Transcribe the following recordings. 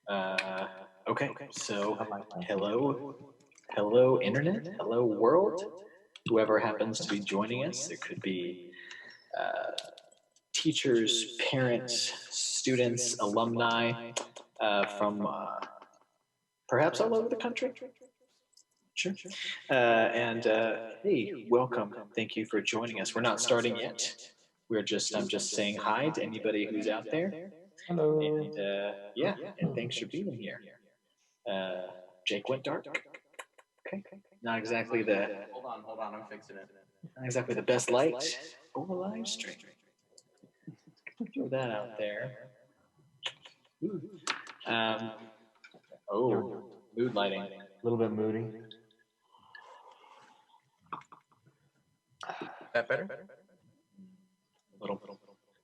Okay, so hello internet, hello world, whoever happens to be joining us. There could be teachers, parents, students, alumni from perhaps all over the country. Sure. Hey, welcome. Thank you for joining us. We're not starting yet. I'm just saying hi to anybody who's out there. Hello. And and thanks for being here. Jake went dark. Okay. Not exactly the. Hold on, I'm fixing it. Not exactly the best light or live stream. Throw that out there. Mood lighting. A little bit moody. That better? A little.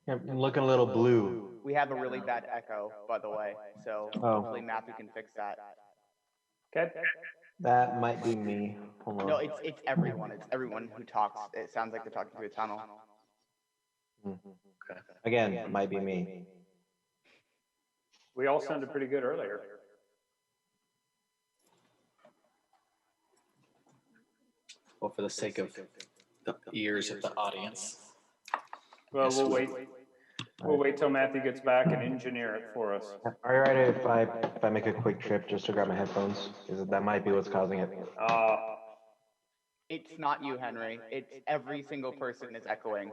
Yeah, I'm looking a little blue. We have a really bad echo, by the way, so hopefully Matthew can fix that. Okay. That might be me. Hold on. No, it's everyone. It's everyone who talks. It sounds like they're talking through a tunnel. Okay. Again, it might be me. We all sounded pretty good earlier. Well, for the sake of the ears of the audience. Well, we'll wait till Matthew gets back and engineer it for us. Are you right if I make a quick trip just to grab my headphones? Because that might be what's causing it. It's not you, Henry. It's every single person is echoing.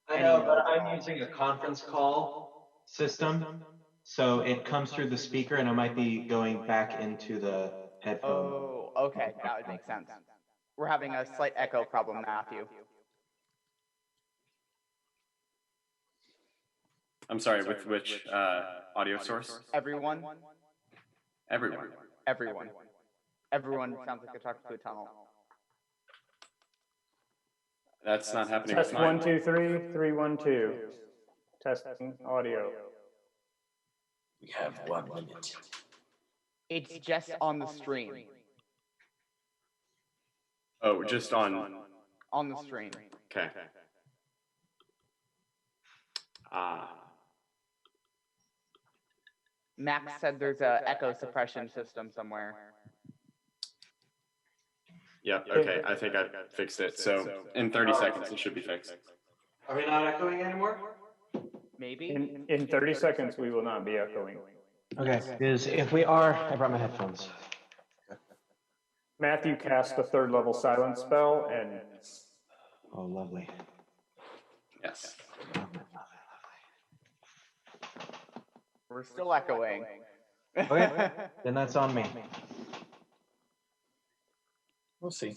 I know, but I'm using a conference call system, so it comes through the speaker, and it might be going back into the headphone. Oh, okay, that would make sense. We're having a slight echo problem, Matthew. I'm sorry, with which audio source? Everyone. Everyone. Everyone sounds like they're talking through a tunnel. That's not happening. Test 1 2 3 3 1 2. Testing audio. We have 1 minute. It's just on the stream. Oh, just on the stream. Okay. Max said there's a echo suppression system somewhere. Yep, okay, I think I fixed it. So in 30 seconds, it should be fixed. Are we not echoing anymore? Maybe? In 30 seconds, we will not be echoing. Okay, if we are, I brought my headphones. Matthew cast a 3rd level silence spell, and... Oh, lovely. Yes. Lovely. We're still echoing. Okay, then that's on me. We'll see.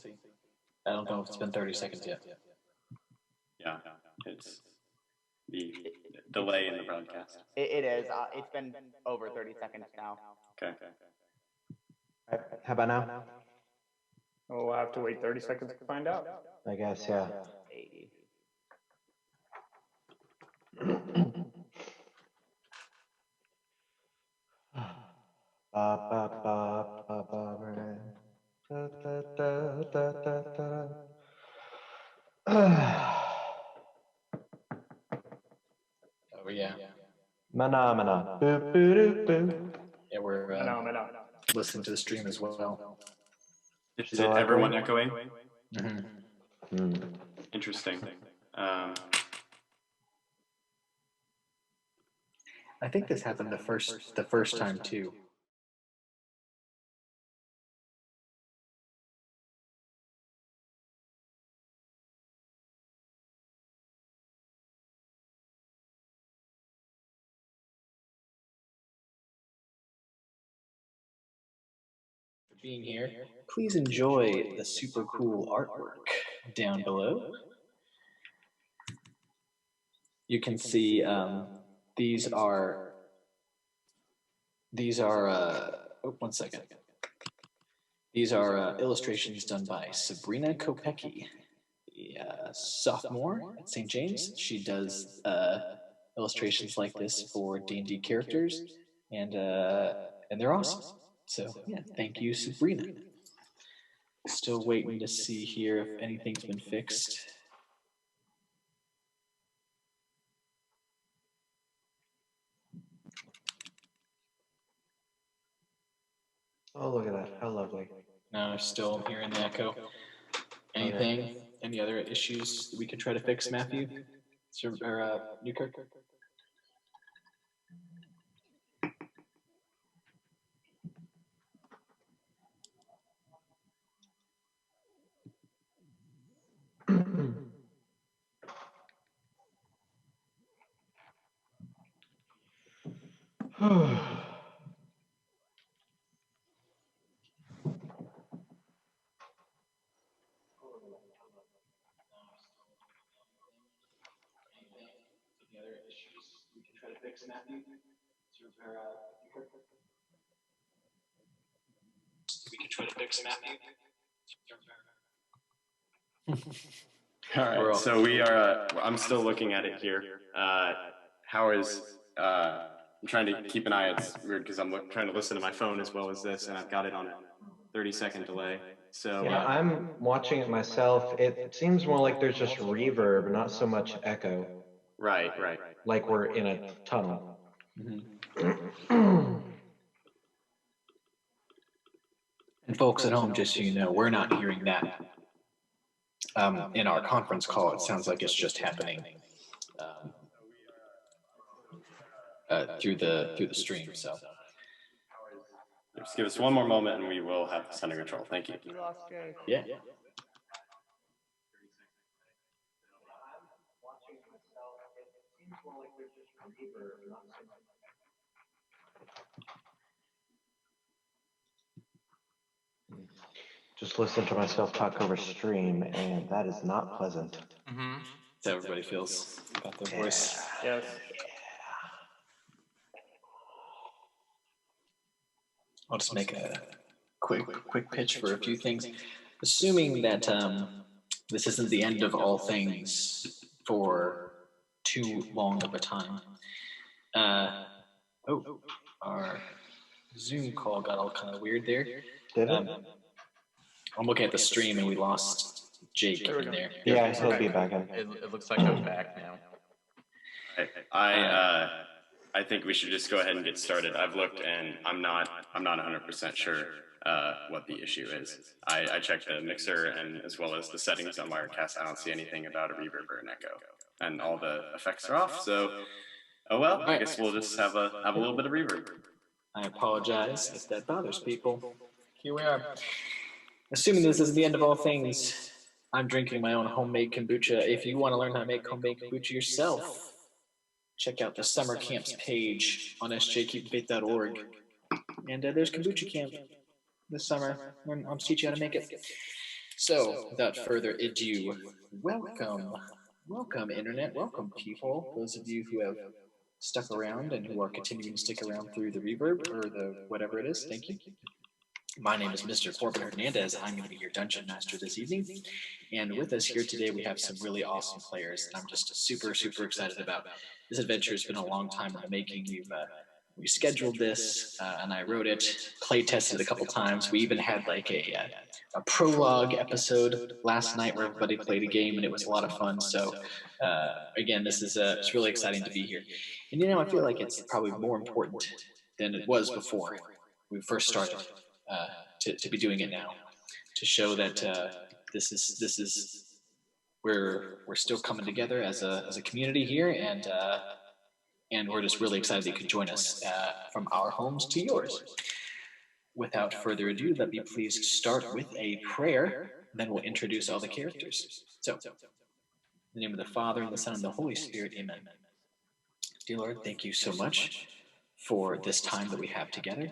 I don't know if it's been 30 seconds yet. Yeah, it's the delay in the broadcast. It is. It's been over 30 seconds now. Okay. How about now? We'll have to wait 30 seconds to find out. I guess, yeah. 80. Oh, yeah. Mana. Boo, boo, doo, boo. Yeah, we're listening to the stream as well. Is it everyone echoing? Mm-hmm. Interesting. I think this happened the first time too. Being here, please enjoy the super cool artwork down below. You can see these are one second. These are illustrations done by Sabrina Kopecki, a sophomore at St. James. She does illustrations like this for D&D characters, and they're awesome. So yeah, thank you, Sabrina. Still waiting to see here if anything's been fixed. Oh, look at that. How lovely. No, still hearing the echo. Anything? Any other issues we could try to fix, Matthew? Or Newkirk? Any other issues we can try to fix, Matthew? We can try to fix, Matthew. All right, so we are, I'm still looking at it here. How is, I'm trying to keep an eye, it's weird because I'm trying to listen to my phone as well as this, and I've got it on a 30-second delay. So Yeah, I'm watching it myself. It seems more like there's just reverb, not so much echo. right. Like we're in a tunnel. And folks at home, just so you know, we're not hearing that. In our conference call, it sounds like it's just happening through the stream. So Just give us one more moment and we will have this under control. Thank you. You lost Jay. yeah. Just listen to myself talk over stream, and that is not pleasant. So everybody feels about their voice. Yes. I'll just make a quick pitch for a few things. Assuming that this isn't the end of all things for too long of a time. Our Zoom call got all kind of weird there. Did it? I'm looking at the stream and we lost Jake in there. Yeah, he'll be back in. It looks like I'm back now. I think we should just go ahead and get started. I've looked and I'm not 100% sure what the issue is. I checked the mixer and as well as the settings on Wirecast. I don't see anything about a reverb or an echo, and all the effects are off. So, oh well. I guess we'll just have a little bit of reverb. I apologize if that bothers people. Here we are. Assuming this is the end of all things, I'm drinking my own homemade kombucha. If you want to learn how to make homemade kombucha yourself, check out the summer camps page on sjkeepfaith.org. And there's kombucha camp this summer, and I'll teach you how to make it. So, without further ado, welcome Internet, welcome people, those of you who have stuck around and who are continuing to stick around through the reverb, or the whatever it is, thank you. My name is Mr. Corbin Hernandez. I'm going to be your dungeon master this evening. And with us here today, we have some really awesome players that I'm just super excited about. This adventure has been a long time in the making. We scheduled this, and I wrote it, play tested a couple times. We even had like a prologue episode last night where everybody played a game, and it was a lot of fun. So again, this is it's really exciting to be here. And I feel like it's probably more important than it was before we first started. To be doing it now, to show that this is we're still coming together as a community here, and we're just really excited that you could join us from our homes to yours. Without further ado, let me please start with a prayer, then we'll introduce all the characters. So, in the name of the Father, and the Son, and the Holy Spirit, amen. Dear Lord, thank you so much for this time that we have together.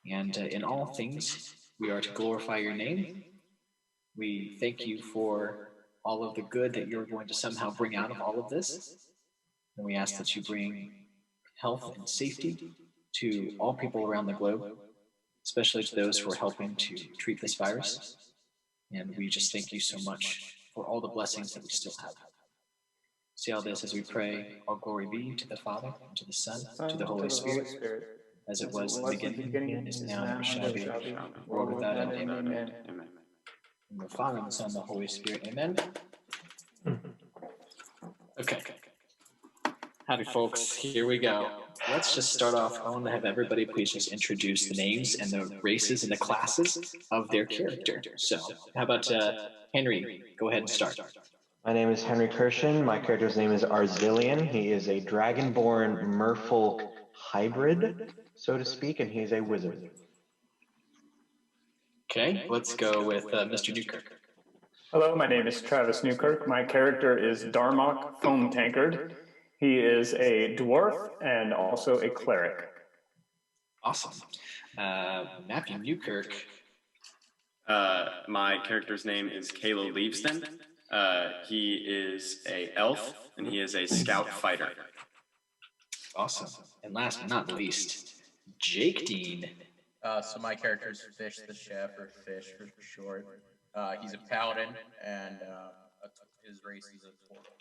And in all things, we are to glorify your name. We thank you for all of the good that you're going to somehow bring out of all of this. And we ask that you bring health and safety to all people around the globe, especially to those who are helping to treat this virus. And we just thank you so much for all the blessings that we still have. See all this as we pray, all glory be to the Father, and to the Son, and to the Holy Spirit. As it was in the beginning, is now, and ever shall be, world without end. Amen. In the Father, and the Son, and the Holy Spirit. Amen. Okay. Howdy, folks. Here we go. let's just start off. I want to have everybody please just introduce the names and the races and the classes of their character. So, how about Henry? Go ahead and start. My name is Henry Kerschen. My character's name is Arzillion. He is a dragonborn merfolk hybrid, so to speak, and he's a wizard. Okay, let's go with Mr. Newkirk. Hello, my name is Travis Newkirk. My character is Darmok Foam Tankard. He is a dwarf and also a cleric. Awesome. Matthew Newkirk. My character's name is Kalo Leavesden. He is a elf, and he is a scout fighter. Awesome. And last but not least, Jake Deane. So my character's Fish the Chef, or Fish for short. He's a paladin, and his race is a turtle.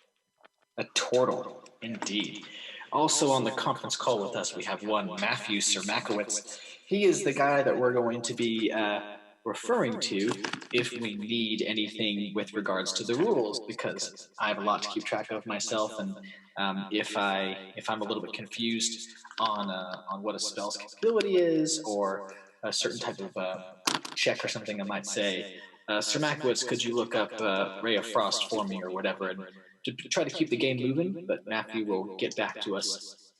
A turtle, indeed. Also on the conference call with us, we have one Matthew Sermakowitz. He is the guy that we're going to be referring to if we need anything with regards to the rules, because I have a lot to keep track of myself, and if I'm a little bit confused on what a spell's capability is, or a certain type of check or something, I might say, Sir Mackwitz, could you look up Ray of Frost for me or whatever, and to try to keep the game moving, but Matthew will get back to us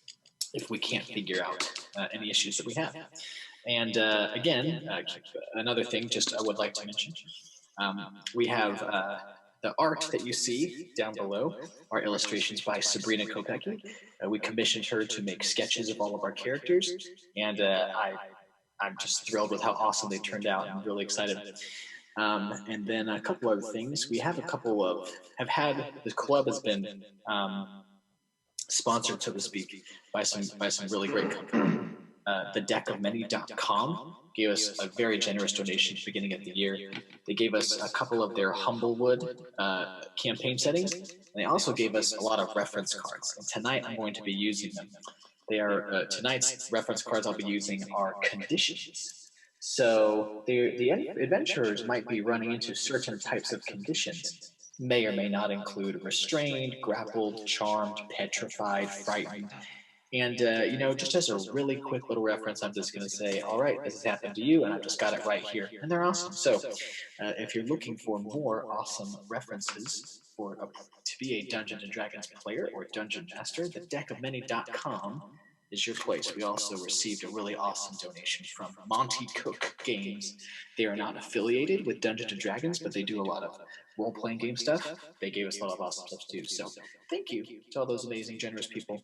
if we can't figure out any issues that we have. And again, another thing just I would like to mention, we have the art that you see down below are illustrations by Sabrina Kopecky. We commissioned her to make sketches of all of our characters, and I'm just thrilled with how awesome they turned out. I'm really excited. And then a couple other things. We have the club has been sponsored, so to speak, by some really great company. TheDeckOfMany.com gave us a very generous donation at the beginning of the year. They gave us a couple of their Humblewood campaign settings, and they also gave us a lot of reference cards. And tonight I'm going to be using them. They are tonight's reference cards I'll be using are conditions. So the adventurers might be running into certain types of conditions. May or may not include restrained, grappled, charmed, petrified, frightened. And, just as a really quick little reference, I'm just going to say, all right, this has happened to you, and I've just got it right here. And they're awesome. So if you're looking for more awesome references to be a Dungeons & Dragons player or Dungeon Master, thedeckofmany.com is your place. We also received a really awesome donation from Monty Cook Games. They are not affiliated with Dungeons & Dragons, but they do a lot of role-playing game stuff. They gave us a lot of awesome stuff, too. So thank you to all those amazing, generous people.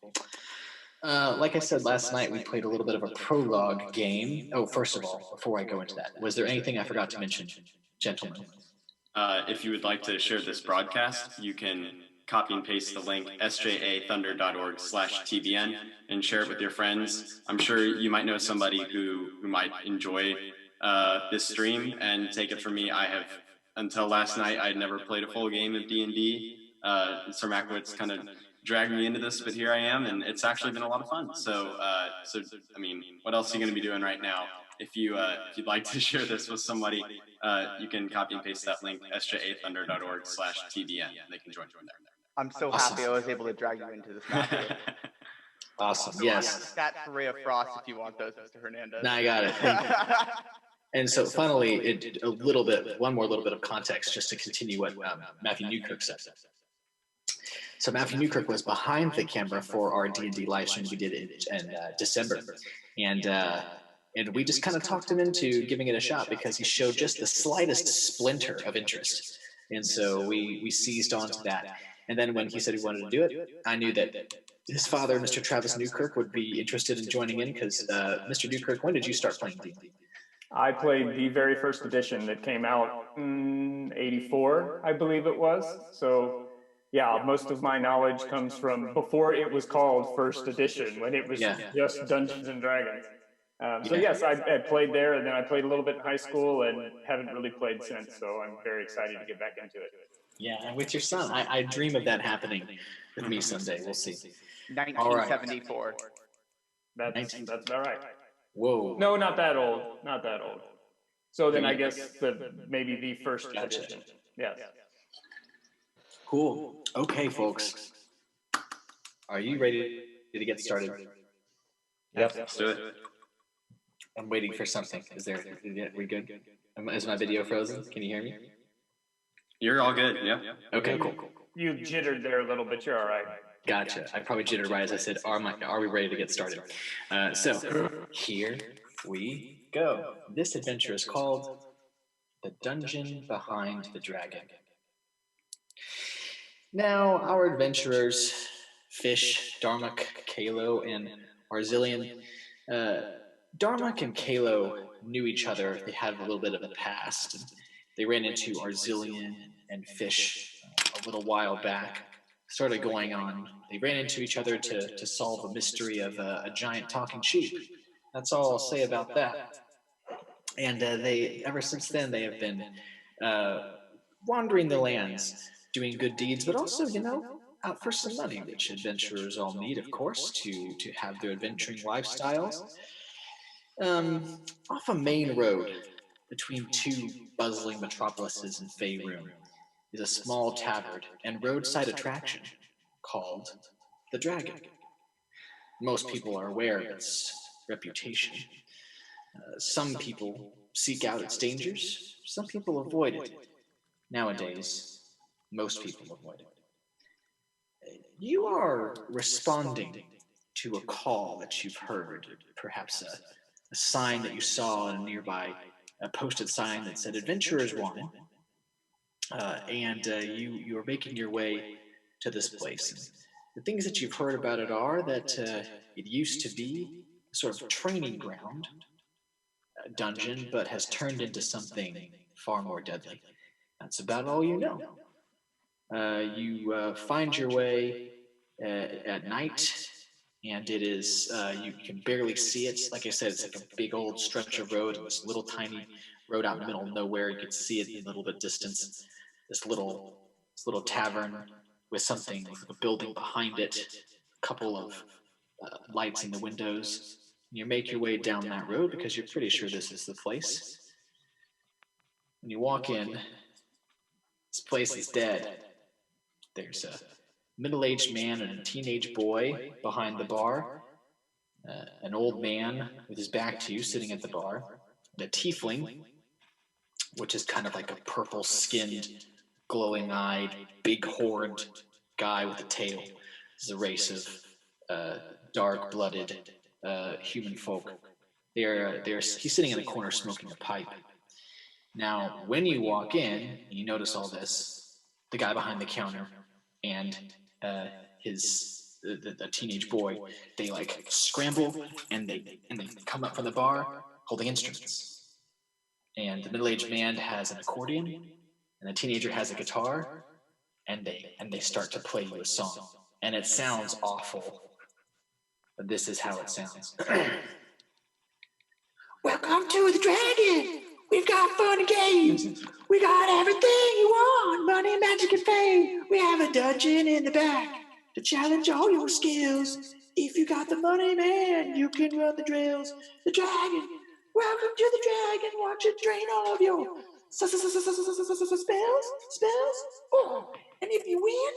Like I said last night, we played a little bit of a prologue game. Oh, first of all, before I go into that, was there anything I forgot to mention, gentlemen? If you would like to share this broadcast, you can copy and paste the link sjathunder.org/tbn and share it with your friends. I'm sure you might know somebody who might enjoy this stream, and take it from me, I have, until last night, I'd never played a full game of D&D. Sir Mackwitz kind of dragged me into this, but here I am, and it's actually been a lot of fun. So I mean, what else are you going to be doing right now? If you'd like to share this with somebody, you can copy and paste that link, sjathunder.org/tbn. They can join from there. I'm so happy I was able to drag you into this match. Awesome. So Yes. Stats for Ray of Frost if you want those, Mr. Hernandez. No, I got it. And so finally, one more little bit of context just to continue what Matthew Newkirk said. So Matthew Newkirk was behind the camera for our D&D live stream we did in December. And we just kind of talked him into giving it a shot because he showed just the slightest splinter of interest. And so we seized onto that. And then when he said he wanted to do it, I knew that his father, Mr. Travis Newkirk, would be interested in joining in because, Mr. Newkirk, when did you start playing D&D? I played the very first edition that came out in '84, I believe it was. So, yeah, most of my knowledge comes from before it was called First Edition, when it was just Dungeons and Dragons. So yes, I played there, and then I played a little bit in high school, and haven't really played since. So I'm very excited to get back into it. Yeah, and with your son, I dream of that happening with me someday. We'll see. 1974. That's about right. Whoa. No, not that old. Not that old. So then I guess maybe the first edition. Yes. Cool. Okay, folks. Are you ready to get started? Yep. Let's do it. I'm waiting for something. We good? Is my video frozen? Can you hear me? You're all good. Yeah. Okay, cool. You jittered there a little bit. You're all right. Gotcha. I probably jittered right as I said, are we ready to get started? So here we go. This adventure is called The Dungeon Behind the Dragon. Now, our adventurers, Fish, Darmok, Kalo, and Arzillion. Darmok and Kalo knew each other. They had a little bit of a past. They ran into Arzillion and Fish a little while back. Started going on. They ran into each other to solve a mystery of a giant talking sheep. That's all I'll say about that. And ever since then, they have been wandering the lands, doing good deeds, but also, out for some money, which adventurers all need, of course, to have their adventuring lifestyles. Off a main road between two bustling metropolises in Faerun is a small tavern and roadside attraction called the Dragon. Most people are aware of its reputation. Some people seek out its dangers, some people avoid it. Nowadays, most people avoid it. You are responding to a call that you've heard, perhaps a sign that you saw in a nearby posted sign that said "Adventurers Wanted," and you are making your way to this place. And the things that you've heard about it are that it used to be a sort of training ground dungeon, but has turned into something far more deadly. That's about all you know. You find your way at night, and it is, you can barely see it. Like I said, it's like a big old stretch of road, and this little tiny road out in the middle of nowhere. You can see it in a little bit distance. This little tavern with something, like a building behind it, a couple of lights in the windows. You make your way down that road because you're pretty sure this is the place. When you walk in, this place is dead. There's a middle-aged man and a teenage boy behind the bar, an old man with his back to you sitting at the bar, and a tiefling, which is kind of like a purple-skinned, glowing-eyed, big-horned guy with a tail. This is a race of dark-blooded human folk. He's sitting in the corner smoking a pipe. Now, when you walk in, you notice all this. The guy behind the counter and the teenage boy, they like scramble and they come up from the bar holding instruments. And the middle-aged man has an accordion, and the teenager has a guitar, and they start to play you a song. And it sounds awful, but this is how it sounds. Welcome to the Dragon! We've got fun and games! We got everything you want! Money, magic, and fame! We have a dungeon in the back to challenge all your skills. If you got the money, man, you can run the drills. The Dragon! Welcome to the Dragon! Watch it drain all of your spells! Oh, and if you win,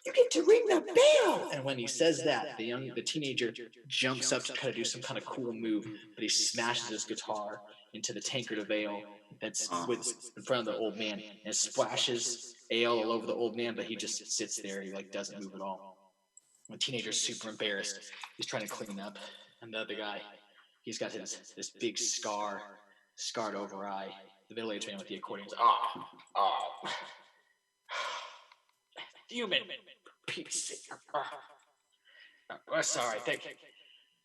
you get to ring the bell! And when he says that, the teenager jumps up to try to do some kind of cool move, but he smashes his guitar into the tankard of ale that's in front of the old man, and it splashes ale all over the old man, but he just sits there. He doesn't move at all. The teenager's super embarrassed. He's trying to clean up, and the other guy, he's got this big scarred over eye. The middle-aged man with the accordion is, human piece. Sorry.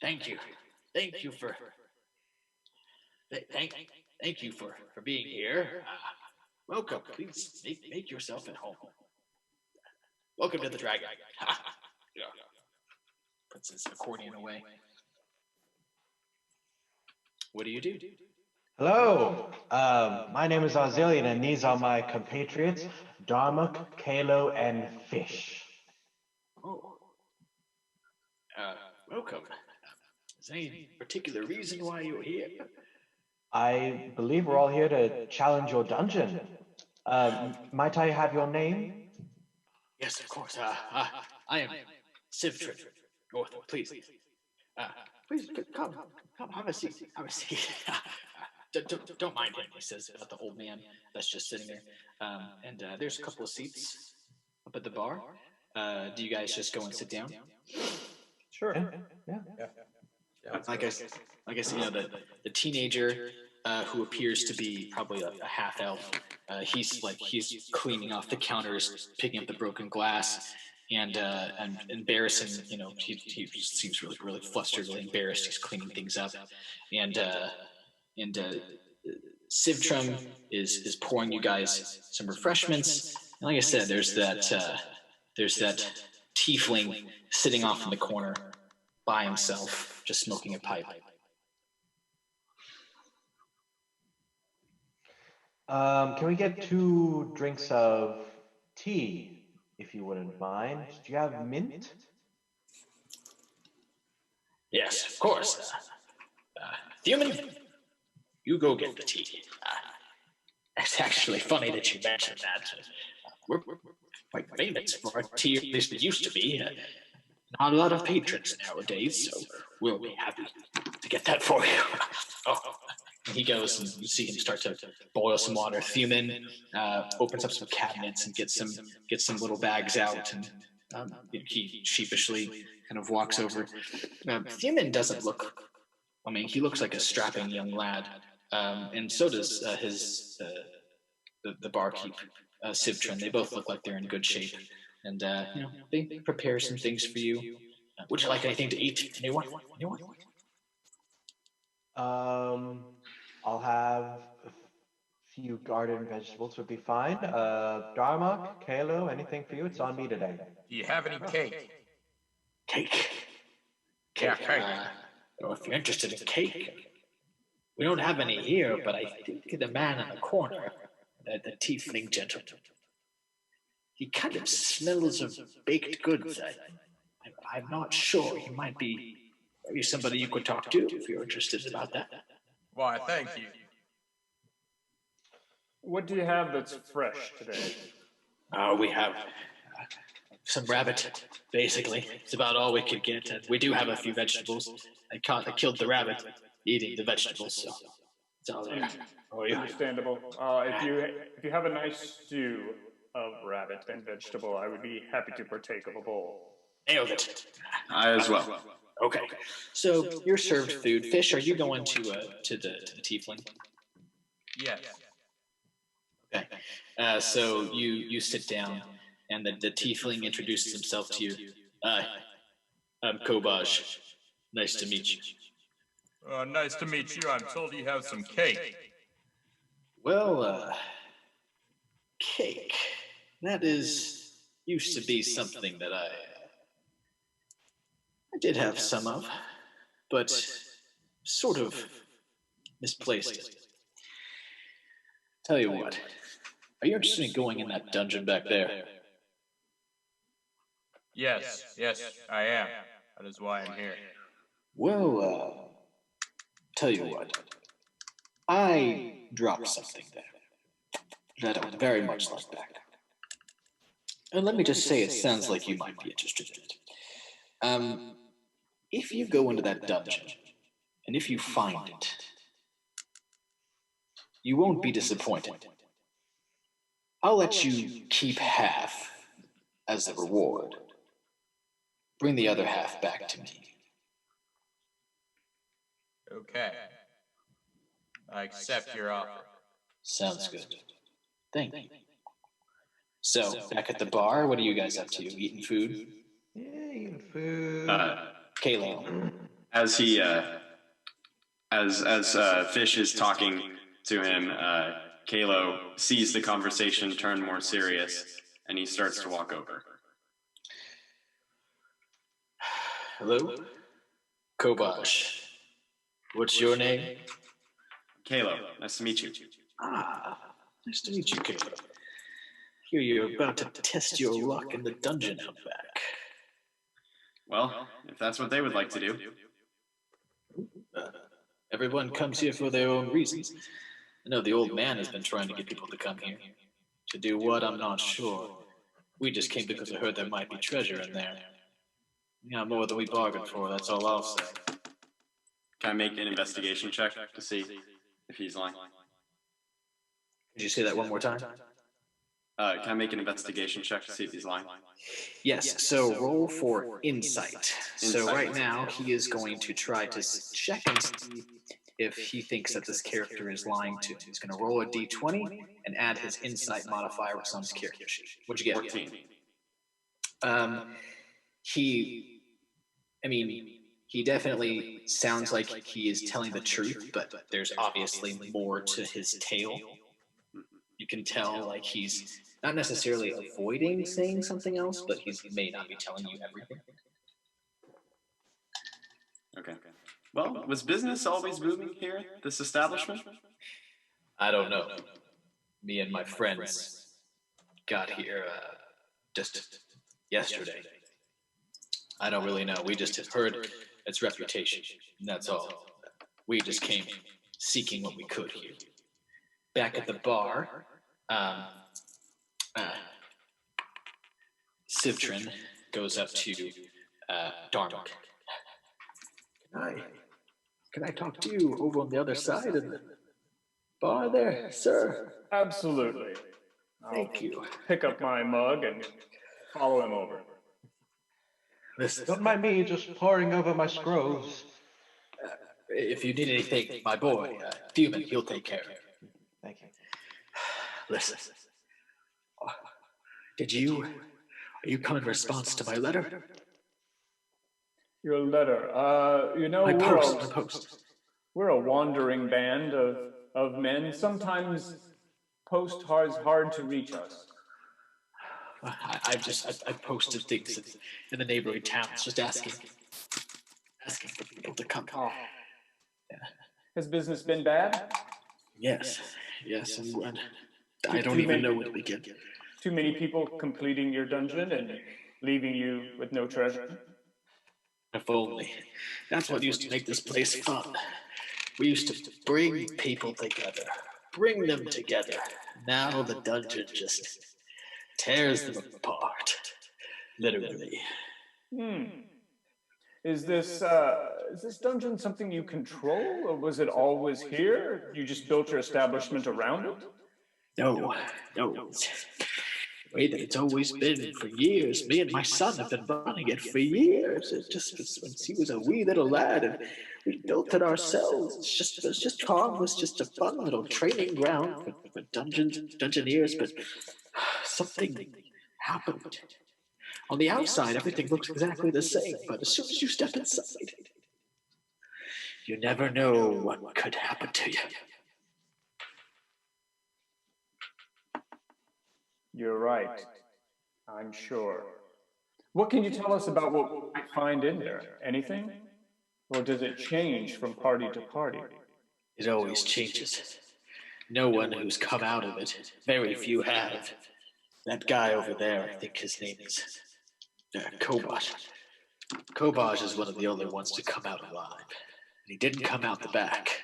Thank you for being here. Welcome. Please make yourself at home. Welcome to the Dragon. Puts his accordion away. What do you do? Hello, my name is Arzillion, and these are my compatriots, Darmok, Kalo, and Fish. Oh. Welcome. Is there any particular reason why you're here? I believe we're all here to challenge your dungeon. Might I have your name? Yes, of course. I am Sivtrin. Please. Please come, have a seat. Have a seat. Don't mind him, he says about the old man that's just sitting there. And there's a couple of seats up at the bar. Do you guys just go and sit down? Sure. Yeah. I guess the teenager who appears to be probably a half elf. He's cleaning off the counters, picking up the broken glass, and embarrassing. He seems really flustered, really embarrassed. He's cleaning things up, and Civtrum is pouring you guys some refreshments. And like I said, there's that tiefling sitting off in the corner by himself, just smoking a pipe. Can we get 2 drinks of tea, if you wouldn't mind? Do you have mint? Yes, of course. Human, you go get the tea. It's actually funny that you mentioned that. We're quite famous for our tea, at least it used to be. Not a lot of patrons nowadays, so we'll be happy to get that for you. And he goes, and you see him start to boil some water. Thuman opens up some cabinets and gets some little bags out, and he sheepishly kind of walks over. Thuman doesn't look. I mean, he looks like a strapping young lad, and so does the barkeep, Civtrum. They both look like they're in good shape, and they prepare some things for you. Would you like anything to eat? Anyone? I'll have a few garden vegetables would be fine. Darmok, Kalo, anything for you? It's on me today. Do you have any cake? Cake. Yeah, cake. Well, if you're interested in cake, we don't have any here, but I think the man in the corner, the tiefling gentleman, he kind of smells of baked goods. I'm not sure. He might be maybe somebody you could talk to if you're interested about that. Why, thank you. What do you have that's fresh today? We have some rabbit, basically. It's about all we could get. We do have a few vegetables. I killed the rabbit, eating the vegetables, so it's all there. Understandable. If you have a nice stew of rabbit and vegetable, I would be happy to partake of a bowl. Nailed it. I as well. Okay, so you're served food. Fish, are you going to the tiefling? Yes. Okay, so you sit down, and the tiefling introduces himself to you. Hi, I'm Kobaj. Nice to meet you. Nice to meet you. I'm told you have some cake. Well, cake. That used to be something that I did have some of, but sort of misplaced it. Tell you what, are you interested in going in that dungeon back there? Yes, I am. That is why I'm here. Well, tell you what, I dropped something there that I would very much like back. And let me just say, it sounds like you might be interested in it. If you go into that dungeon, and if you find it, you won't be disappointed. I'll let you keep half as a reward. Bring the other half back to me. Okay. I accept your offer. Sounds good. Thank you. So, back at the bar, what are you guys up to? Eating food? Yeah, eating food. Kalo. As he, as Fish is talking to him, Kalo sees the conversation turn more serious, and he starts to walk over. Hello? Kobash. What's your name? Kalo, nice to meet you. Ah, nice to meet you, Kalo. Hear you're about to test your luck in the dungeon out back. Well, if that's what they would like to do. Everyone comes here for their own reasons. I know the old man has been trying to get people to come here. To do what, I'm not sure. We just came because I heard there might be treasure in there. Yeah, more than we bargained for, that's all I'll say. Can I make an investigation check to see if he's lying? Could you say that one more time? Can I make an investigation check to see if he's lying? Yes, so roll for insight. So right now, he is going to try to check and see if he thinks that this character is lying to him. He's going to roll a d20 and add his insight modifier what's on his character sheet. What'd you get? 14. He definitely sounds like he is telling the truth, but there's obviously more to his tale. You can tell, like, he's not necessarily avoiding saying something else, but he may not be telling you everything. Okay. Well, was business always booming here at this establishment? I don't know. Me and my friends got here just yesterday. I don't really know. We just had heard its reputation, and that's all. We just came seeking what we could here. Back at the bar, Citrin goes up to Darmok. Can I talk to you over on the other side of the bar there, sir? Absolutely. Thank you. Pick up my mug and follow him over. Listen, Don't mind me just poring over my scrolls. if you need anything, my boy, Deane, he'll take care of it. Thank you. Listen, are you coming in response to my letter? Your letter. My post. We're a wandering band of men. Sometimes post is hard to reach us. I've posted things in the neighboring towns, just asking for people to come. Oh. Yeah. Has business been bad? Yes, and I don't even know where to begin. Too many people completing your dungeon and leaving you with no treasure? If only. That's what used to make this place fun. We used to bring people together. Bring them together. Now the dungeon just tears them apart. Literally. Is this dungeon something you control, or was it always here? You just built your establishment around it? No. It's the way that it's always been for years. Me and my son have been running it for years. It just was since he was a wee little lad, and we built it ourselves. It's just harmless, just a fun little training ground for dungeoneers. But something happened. On the outside, everything looks exactly the same, but as soon as you step inside, you never know what could happen to you. You're right. I'm sure. What can you tell us about what we might find in there? Anything? Or does it change from party to party? It always changes. No one who's come out of it, very few have. That guy over there, I think his name is Kobaj. Kobaj is one of the only ones to come out alive. And he didn't come out the back.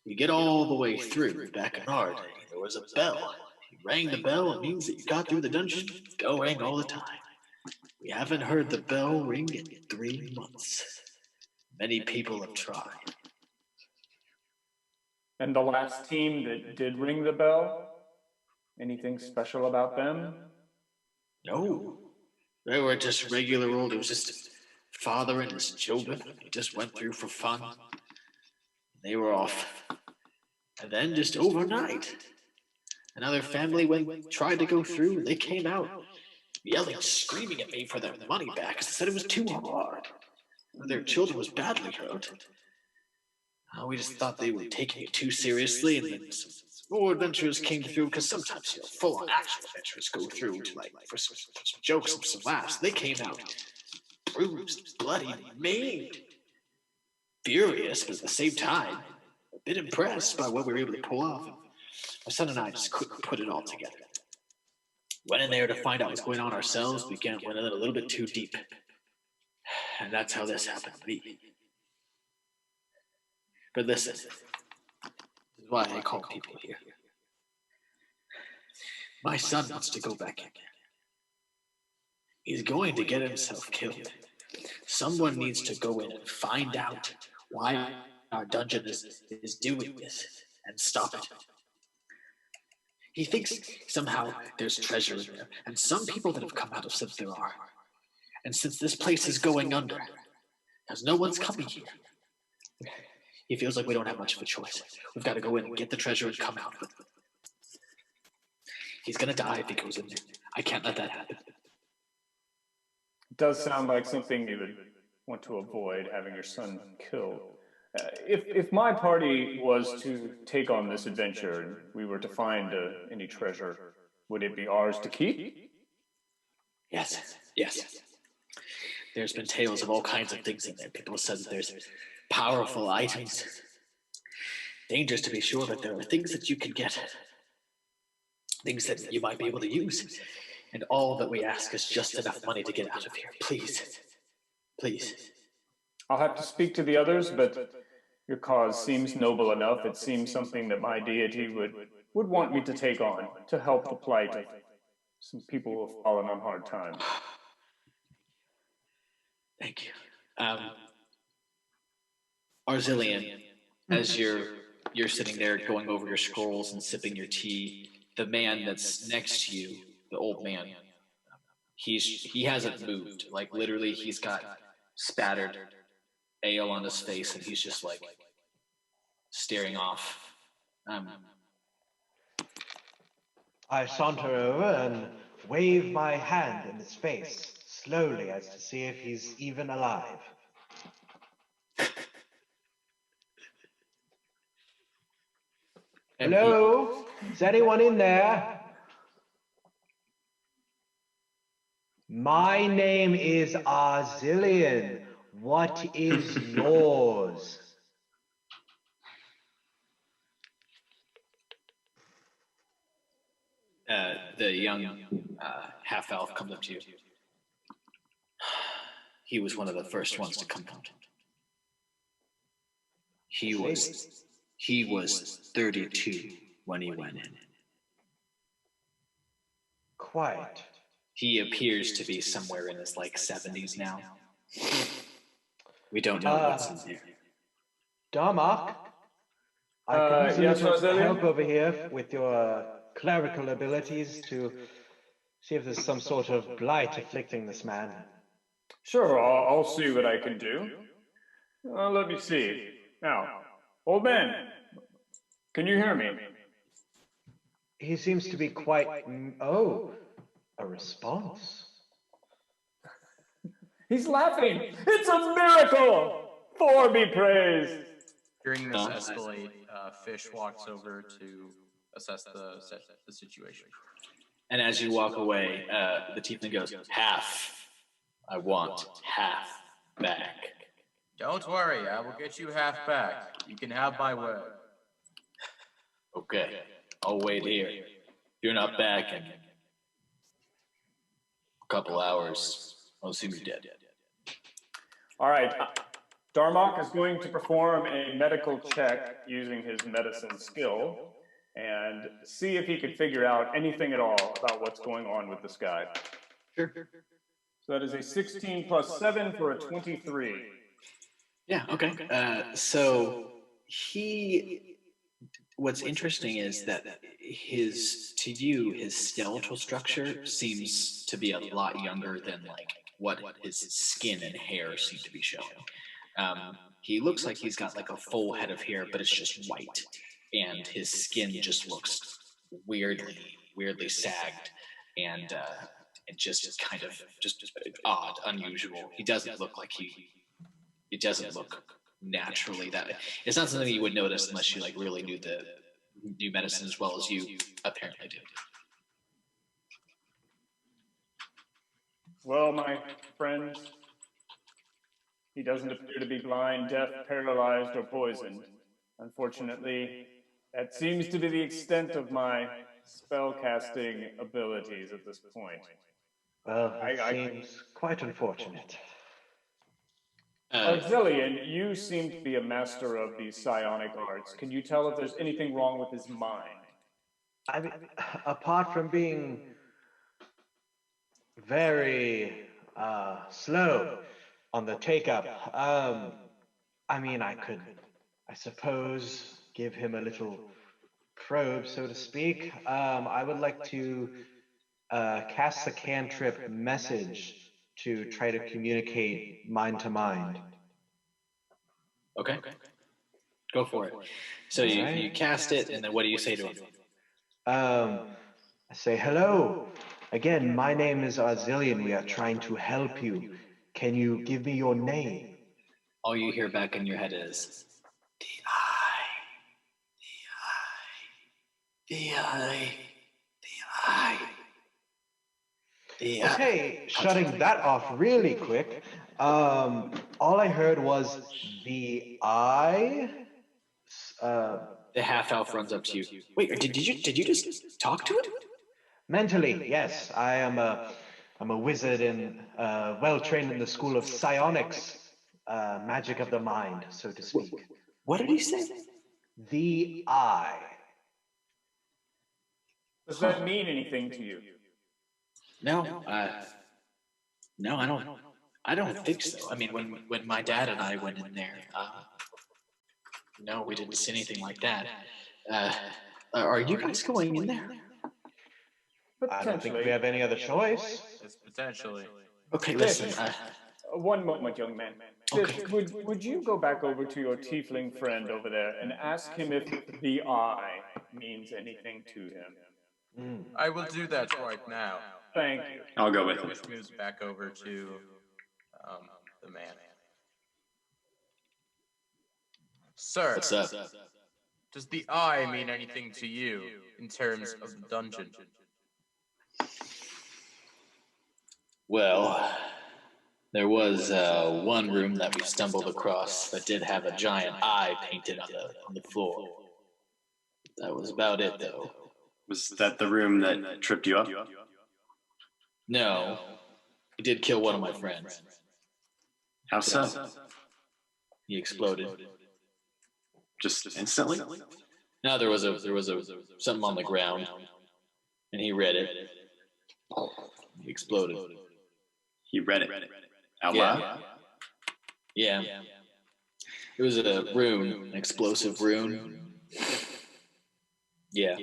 You get all the way through, back in Ard, there was a bell. You rang the bell, it means that you got through the dungeon. Bell rang all the time. We haven't heard the bell ring in 3 months. Many people have tried. And the last team that did ring the bell? Anything special about them? No. They were just regular old, it was just a father and his children. He just went through for fun. They were off. And then just overnight, another family tried to go through, and they came out yelling, screaming at me for their money back because they said it was too hard. Their children was badly hurt. We just thought they were taking it too seriously, and then some more adventurers came through, because sometimes, full-on action adventurers go through to, for some jokes and some laughs. They came out bruised, bloody, maimed, furious, but at the same time, a bit impressed by what we were able to pull off. My son and I just couldn't put it all together. Went in there to find out what's going on ourselves. We went in a little bit too deep. And that's how this happened to me. But listen, this is why I call people here. My son wants to go back in. He's going to get himself killed. Someone needs to go in and find out why our dungeon is doing this and stop it. He thinks somehow there's treasure in there, and some people that have come out have said there are. And since this place is going under, because no one's coming here, he feels like we don't have much of a choice. We've got to go in and get the treasure and come out with it. He's going to die if he goes in there. I can't let that happen. It does sound like something you would want to avoid, having your son killed. If my party was to take on this adventure and we were to find any treasure, would it be ours to keep? Yes. There's been tales of all kinds of things in there. People have said that there's powerful items. Dangerous to be sure, but there are things that you can get. Things that you might be able to use. And all that we ask is just enough money to get out of here. Please. I'll have to speak to the others, but your cause seems noble enough. It seems something that my deity would want me to take on to help the plight of some people who have fallen on hard times. Thank you. Arzillian, as you're sitting there going over your scrolls and sipping your tea, the man that's next to you, the old man, he hasn't moved. Like literally, he's got spattered ale on his face, and he's just like staring off. I saunter over and wave my hand in his face, slowly as to see if he's even alive. Hello? Is anyone in there? My name is Arzillian. What is yours? The young half-elf comes up to you. He was one of the first ones to come out. He was 32 when he went in. Quite. He appears to be somewhere in his 70s now. We don't know what's in there. Darmok, I can use yes, some help over here with your clerical abilities to see if there's some sort of blight afflicting this man. Sure, I'll see what I can do. Let me see. Now, old man, can you hear me? He seems to be quite... Oh, a response. He's laughing! It's a miracle! Thor be praised! During this escalate, Fish walks over to assess the situation. And as you walk away, the tiefling goes, half. I want half back. Don't worry, I will get you half back. You can have my word. Okay, I'll wait here. If you're not back in a couple hours, I'll assume you're dead. All right, Darmok is going to perform a medical check using his medicine skill and see if he can figure out anything at all about what's going on with this guy. Sure. So that is a 16 plus 7 for a 23. Yeah, okay. So what's interesting is that his skeletal structure seems to be a lot younger than what his skin and hair seem to be showing. He looks like he's got a full head of hair, but it's just white, and his skin just looks weirdly sagged, and just kind of just odd, unusual. He doesn't look like he doesn't look naturally that. It's not something you would notice unless you really knew medicine as well as you apparently do. Well, my friends, he doesn't appear to be blind, deaf, paralyzed, or poisoned. Unfortunately, that seems to be the extent of my spell-casting abilities at this point. Well, it seems quite unfortunate. Arzillian, you seem to be a master of the psionic arts. Can you tell if there's anything wrong with his mind? I mean, apart from being very slow on the take-up, I mean, I suppose, give him a little probe, so to speak. I would like to cast the cantrip message to try to communicate mind to mind. Okay. Go for it. So you cast it, and then what do you say to him? I say, hello. Again, my name is Arzillion. We are trying to help you. Can you give me your name? All you hear back in your head is, D-I. Okay, shutting that off really quick. All I heard was the I. The half elf runs up to you. Wait, did you just talk to him? Mentally, yes. I'm a wizard and well trained in the school of psionics, magic of the mind, so to speak. What did he say? The I. Does that mean anything to you? No, no, I don't think so. I mean, when my dad and I went in there, no, we didn't see anything like that. Are you guys going in there? I don't think we have any other choice. It's potentially. Okay, listen. One moment, young man. Okay. Would you go back over to your tiefling friend over there and ask him if the eye means anything to him? I will do that right now. Thank you. I'll go with him. Which moves back over to the man. Sir, What's up? does the eye mean anything to you in terms of the dungeon? Well, there was one room that we stumbled across that did have a giant eye painted on the floor. That was about it, though. Was that the room that tripped you up? No, it did kill one of my friends. How so? He exploded. Just instantly? No, there was something on the ground, and he read it. He exploded. He read it out loud? Yeah. It was a rune, an explosive rune. Yeah.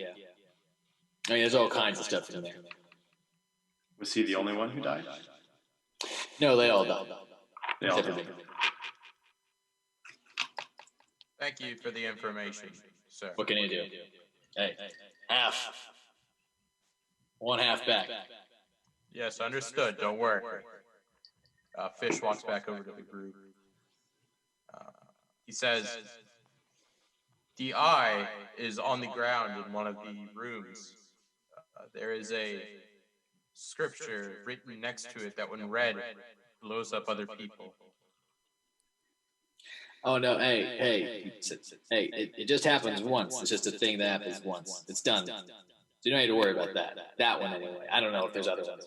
I mean, there's all kinds of stuff in there. Was he the only one who died? No, they all died. They all died. Thank you for the information, sir. What can you do? Hey, half. One half back. Yes, understood. Don't worry. Fish walks back over to the group. He says, the eye is on the ground in one of the rooms. There is a scripture written next to it that when read, blows up other people. Oh, no, hey, it just happens once. It's just a thing that happens once. It's done. So you don't need to worry about that. That one, anyway. I don't know if there's other ones.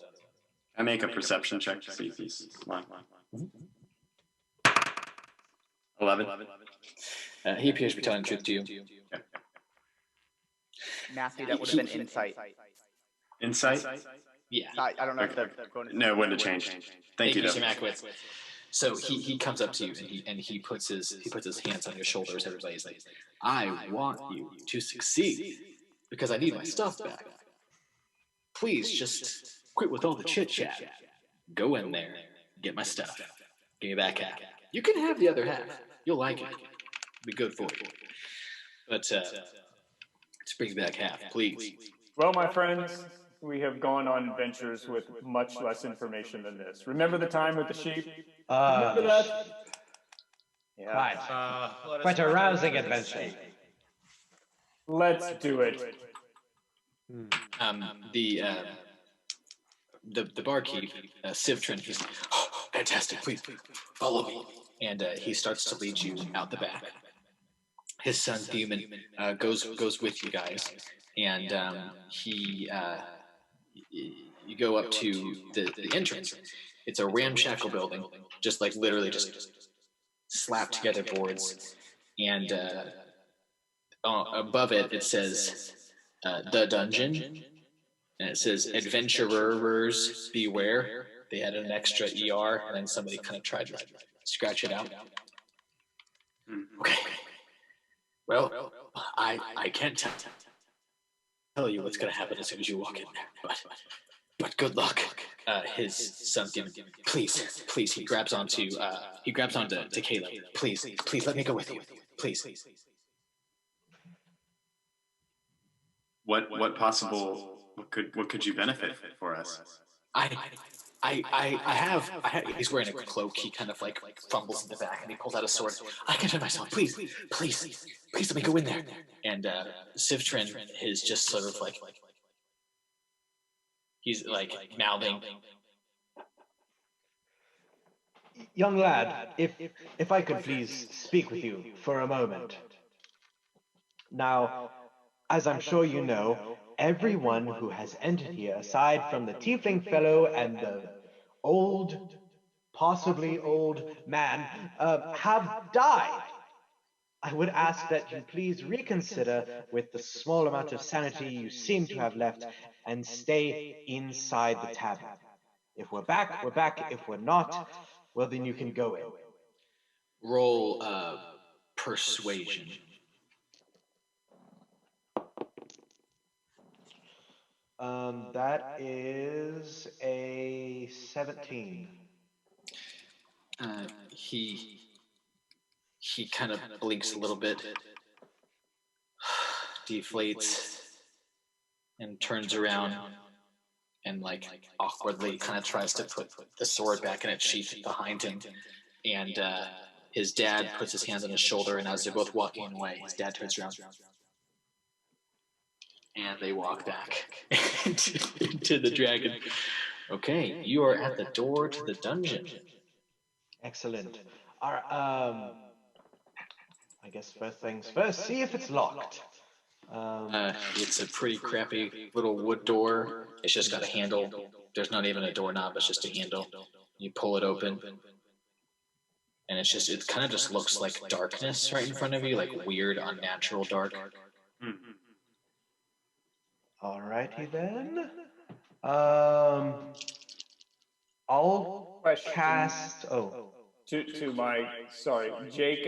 I make a perception check to see if he's lying. 11. He appears to be telling the truth to you. Okay. Nasty, that would have been insight. Insight? Yeah. I don't know if the bonus. No, it wouldn't have changed. Thank you, Mr. though. Mackwitz. So he comes up to you and he puts his hands on your shoulders. Everybody's like, I want you to succeed because I need my stuff back. Please just quit with all the chit chat. Go in there, get my stuff. Give me back half. You can have the other half. You'll like it. Be good for you. But just bring back half, please. Well, my friends, we have gone on adventures with much less information than this. Remember the time with the sheep? Remember that? Yeah. Quite a rousing adventure. Let's do it. The barkeep, Civtrin, he's fantastic, please follow me. And he starts to lead you out the back. His son, Demon, goes with you guys. And you go up to the entrance. It's a ramshackle building, just like literally just slapped together boards. And above it, it says the dungeon. And it says adventurers beware. They added an extra ER, and then somebody kind of tried to scratch it out. Okay. Well, I can't tell you what's going to happen as soon as you walk in there, but good luck. His son, please, he grabs onto Caleb. Please, let me go with you. Please. What could you benefit for us? I have. He's wearing a cloak. He kind of like fumbles in the back and he pulls out a sword. I can defend myself. Please, let me go in there. And Sivtrin is just sort of like, he's like mouthing. Young lad, if I could please speak with you for a moment. Now, as I'm sure you know, everyone who has entered here, aside from the tiefling fellow and the possibly old man, have died. I would ask that you please reconsider with the small amount of sanity you seem to have left and stay inside the tavern. If we're back, we're back. If we're not, well, then you can go in. Roll persuasion. That is a 17. He kind of blinks a little bit, deflates, and turns around and like awkwardly kind of tries to put the sword back in its sheath behind him. And his dad puts his hands on his shoulder, and as they're both walking away, his dad turns around. And they walk back into the dragon. Okay, you are at the door to the dungeon. Excellent. All right, I guess first things first, see if it's locked. It's a pretty crappy little wood door. It's just got a handle. There's not even a doorknob, it's just a handle. You pull it open, and it kind of just looks like darkness right in front of you, like weird, unnatural dark. Alrighty then. I'll cast. Oh, to my Jake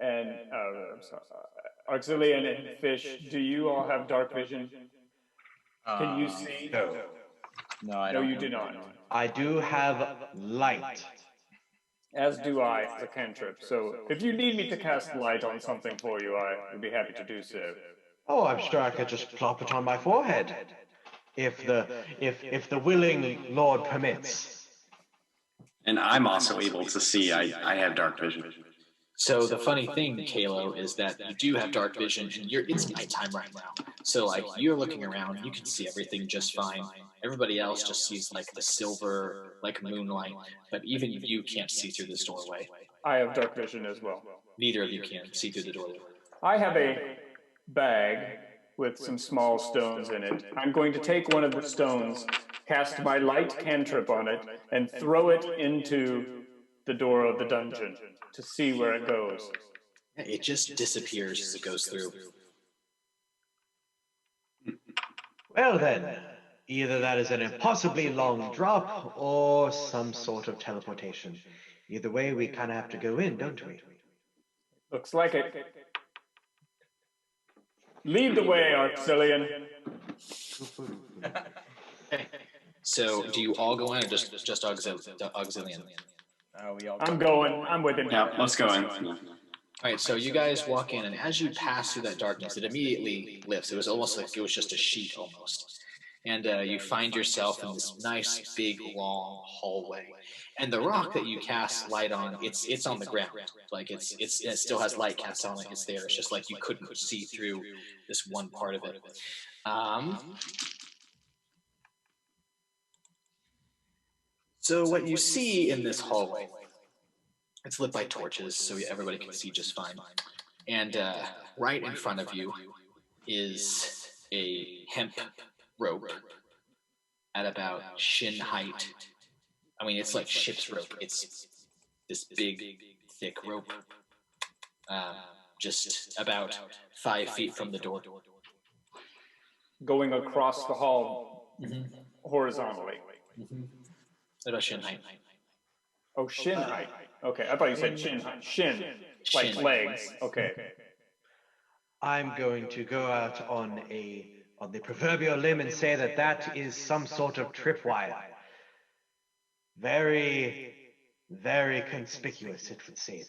and I'm sorry, Auxilian and Fish. Do you all have dark vision? Can you see? No, I No, don't. you do not. I do have light. As do I, as a cantrip. So if you need me to cast light on something for you, I would be happy to do so. Oh, I'm sure I could just plop it on my forehead, if the willing Lord permits. And I'm also able to see. I have dark vision. So the funny thing, Kalo, is that you do have dark vision, and it's nighttime right now. So like you're looking around, you can see everything just fine. Everybody else just sees like the silver, like moonlight, but even you can't see through this doorway. I have dark vision as well. Neither of you can see through the doorway. I have a bag with some small stones in it. I'm going to take one of the stones, cast my light cantrip on it, and throw it into the door of the dungeon to see where it goes. It just disappears as it goes through. Well then, either that is an impossibly long drop or some sort of teleportation. Either way, we kind of have to go in, don't we? Looks like it. Lead the way, Auxilian. So, do you all go in, or just Auxilian? I'm going. I'm with him. Yeah, let's go in. All right, so you guys walk in, and as you pass through that darkness, it immediately lifts. It was almost like it was just a sheet, almost. And you find yourself in this nice, big, long hallway. And the rock that you cast light on, it's on the ground. Like it still has light cast on it. It's there. It's just like you couldn't see through this one part of it. So what you see in this hallway, it's lit by torches, so everybody can see just fine. And right in front of you is a hemp rope at about shin height. I mean, it's like ship's rope. It's this big, thick rope, just about 5 feet from the door. Going across the hall horizontally. Mm-hmm. About shin height. Oh, shin height. Okay, I thought you said chin height. Shin. like chin. legs. Okay. I'm going to go out on the proverbial limb and say that is some sort of tripwire. Very, very conspicuous, it would seem.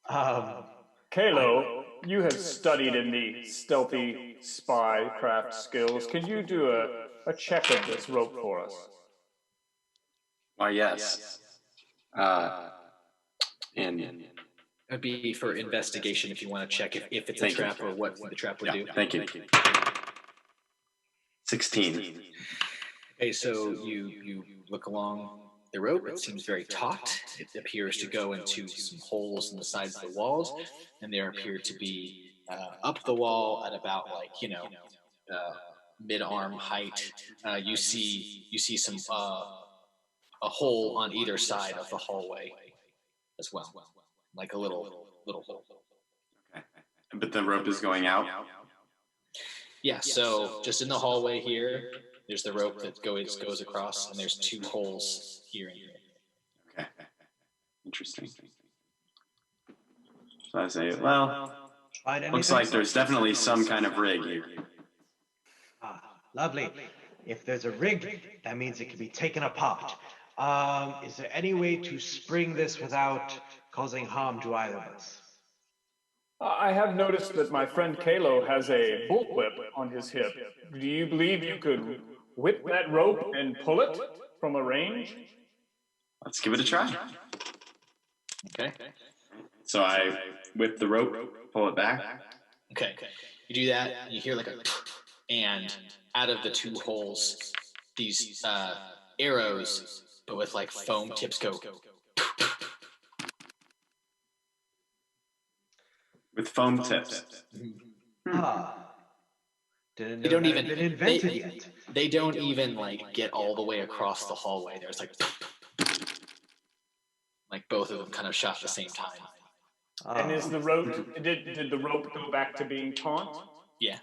Kalo, you have studied in the stealthy spy craft skills. Can you do a check of this rope for us? Why, yes. And It would be for investigation if you want to check if it's a trap or what the trap would do. Thank you. 16. Okay, so you look along the rope. It seems very taut. It appears to go into some holes in the sides of the walls, and there appear to be up the wall at about mid-arm height. You see some a hole on either side of the hallway as well, like a little hole. Okay. But the rope is going out? Yeah, so just in the hallway here, there's the rope that goes across, and there's 2 holes here and here. Okay. Interesting. So I say, well, looks like there's definitely some kind of rig here. Ah, lovely. If there's a rig, that means it can be taken apart. Is there any way to spring this without causing harm to either of us? I have noticed that my friend Kalo has a bullwhip on his hip. Do you believe you could whip that rope and pull it from a range? Let's give it a try. Okay. So I whip the rope, pull it back. Okay. You do that, you hear like a and out of the 2 holes, these arrows, but with like foam tips go. With foam tips. Didn't They know don't that even had been invented yet. They don't even like get all the way across the hallway. There's like both of them kind of shot at the same time. And is the rope did the rope go back to being taut? Yeah.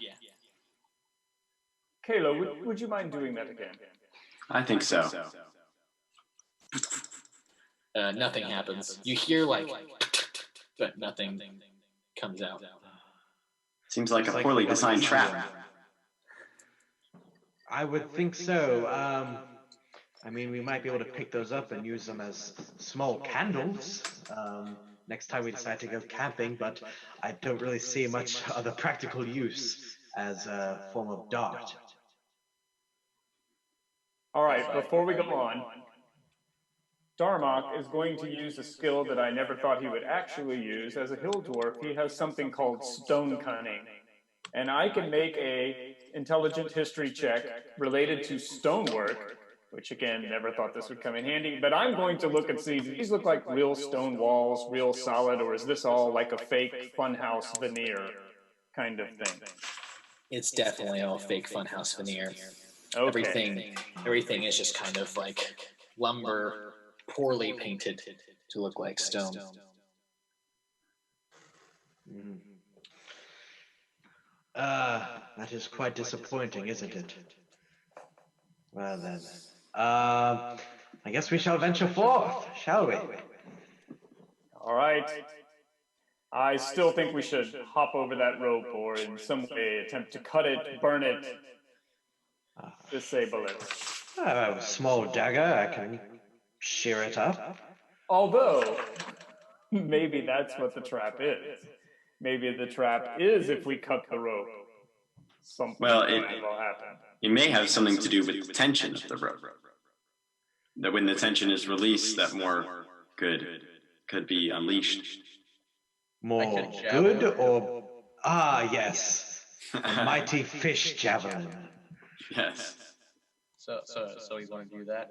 Kalo, would you mind doing that again? I think so. Nothing happens. You hear but nothing comes out. Seems like a poorly designed trap. I would think so. I mean, we might be able to pick those up and use them as small candles next time we decide to go camping, but I don't really see much other practical use as a form of dart. All right, before we go on, Darmok is going to use a skill that I never thought he would actually use. As a hill dwarf, he has something called stone cunning. And I can make a intelligent history check related to stonework, which again, never thought this would come in handy, but I'm going to look and see, do these look like real stone walls, real solid, or is this all like a fake funhouse veneer kind of thing? It's definitely all fake funhouse veneer. Okay. Everything is just kind of like lumber, poorly painted to look like stone. That is quite disappointing, isn't it? Well then, I guess we shall venture forth, shall we? All right. I still think we should hop over that rope or in some way attempt to cut it, burn it, disable it. I have a small dagger, I can shear it up. Although, maybe that's what the trap is. Maybe the trap is if we cut the rope. Something Well, will happen. it may have something to do with the tension of the rope. That when the tension is released, that more could be unleashed. More good or... Ah, yes. A mighty fish javelin. Yes. So you want to do that?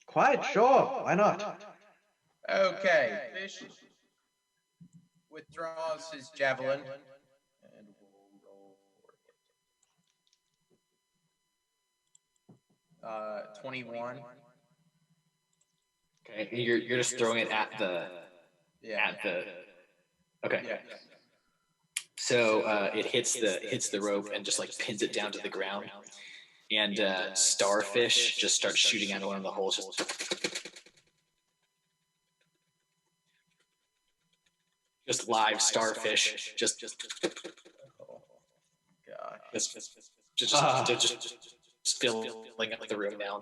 Quite sure, why not? Okay, fish withdraws his javelin, and we'll roll for it. 21. Okay, you're just throwing it at the okay. Yeah. So it hits the rope and just like pins it down to the ground, and starfish just starts shooting out of one of the holes. Just Just live starfish. Just filling up the room now.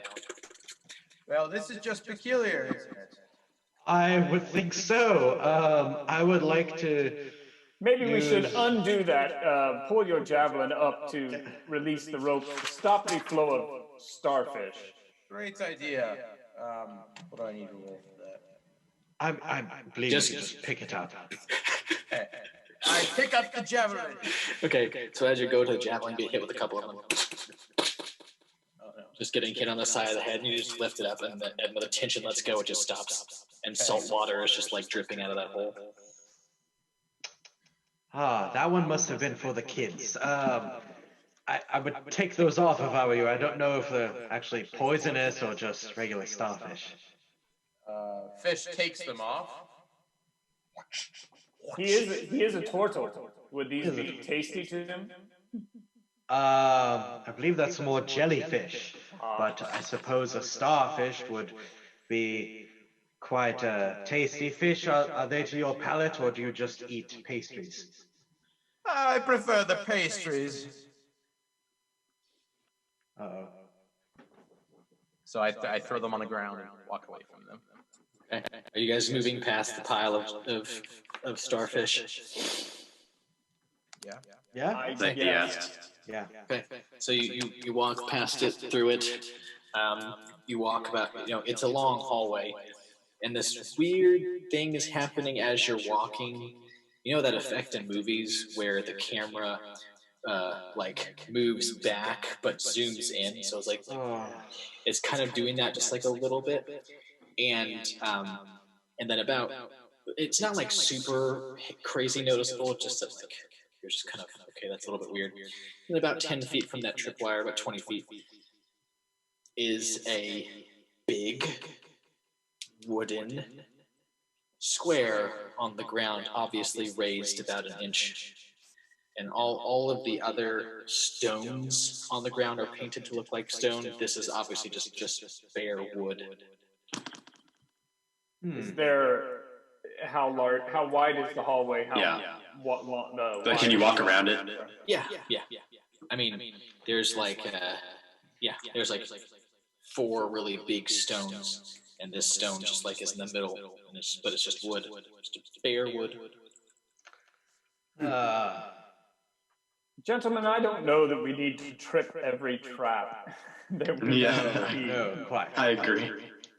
Well, this is just peculiar, isn't it? I would think so. I would like to. Maybe we should undo that. Pull your javelin up to release the rope to stop the flow of starfish. Great idea. What do I need to roll for that? I'm believe you just pick it up. I pick up the javelin. Okay, so as you go to the javelin, you get hit with a couple of them. Just getting hit on the side of the head, and you just lift it up, and when the tension lets go, it just stops. And salt water is just like dripping out of that hole. Ah, that one must have been for the kids. I would take those off if I were you. I don't know if they're actually poisonous or just regular starfish. Fish takes them off. He is a turtle. Would these be tasty to him? I believe that's more jellyfish, but I suppose a starfish would be quite a tasty fish. Are they to your palate, or do you just eat pastries? I prefer the pastries. Uh-oh. So I throw them on the ground and walk away from them. Okay. Are you guys moving past the pile of starfish? Yeah? Yeah. Okay. So you walk past it, through it. You walk about, it's a long hallway. And this weird thing is happening as you're walking. You know that effect in movies where the camera moves back but zooms in? So it's like it's kind of doing that just like a little bit. And then it's not like super crazy noticeable, just that like you're just kind of, okay, that's a little bit weird. And about 10 feet from that tripwire, about 20 feet, is a big wooden square on the ground, obviously raised about an inch. And all of the other stones on the ground are painted to look like stone. This is obviously just bare wood. Is there how wide is the hallway? What long? Can you walk around it? Yeah. I mean, there's like 4 really big stones, and this stone just like is in the middle, but it's just wood, just bare wood. Gentlemen, I don't know that we need to trip every trap. No, quite. I agree.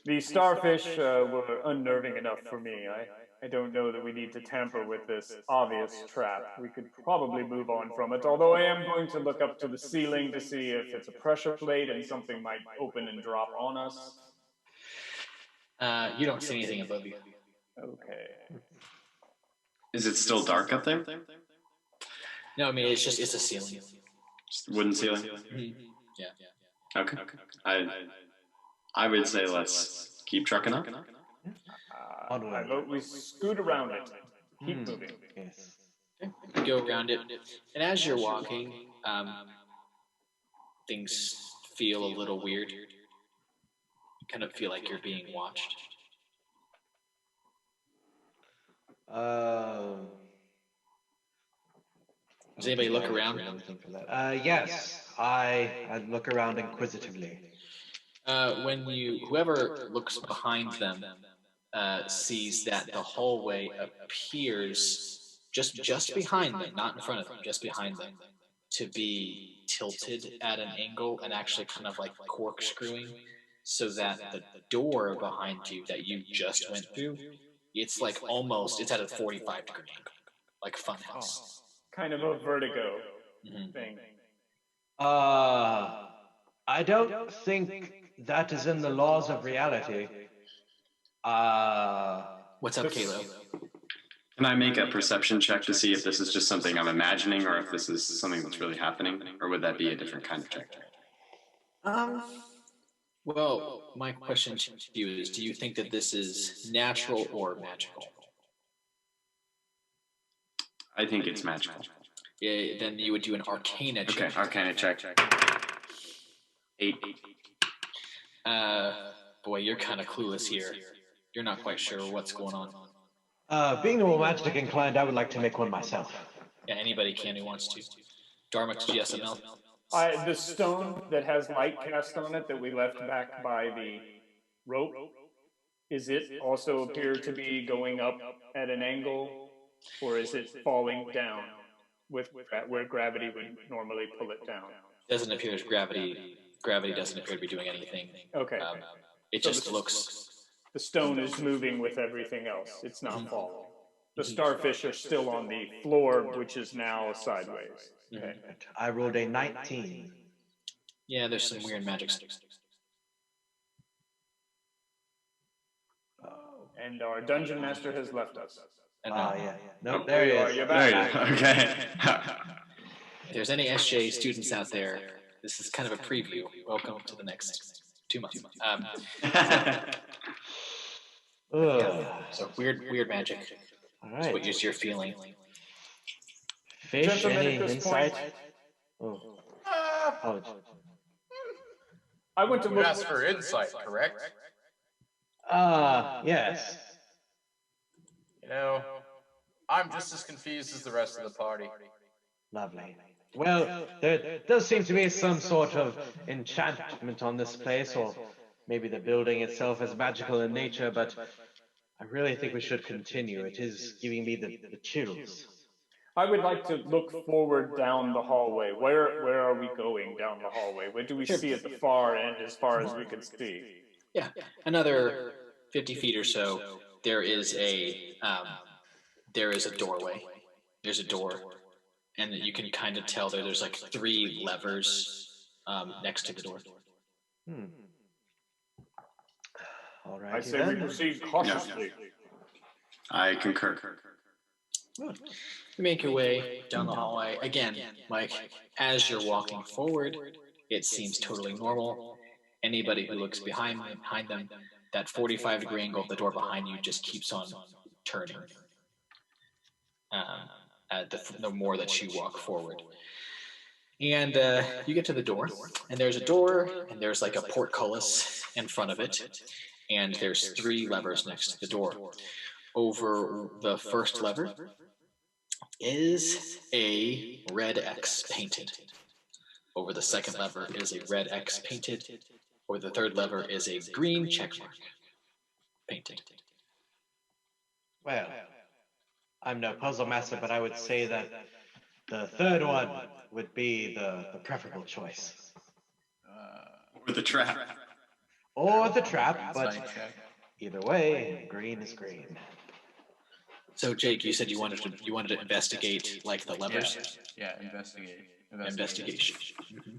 The starfish were unnerving enough for me. I don't know that we need to tamper with this obvious trap. We could probably move on from it, although I am going to look up to the ceiling to see if it's a pressure plate and something might open and drop on us. You don't see anything above you. Okay. Is it still dark up there? No, I mean, it's a ceiling. Just wooden ceiling? Mm-hmm. Yeah. Okay. I would say let's keep trucking up. I vote we scoot around it. Keep moving. Yes. You go around it, and as you're walking, things feel a little weird. You kind of feel like you're being watched. Does anybody look around? Yes, I look around inquisitively. Whoever looks behind them sees that the hallway appears just behind them, not in front of them, just behind them, to be tilted at an angle and actually kind of like corkscrewing, so that the door behind you that you just went through, it's like it's at a 45-degree angle, like Funhouse. Kind of a vertigo thing. I don't think that is in the laws of reality. What's up, Kalo? Can I make a perception check to see if this is just something I'm imagining or if this is something that's really happening? Or would that be a different kind of check? Well, my question to you is, do you think that this is natural or magical? I think it's magical. Yeah, then you would do an Arcana check. Okay, Arcana check. 8. Boy, you're kind of clueless here. You're not quite sure what's going on. Being the more magic inclined, I would like to make one myself. Yeah, anybody can who wants to. Darmix GSML. The stone that has light cast on it that we left back by the rope, is it also appear to be going up at an angle, or is it falling down with where gravity would normally pull it down? Doesn't appear as gravity doesn't appear to be doing anything. Okay. It So just looks. The stone is moving with everything else. It's not falling. The starfish are still on the floor, which is now sideways. Okay. I rolled a 19. Yeah, there's some weird magic stuff. And our dungeon master has left us. Yeah. Nope, there he is. You're There back. you go. Okay. If there's any SJ students out there, this is kind of a preview. Welcome to the next 2 months. So weird magic. All That's right. what you're feeling. Fish, Gentlemen, any at this insight? point- Oh, I went to You look. asked for insight, correct? yes. You know, I'm just as confused as the rest of the party. Lovely. Well, there does seem to be some sort of enchantment on this place, or maybe the building itself is magical in nature, but I really think we should continue. It is giving me the chills. I would like to look forward down the hallway. Where are we going down the hallway? What do we see at the far end as far as we can see? Yeah, another 50 feet or so. There is a doorway. There's a door, and you can kind of tell there's like 3 levers next to the door. All right. I say we proceed cautiously. I concur. You make your way down the hallway. Again, Mike, as you're walking forward, it seems totally normal. Anybody who looks behind them, that 45-degree angle of the door behind you just keeps on turning. The more that you walk forward. And you get to the door, and there's a door, and there's like a portcullis in front of it, and there's 3 levers next to the door. Over the first lever is a red X painted. Over the second lever is a red X painted. Over the third lever is a green checkmark painted. Well, I'm no puzzle master, but I would say that the third one would be the preferable choice. Or the trap. Or the trap, but either way, green is green. So, Jake, you said you wanted to investigate like the levers. Yeah, investigate. Investigation. Mm-hmm.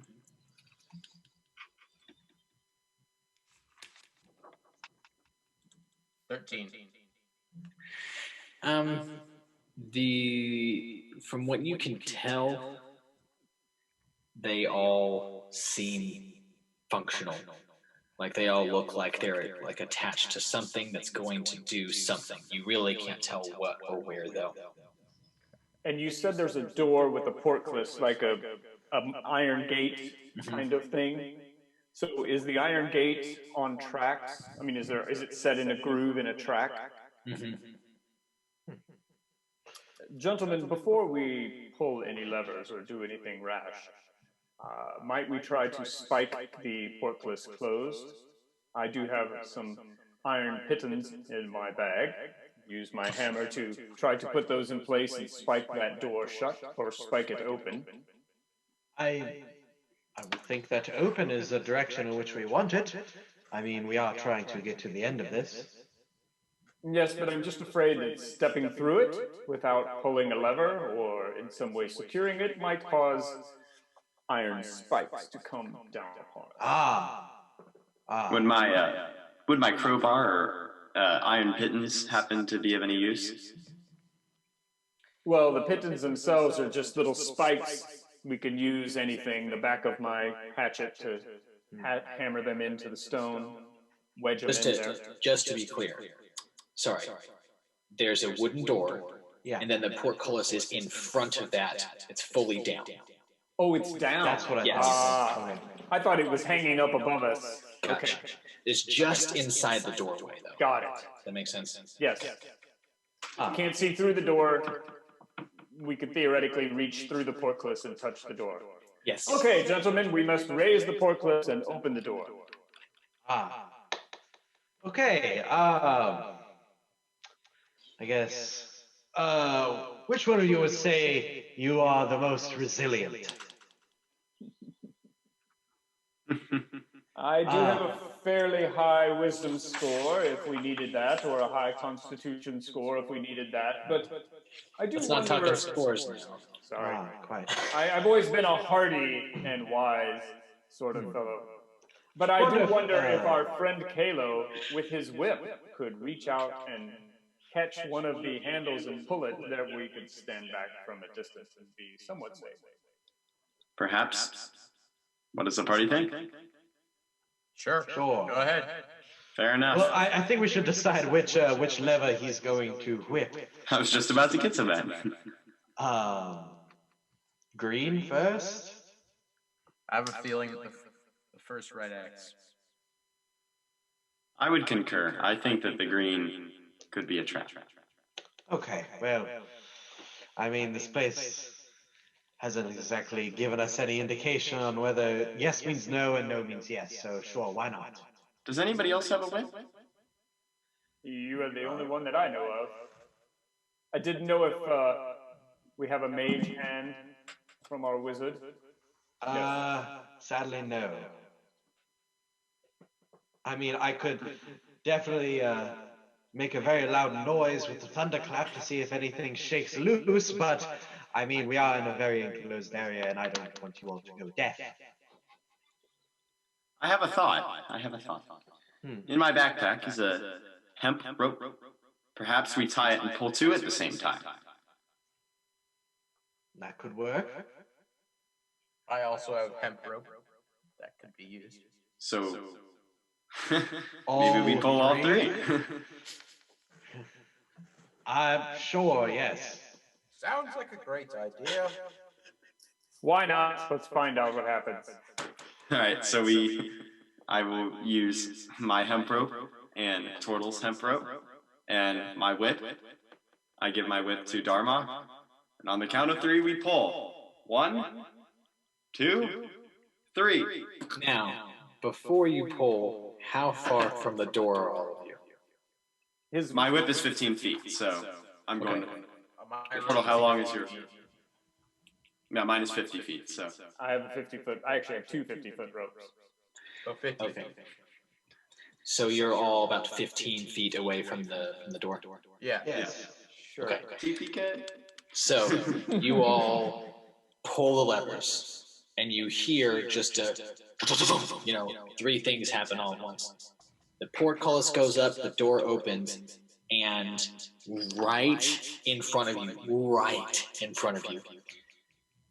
From what you can tell, they all seem functional. Like they all look like they're like attached to something that's going to do something. You really can't tell what or where though. And you said there's a door with a portcullis, like a iron gate kind of thing. So is the iron gate on tracks? I mean, is it set in a groove in a track? Mm-hmm. Gentlemen, before we pull any levers or do anything rash, might we try to spike the portcullis closed? I do have some iron pitons in my bag. Use my hammer to try to put those in place and spike that door shut, or spike it open. I would think that open is the direction in which we want it. I mean, we are trying to get to the end of this. Yes, but I'm just afraid that stepping through it without pulling a lever or in some way securing it might cause iron spikes to come down upon us. Would my crowbar or iron pitons happen to be of any use? Well, the pitons themselves are just little spikes. We could use anything, the back of my hatchet to hammer them into the stone, wedge them in there. Just to be clear, sorry, there's a wooden door, and then the portcullis is in front of that. It's fully down. Oh, it's down. That's what I thought. I thought it was hanging up above us. Gotcha. Okay. It's just inside the doorway, though. Got it. That makes sense? Yes. Can't see through the door. We could theoretically reach through the portcullis and touch the door. Yes. Okay, gentlemen, we must raise the portcullis and open the door. Okay. I guess. Which one of you would say you are the most resilient? I do have a fairly high wisdom score if we needed that, or a high constitution score if we needed that. But I do Let's not wonder. talk scores now. Sorry. Quite. I've always been a hardy and wise sort of fellow. But I do wonder if our friend Kalo, with his whip, could reach out and catch one of the handles and pull it, that we could stand back from a distance and be somewhat safe. Perhaps. What does the party think? Sure. Sure. Go ahead. Fair enough. Well, I think we should decide which lever he's going to whip. I was just about to get to that. Green first? I have a feeling the first red X. I would concur. I think that the green could be a trap. Okay, well, I mean, this place hasn't exactly given us any indication on whether yes means no and no means yes, so sure, why not? Does anybody else have a whip? You are the only one that I know of. I didn't know if we have a mage hand from our wizard. Sadly, no. I mean, I could definitely make a very loud noise with the thunderclap to see if anything shakes loose, but I mean, we are in a very enclosed area, and I don't want you all to go deaf. I have a thought. In my backpack is a hemp rope. Perhaps we tie it and pull two at the same time. That could work. I also have hemp rope that could be used. So maybe we pull all three. I'm sure, yes. Sounds like a great idea. Why not? Let's find out what happens. All right, so I will use my hemp rope and Turtle's hemp rope and my whip. I give my whip to Dharma, and on the count of three, we pull. 1, 2, 3. Now, before you pull, how far from the door are all of you? My whip is 15 feet, so I'm going to... Mine Turtle, how long is yours? 50 feet. Yeah, mine is 50 feet, so... I have a 50-foot. I actually have two 50-foot ropes. So 50 Okay. feet. So you're all about 15 feet away from the door. Yeah. Yes. Sure. Okay. TPK? So you all pull the levers, and you hear just three things happen all at once. The portcullis goes up, the door opens, and right in front of you,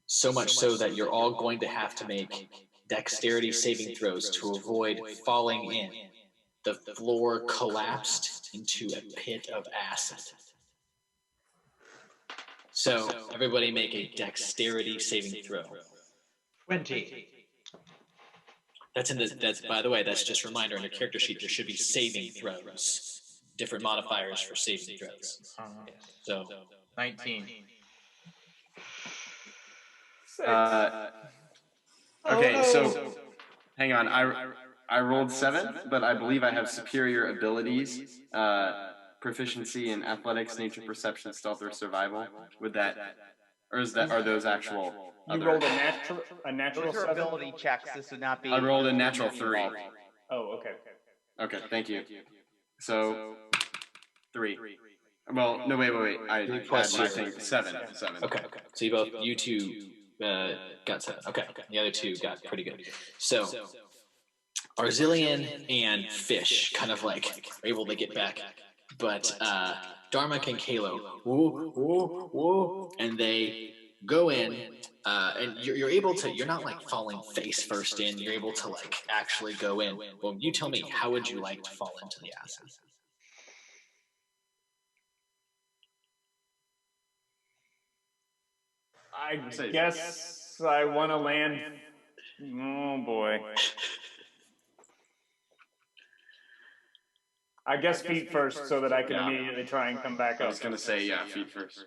so much so that you're all going to have to make dexterity saving throws to avoid falling in. The floor collapsed into a pit of acid. So everybody make a dexterity saving throw. 20. That's by the way, that's just a reminder on your character sheet. There should be saving throws, different modifiers for saving throws. So 19. Okay, so hang on. I rolled 7, but I believe I have superior abilities, proficiency in athletics, nature perception, stealth, or survival. Would that, or are those actual? You rolled a natural Those are 7? ability checks. This would not be. I rolled a natural 3. Oh, okay. Okay, thank you. So 3. Well, no, wait. I Three had plus my zero. thing 7. okay, so you two got 7. Okay, the other two got pretty good. So Arzillion and Fish kind of like are able to get back, but Dharma and Kalo, whoa, and they go in, and you're able to. You're not like falling face first in. You're able to like actually go in. Well, you tell me, how would you like to fall into the acid? I guess I want to land. Oh boy. I guess feet first so that I can immediately try and come back I up. was gonna say feet first.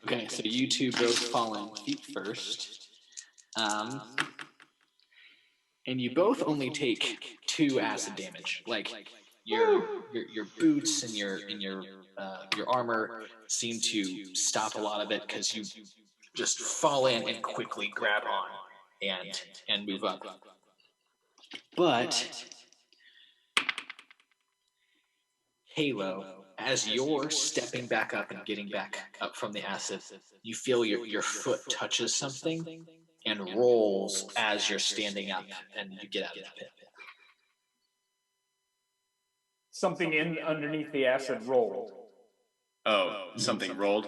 Okay, so you two both fall in feet first. And you both only take 2 acid damage. Like your boots and your armor seem to stop a lot of it because you just fall in and quickly grab on and move up. But Halo, as you're stepping back up and getting back up from the acid, you feel your foot touches something and rolls as you're standing up and you get out of the pit. Something underneath the acid rolled. Oh, something rolled?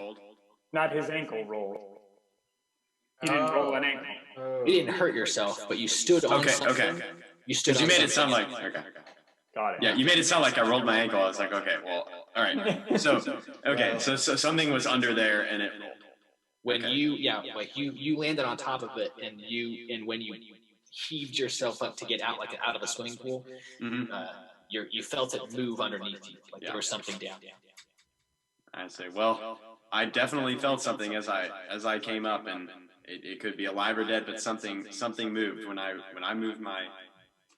Not his ankle rolled. He didn't roll an ankle. You didn't hurt yourself, but you stood on something. Okay. You stood. Because you made it sound like Got it. Yeah, you made it sound like I rolled my ankle. I was like, okay, well, all right. So something was under there and it rolled. When you landed on top of it, and when you heaved yourself up to get out out of a swimming pool, you felt it move underneath you, like there was something down. I say, well, I definitely felt something as I came up, and it could be alive or dead, but something moved when I moved my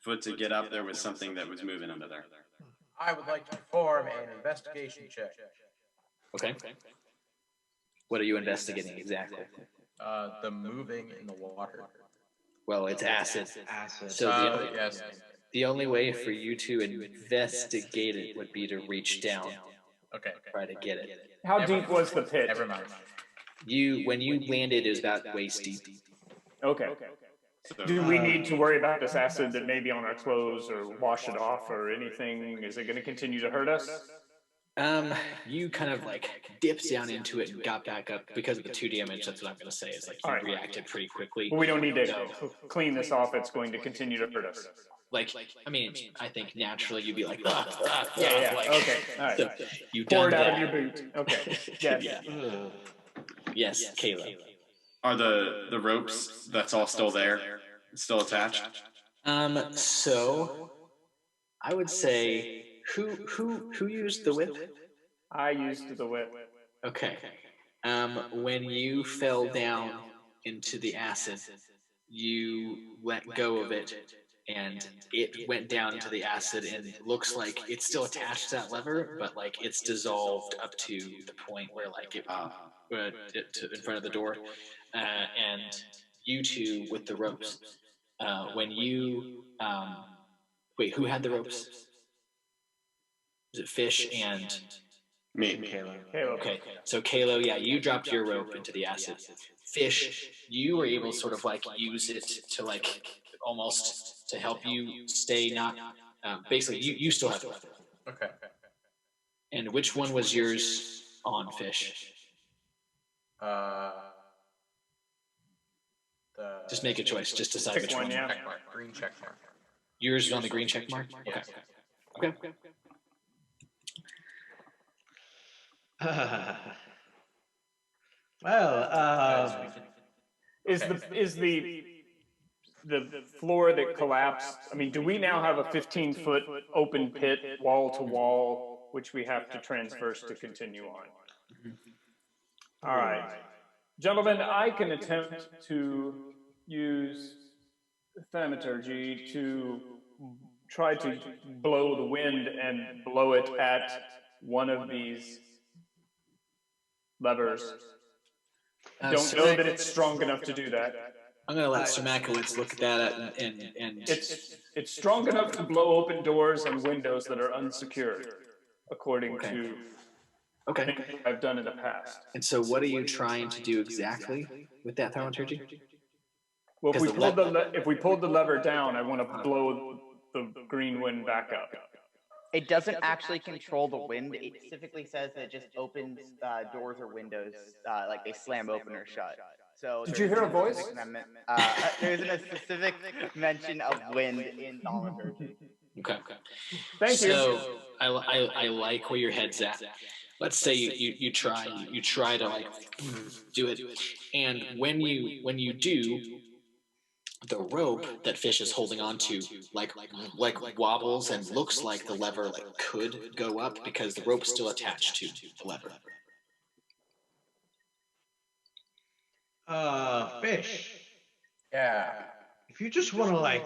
foot to get up. There was something that was moving under there. I would like to perform an investigation check. Okay. What are you investigating exactly? The moving in the water. Well, it's acid. So the only way for you to investigate it would be to reach down. Okay. Try to get it. How deep was the pit? Never mind. When you landed, it was about waist deep. Okay. Do we need to worry about this acid that may be on our clothes or wash it off or anything? Is it going to continue to hurt us? You kind of dipped down into it and got back up because of the 2 damage. That's what I'm going to say. Is you reacted pretty quickly. Well, we don't need to clean this off. It's going to continue to hurt us. I think naturally you'd be like, Okay. All right. So you pour it done out that. of your boot. Okay. Yes. Yes, Kayla. Are the ropes that's all still there, still attached? So I would say who used the whip? I used the whip. Okay. When you fell down into the acid, you let go of it, and it went down into the acid, and it looks like it's still attached to that lever, but it's dissolved up to the point where in front of the door, and you two with the ropes. When you wait, who had the ropes? Was it Fish and Me. Kayla. Okay, so Kalo, you dropped your rope into the acid. Fish, you were able to sort of use it to almost to help you stay not. Basically, you still have the rope. Okay. And which one was yours on, Fish? Just make a choice. Just decide Pick which one, one. yeah. Check mark. Green check mark. Yours is on the green check mark. Yes. Okay. Well, Is the floor that collapsed? I mean, do we now have a 15-foot open pit, wall to wall, which we have to transverse to continue on? All right, gentlemen, I can attempt to use thaumaturgy to try to blow the wind and blow it at one of these levers. Don't know that it's strong enough to do that. I'm going to let Sir Makowitz look at that and It's strong enough to blow open doors and windows that are unsecured, according to things I've done in the past. And so what are you trying to do exactly with that thaumaturgy? Well, if we pulled the lever down, I want to blow the green wind back up. It doesn't actually control the wind. It specifically says that it just opens doors or windows, like they slam open or shut. So did you hear a voice? There isn't a specific mention of wind in thaumaturgy. Okay. Thank you. So I like where your head's at. Let's say you try to do it, and when you do, the rope that Fish is holding onto like wobbles and looks like the lever could go up because the rope's still attached to the lever. Fish. Yeah. If you just want to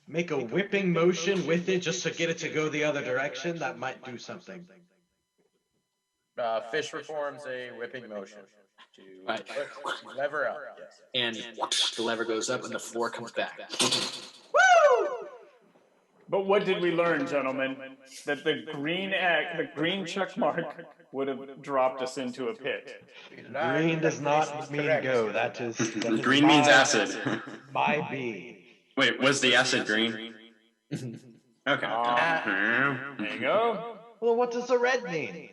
make a whipping motion with it just to get it to go the other direction, that might do something. Fish performs a whipping motion to Right. lift lever up. Yes. And the lever goes up and the floor comes back. Woo! But what did we learn, gentlemen? That the green check mark would have dropped us into a pit. Green does not mean go. That is Green means acid. My B. Wait, was the acid green? Okay. There you go. Well, what does the red mean?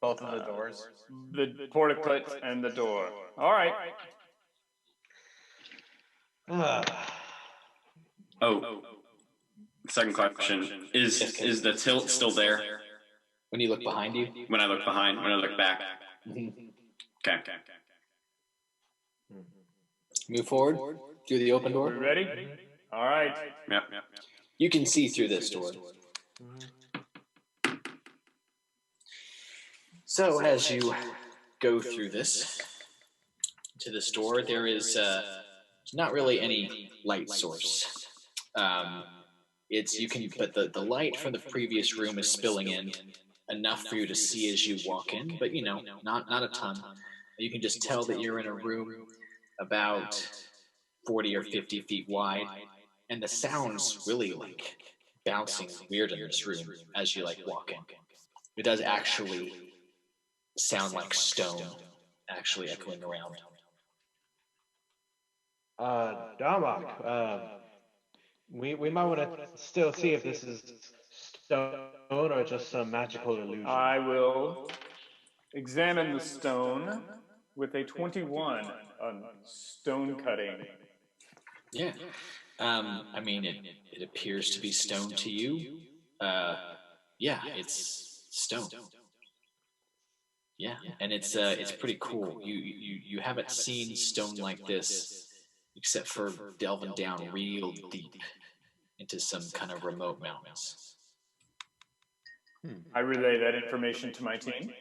Both of the doors. The porticlet and the door. All right. Oh, second question. Is the tilt still there? When you look behind you? When I look behind, when I look back? Okay. Move forward through the open door. We ready? All right. Yep. You can see through this door. So as you go through this to this door, there is not really any light source. But the light from the previous room is spilling in enough for you to see as you walk in, but not a ton. You can just tell that you're in a room about 40 or 50 feet wide, and the sound's really bouncing weird in this room as you walk in. It does actually sound like stone actually echoing around. Darmok, we might want to still see if this is stone or just some magical illusion. I will examine the stone with a 21 on stone cutting. Yeah. I mean, it appears to be stone to you. Yeah, it's stone. Yeah, and it's pretty cool. You haven't seen stone like this except for delving down real deep into some kind of remote mountains. I relay that information to my team.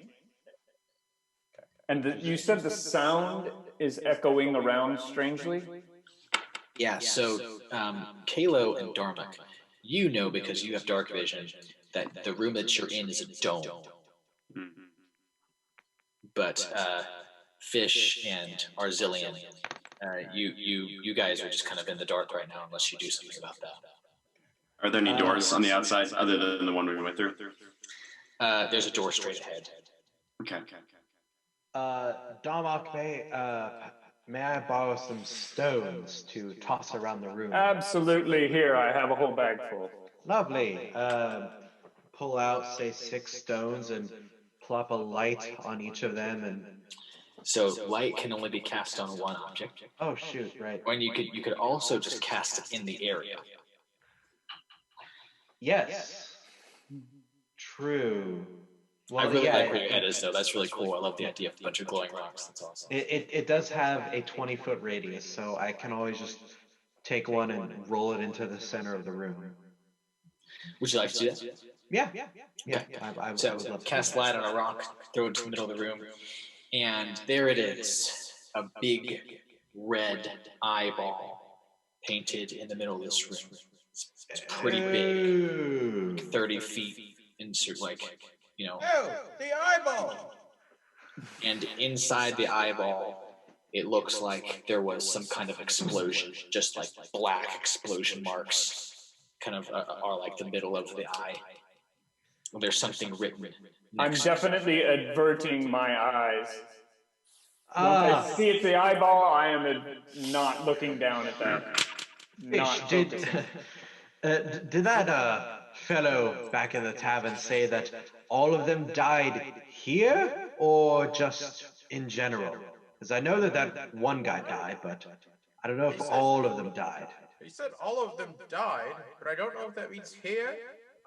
And you said the sound is echoing around strangely? Yeah, so Kalo and Darmok, you know because you have dark vision that the room that you're in is a dome. But Fish and Arzillion, you guys are just kind of in the dark right now unless you do something about that. Are there any doors on the outside other than the one we went through? There's a door straight ahead. Okay. Darmok, may I borrow some stones to toss around the room? Absolutely. Here, I have a whole bag full. Lovely. Pull out, say, 6 stones and plop a light on each of them, and so light can only be cast on one object. Oh shoot! Right. When you could also just cast it in the area. Yes. True. Well, I really like where your head is, though. That's really cool. I love the idea of a bunch of glowing rocks. That's awesome. It does have a 20-foot radius, so I can always just take one and roll it into the center of the room. Would you like to do that? Yeah. I So would love to cast light on a rock, throw it to the middle of the room, and there it is, a big red eyeball painted in the middle of this room. It's pretty big, 30 feet into Oh, the eyeball! And inside the eyeball, it looks like there was some kind of explosion, just like black explosion marks kind of are like the middle of the eye. Well, there's something written. I'm definitely averting my eyes. Once I see it's the eyeball, I am not looking down at that. Did that fellow back in the tavern say that all of them died here, or just in general? Because I know that one guy died, but I don't know if all of them died. He said all of them died, but I don't know if that means here.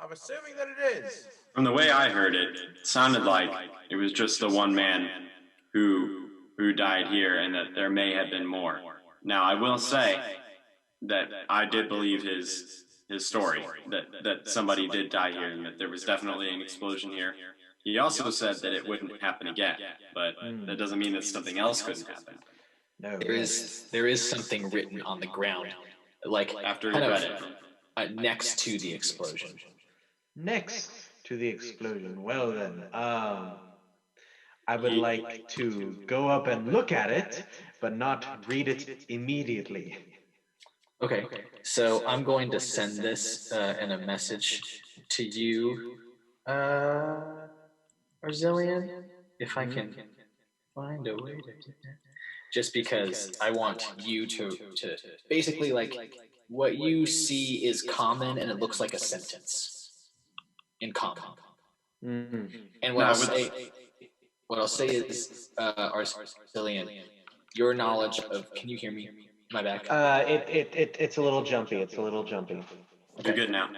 I'm assuming that it is. From the way I heard it, it sounded like it was just the one man who died here, and that there may have been more. Now, I will say that I did believe his story, that somebody did die here and that there was definitely an explosion here. He also said that it wouldn't happen again, but that doesn't mean that something else couldn't happen. No. There is something written on the ground, like After he kind read of, it. next to the explosion. Next to the explosion. Well then, I would like to go up and look at it, but not read it immediately. Okay, so I'm going to send this in a message to you, Arzillian, if I can find a way to do that. Just because I want you to basically, like, what you see is common and it looks like a sentence in common. And what I'll say is, Arzillian, your knowledge of, can you hear me? My back. It's a little jumpy. It's a little jumpy. You're good now.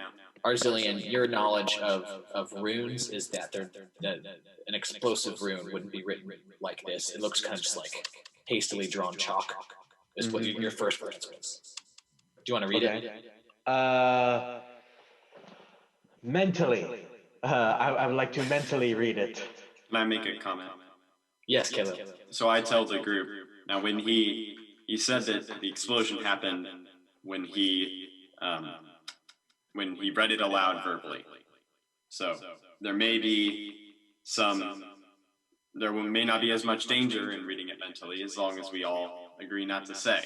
Arzillian, your knowledge of runes is that an explosive rune wouldn't be written like this. It looks kind of just like hastily drawn chalk. Is what your first reference was. Do you want to read it? Mentally, I would like to mentally read it. Can I make a comment? Yes, Caleb. So I tell the group, now when he said that the explosion happened when he read it aloud verbally. So there may not be as much danger in reading it mentally as long as we all agree not to say.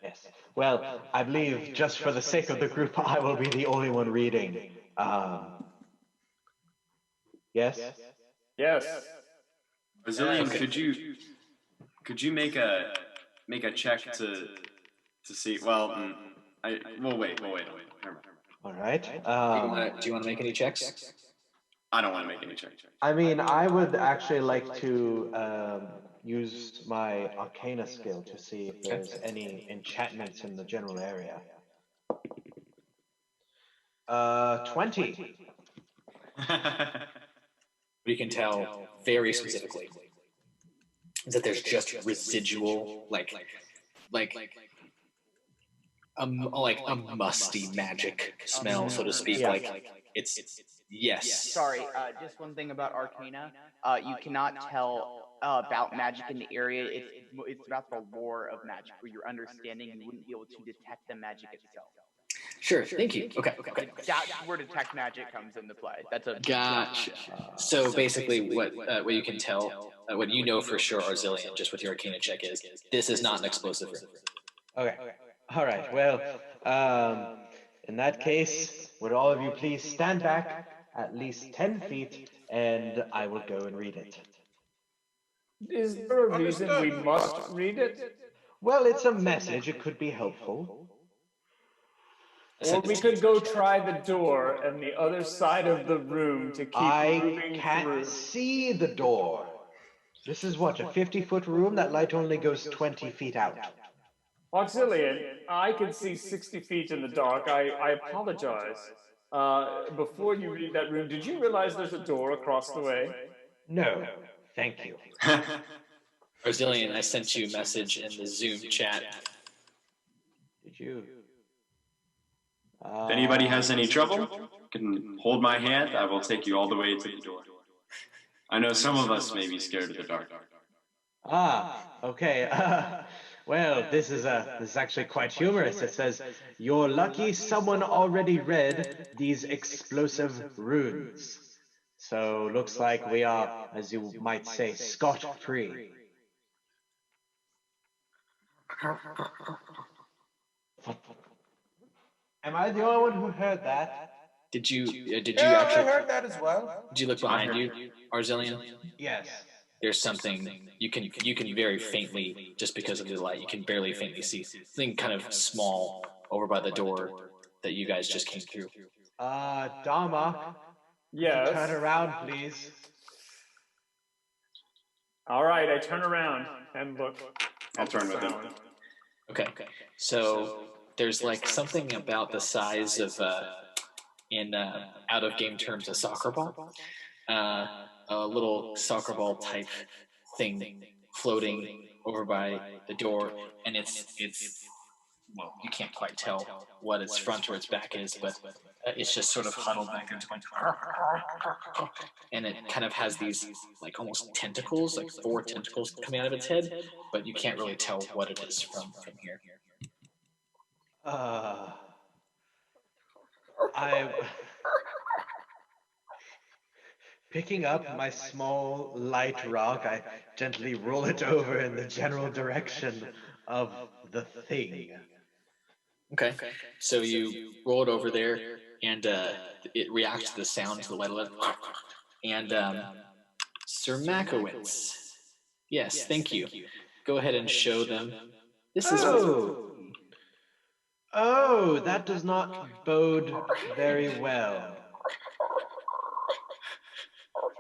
Yes. Well, I believe just for the sake of the group, I will be the only one reading. Yes? Yes. Brazilian, could you make a check to see? Well, we'll wait. Never mind. All right. Do you want to make any checks? I don't want to make any checks. I mean, I would actually like to use my Arcana skill to see if there's any enchantments in the general area. 20. You can tell very specifically is that there's just residual, like a musty magic smell, so to speak. Yeah. Like it's yes. Sorry, just one thing about Arcana. You cannot tell about magic in the area. It's about the lore of magic, where your understanding, you wouldn't be able to detect the magic itself. Sure, thank you. Okay. That's where detect magic comes into play. That's a Gotcha. So basically, what you can tell, what you know for sure, Arzillian, just with your Arcana check, is this is not an explosive room. Okay. All right. Well, in that case, would all of you please stand back at least 10 feet, and I will go and read it. Is there a reason we must read it? Well, it's a message. It could be helpful. Or we could go try the door and the other side of the room to keep moving I can't through. see the door. This is what, a 50-foot room? That light only goes 20 feet out. Auxilian, I can see 60 feet in the dark. I apologize. Before you read that room, did you realize there's a door across the way? No, thank you. Arzillian, I sent you a message in the Zoom chat. Did you? If anybody has any trouble, can hold my hand. I will take you all the way to the door. I know some of us may be scared of the dark. Okay. Well, this is actually quite humorous. It says, "You're lucky someone already read these explosive runes." So looks like we are, as you might say, scot-free. Am I the only one who heard that? Did you Yeah, actually? I heard that as well. Did you look behind you, Arzillian? Yes. There's something you can very faintly, just because of the light, you can barely faintly see something kind of small over by the door that you guys just came through. Dharma, Yes. turn around, please. All right, I turn around and look. I'll turn with him. Okay, so there's like something about the size of, in out of game terms, a soccer ball, a little soccer ball type thing floating over by the door, and it's well, you can't quite tell what its front or its back is, but it's just sort of huddled back into going, and it kind of has these like almost tentacles, like 4 tentacles coming out of its head, but you can't really tell what it is from here. I'm picking up my small, light rock. I gently roll it over in the general direction of the thing. Okay, so you roll it over there, and it reacts to the sound to the light alert. And Sir Makowitz, yes, thank you. Go ahead and show them. This is. Oh, that does not bode very well.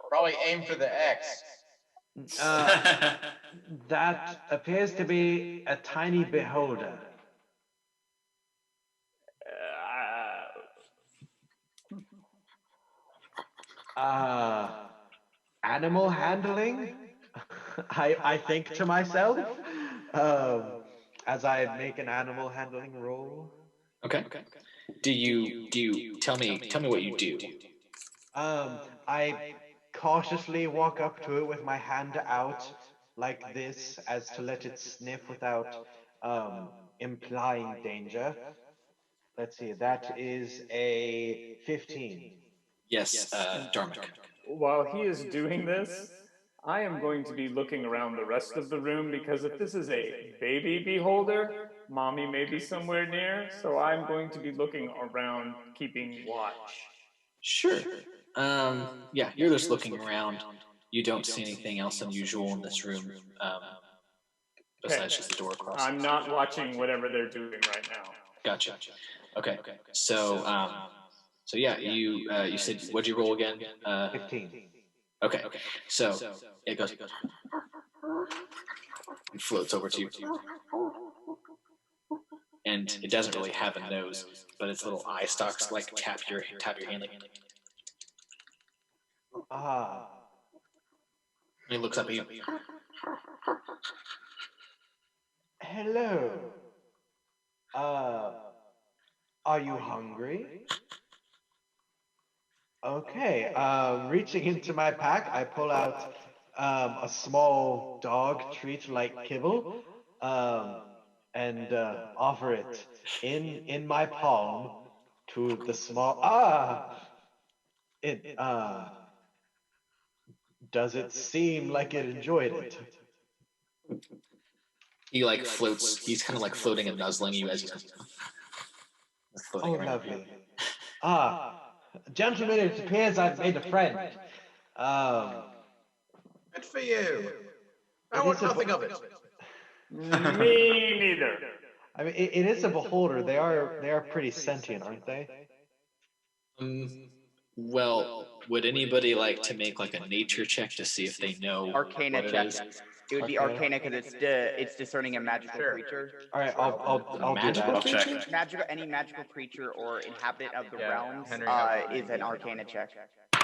Probably aim for the X. That appears to be a tiny beholder. Animal handling? I think to myself, as I make an animal handling roll. Okay. Do you tell me what you do? I cautiously walk up to it with my hand out like this, as to let it sniff without implying danger. Let's see, that is a 15. Yes, Darmic. While he is doing this, I am going to be looking around the rest of the room, because if this is a baby beholder, mommy may be somewhere near, so I'm going to be looking around, keeping watch. Sure. Yeah, you're just looking around. You don't see anything else unusual in this room, besides just the door across. I'm not watching whatever they're doing right now. Gotcha. Okay. So yeah, you said, what'd you roll again? 15. Okay. So it goes and floats over to you, and it doesn't really have a nose, but its little eye stalks like tap your hand like. He looks up at you. Hello. Are you hungry? Okay. Reaching into my pack, I pull out a small dog treat like kibble, and offer it in my palm to the small. It does it seem like it enjoyed it? He like floats. He's kind of like floating and nuzzling you as he's floating around. Lovely. Gentlemen, it appears I've made a friend. Good for you. I want nothing of it. Me neither. I mean, it is a beholder. They are pretty sentient, aren't they? Well, would anybody like to make like a nature check to see if they know Arcana what check. it is? It would be Arcana because it's discerning a magical creature. All right, I'll do magical that. creature? Any magical creature or inhabitant of the realms Henry, is an Arcana check.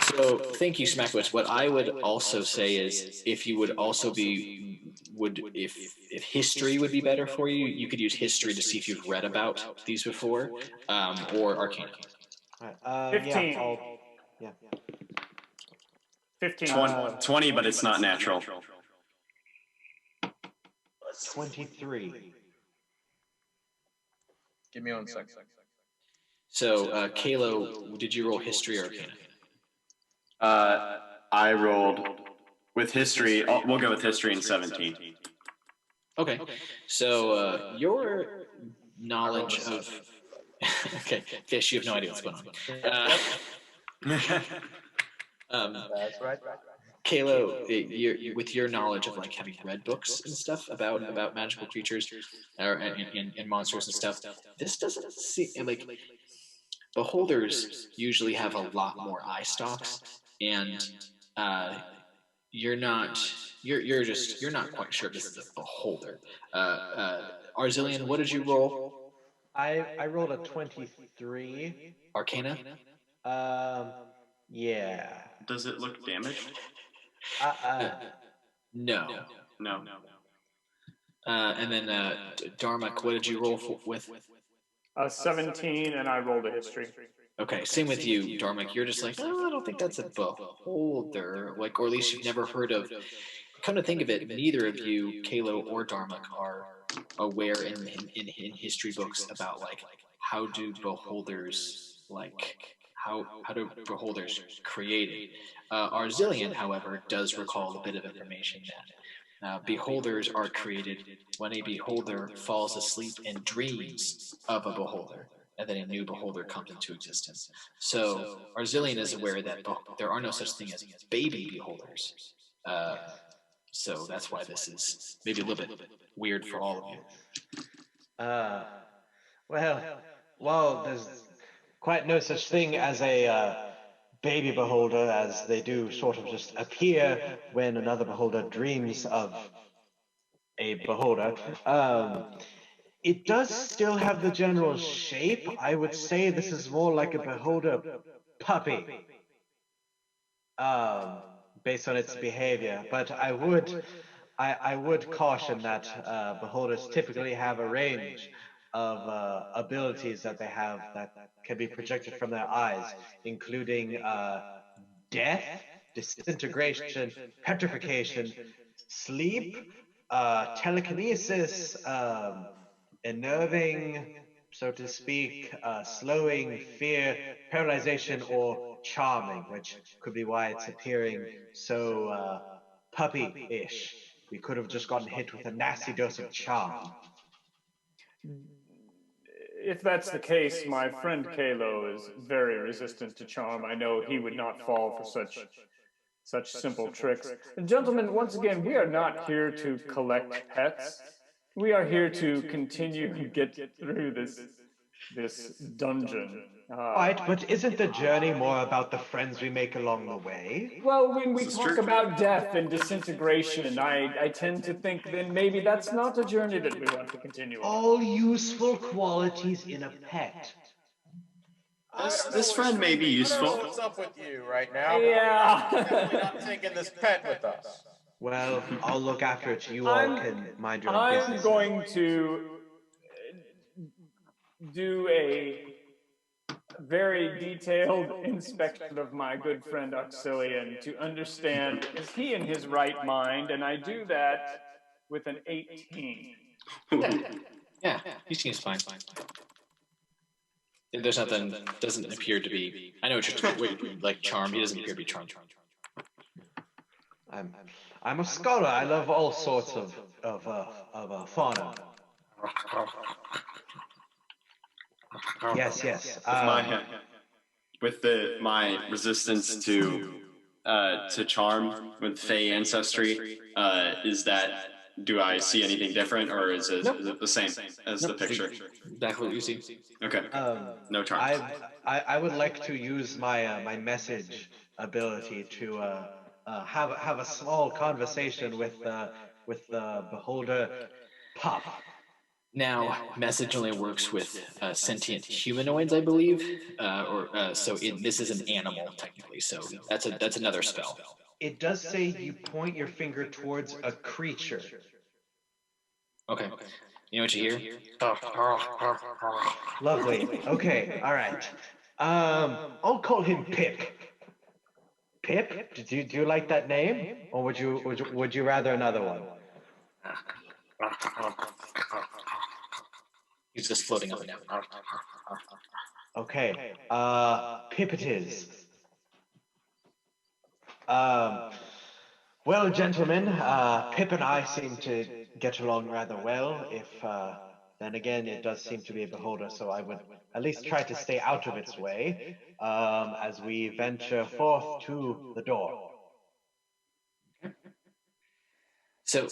So thank you, Smackwitch. What I would also say is, if you would also if history would be better for you, you could use history to see if you've read about these before, or Arcana. All right, 15. Yeah. 15. 20, but it's not natural. 23. Give me 1 second. So, Kalo, did you roll history or Arcana? I rolled with history. We'll go with history in 17. Okay. So, your knowledge of... okay, Fish, you have no idea what's going on. That's right. Kalo, with your knowledge of like having read books and stuff about magical creatures and monsters and stuff, this doesn't seem like beholders usually have a lot more eye stalks, and you're not quite sure this is a beholder. Arzillian, what did you roll? I rolled a 23. Arcana? Yeah. Does it look damaged? No. And then Darmok, what did you roll with? 17, and I rolled a history. Okay, same with you, Darmok. You're just like, oh, I don't think that's a beholder, like, or at least you've never heard of. Come to think of it, neither of you, Kalo or Darmok, are aware in history books about like how do beholders create it. Arzillion, however, does recall a bit of information that beholders are created when a beholder falls asleep and dreams of a beholder, and then a new beholder comes into existence. So Arzillion is aware that there are no such thing as baby beholders. So that's why this is maybe a little bit weird for all of you. Well, there's quite no such thing as a baby beholder, as they do sort of just appear when another beholder dreams of a beholder. It does still have the general shape. I would say this is more like a beholder puppy, based on its behavior. But I would caution that beholders typically have a range of abilities that they have that can be projected from their eyes, including death, disintegration, petrification, sleep, telekinesis, unnerving, so to speak, slowing, fear, paralyzation, or charming, which could be why it's appearing so puppy-ish. We could have just gotten hit with a nasty dose of charm. If that's the case, my friend Kalo is very resistant to charm. I know he would not fall for such simple tricks. And gentlemen, once again, we are not here to collect pets. We are here to continue and get through this dungeon. Right, but isn't the journey more about the friends we make along the way? Well, when we talk about death and disintegration, I tend to think then maybe that's not a journey that we want to continue on. All useful qualities in a pet. This friend may be useful. I don't know what's up with you right now. Yeah. We're definitely not taking this pet with us. Well, I'll look after it. You all can mind your own business. I'm going to do a very detailed inspection of my good friend Auxilian to understand, is he in his right mind? And I do that with an 18. Yeah, he seems fine. There's nothing, doesn't appear to be, I know what you're like charmed, he doesn't appear to be charmed. I'm a scholar. I love all sorts of fauna. Yes. With my resistance to charm with Fey ancestry, do I see anything different, or is it the same as the picture? Exactly what you see. Okay. No charm. I would like to use my message ability to have a small conversation with the beholder Pop. Now, message only works with sentient humanoids, I believe, this is an animal technically. So that's another spell. It does say you point your finger towards a creature. Okay. You know what you hear? Lovely. Okay. All right. I'll call him Pip. Pip? Do you like that name, or would you rather another one? He's just floating up and down. Okay. Pip it is. Well, gentlemen, Pip and I seem to get along rather well. Then again, it does seem to be a beholder, so I would at least try to stay out of its way as we venture forth to the door. So,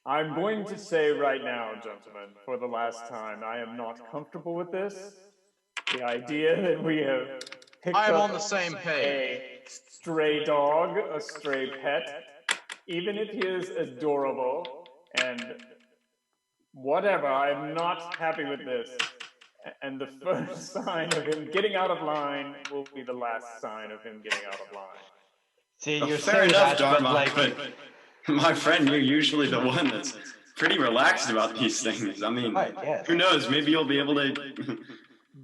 I'm going to say right now, gentlemen, for the last time, I am not comfortable with this. The idea that we have picked I am up on the same page. a stray dog, a stray pet, even if he is adorable and whatever, I'm not happy with this. And the first sign of him getting out of line will be the last sign of him getting out of line. See, you're fair saying enough, that, Dharma, My friend, you're usually the one that's pretty relaxed about these things. I mean, Right, yes. who knows? Maybe you'll be able to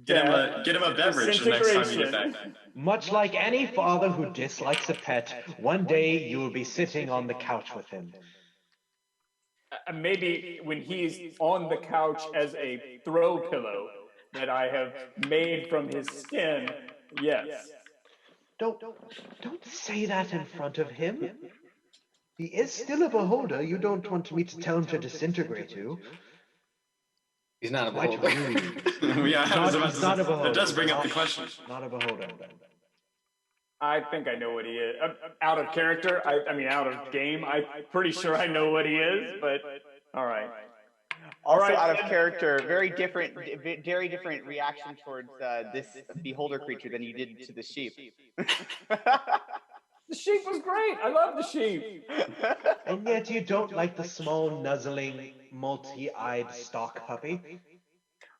get him a beverage the next time you get back. Much like any father who dislikes a pet, one day you will be sitting on the couch with him. Maybe when he's on the couch as a throw pillow that I have made from his skin, yes. Don't say that in front of him. He is still a beholder. You don't want me to tell him to disintegrate you. He's not a Quite beholder. rude. Yeah, I was about He's to not say, a beholder. that does bring up the question. Not a beholder. I think I know what he is. Out of character, I mean out of game, I'm pretty sure I know what he is, but all right. Also out of character, very different reaction towards this beholder creature than you did to the sheep. The sheep was great. I love the sheep. And yet you don't like the small, nuzzling, multi-eyed stock puppy?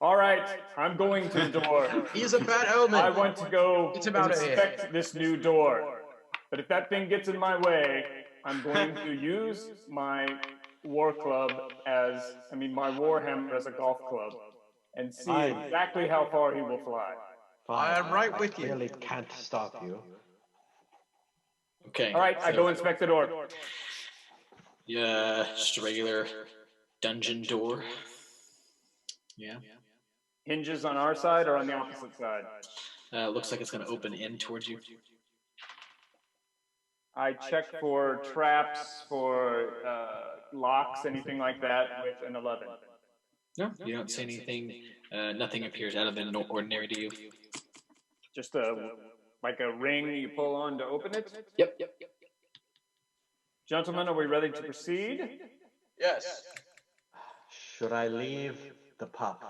All right, I'm going to the door. He's a bad omen. I want to go It's about inspect this new door. But if that thing gets in my way, I'm going to use my war club my warhammer as a golf club and see exactly how far he will fly. Fine. I am right with you. I really can't stop you. Okay. All right, I go inspect the door. Yeah, just a regular dungeon door. Yeah. Hinges on our side or on the opposite side? Looks like it's going to open in towards you. I check for traps, for locks, anything like that with an 11. No, you don't see anything. Nothing appears out of the ordinary to you. Just like a ring you pull on to open it? Yep. Gentlemen, are we ready to proceed? Yes. Should I leave the pup?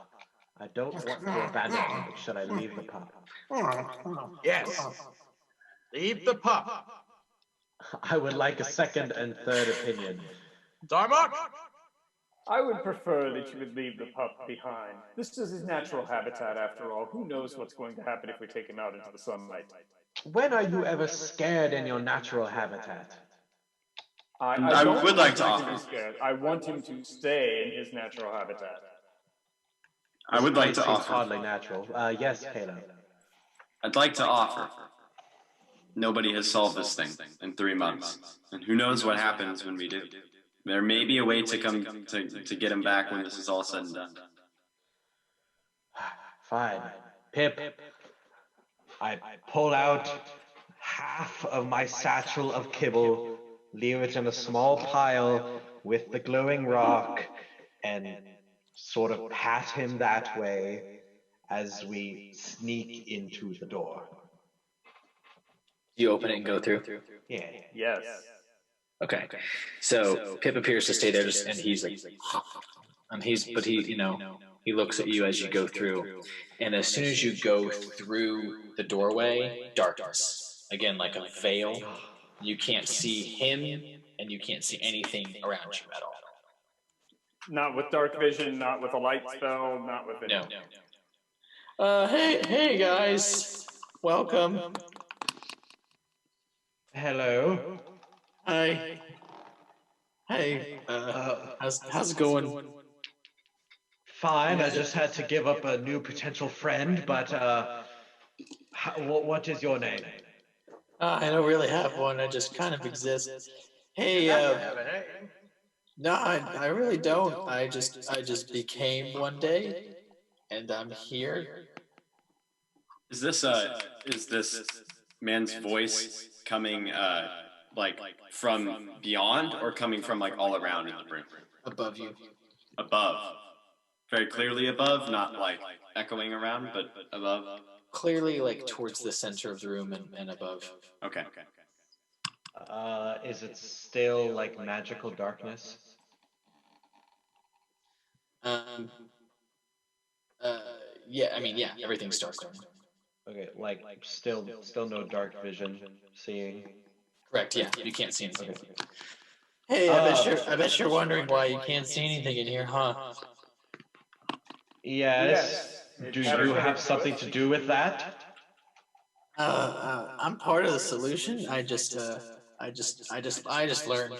I don't want to abandon him, but should I leave the pup? Yes. Leave the pup. I would like a second and third opinion. Darmok. I would prefer that you would leave the pup behind. This is his natural habitat, after all. Who knows what's going to happen if we take him out into the sunlight? When are you ever scared in your natural habitat? I don't would like to want him offer. be scared. I want him to stay in his natural habitat. I would like to Seems offer. hardly natural. Yes, Caleb. I'd like to offer. Nobody has solved this thing in 3 months, and who knows what happens when we do. There may be a way to come to get him back when this is all said and done. Fine. Pip, I pull out half of my satchel of kibble, leave it in a small pile with the glowing rock, and sort of pat him that way as we sneak into the door. You open it and go through? Yeah. Yes. Okay. So Pip appears to stay there, and he's like, he looks at you as you go through, and as soon as you go through the doorway, darkness. Again, like a veil. You can't see him, and you can't see anything around you at all. Not with dark vision, not with a light spell, not with anything. No. Hey guys, welcome. Hello. Hi. Hey. How's it going? Fine. I just had to give up a new potential friend, but what is your name? I don't really have one. I just kind of exist. Hey. No, I really don't. I just became one day, and I'm here. Is this man's voice coming like from beyond or coming from like all around in the room? Above you. Above. Very clearly above, not like echoing around, but above. Clearly, like towards the center of the room and above. Okay. Is it still like magical darkness? Yeah. I mean, yeah. Everything's dark. Okay, like still no dark vision seeing. Correct. Yeah. You can't see anything. Okay. Hey, I bet you're wondering why you can't see anything in here, huh? Yes. Do you have something to do with that? I'm part of the solution. I just learned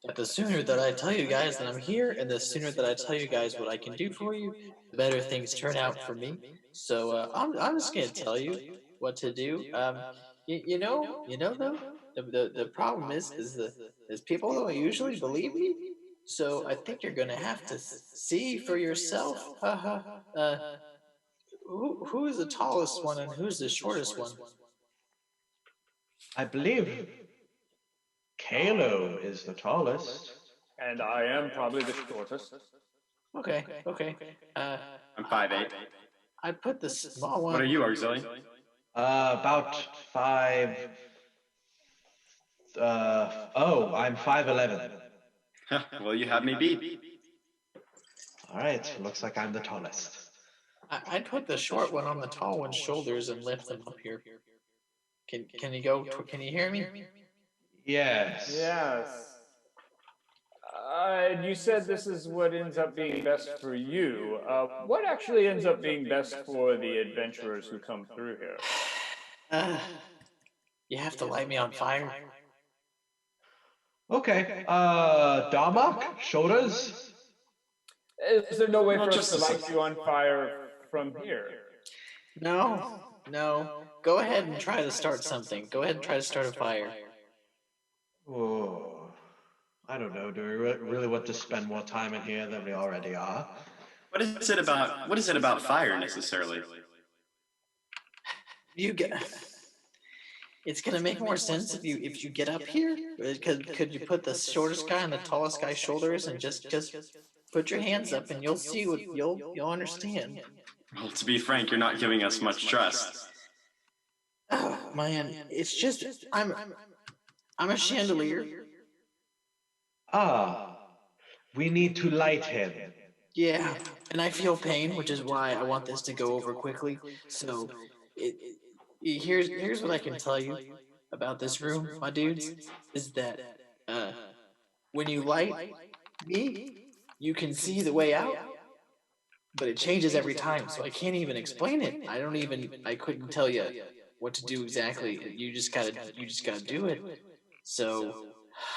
But the sooner that I tell you guys that I'm here, and the sooner that I tell you guys what I can do for you, the better things turn out for me. So I'm just gonna tell you what to do. You know though, the problem is people don't usually believe me. So I think you're gonna have to see for yourself. Who is the tallest one and who's the shortest one? I believe Kalo is the tallest. And I am probably the shortest. Okay. I'm 5'8". I put the small one. What are you, Auxiliary? About 5. I'm 5'11". Well, you have me beat. All right, looks like I'm the tallest. I'd put the short one on the tall one's shoulders and lift them up here. Can you go? Can you hear me? Yes. Yes. You said this is what ends up being best for you. What actually ends up being best for the adventurers who come through here? You have to light me on fire. Okay. Darmok, shoulders. Is there no way for us to light you on fire from here? No. Go ahead and try to start something. Go ahead and try to start a fire. Oh, I don't know. Do we really want to spend more time in here than we already are? What is it about fire necessarily? It's gonna make more sense if you get up here. Could you put the shortest guy on the tallest guy's shoulders and just put your hands up and you'll see what you'll understand. Well, to be frank, you're not giving us much trust. Oh man, it's just I'm a chandelier. We need to light him. Yeah, and I feel pain, which is why I want this to go over quickly. So, here's what I can tell you about this room, my dudes, is that when you light me, you can see the way out, but it changes every time, so I can't even explain it. I couldn't tell you what to do exactly. You just gotta do it. So.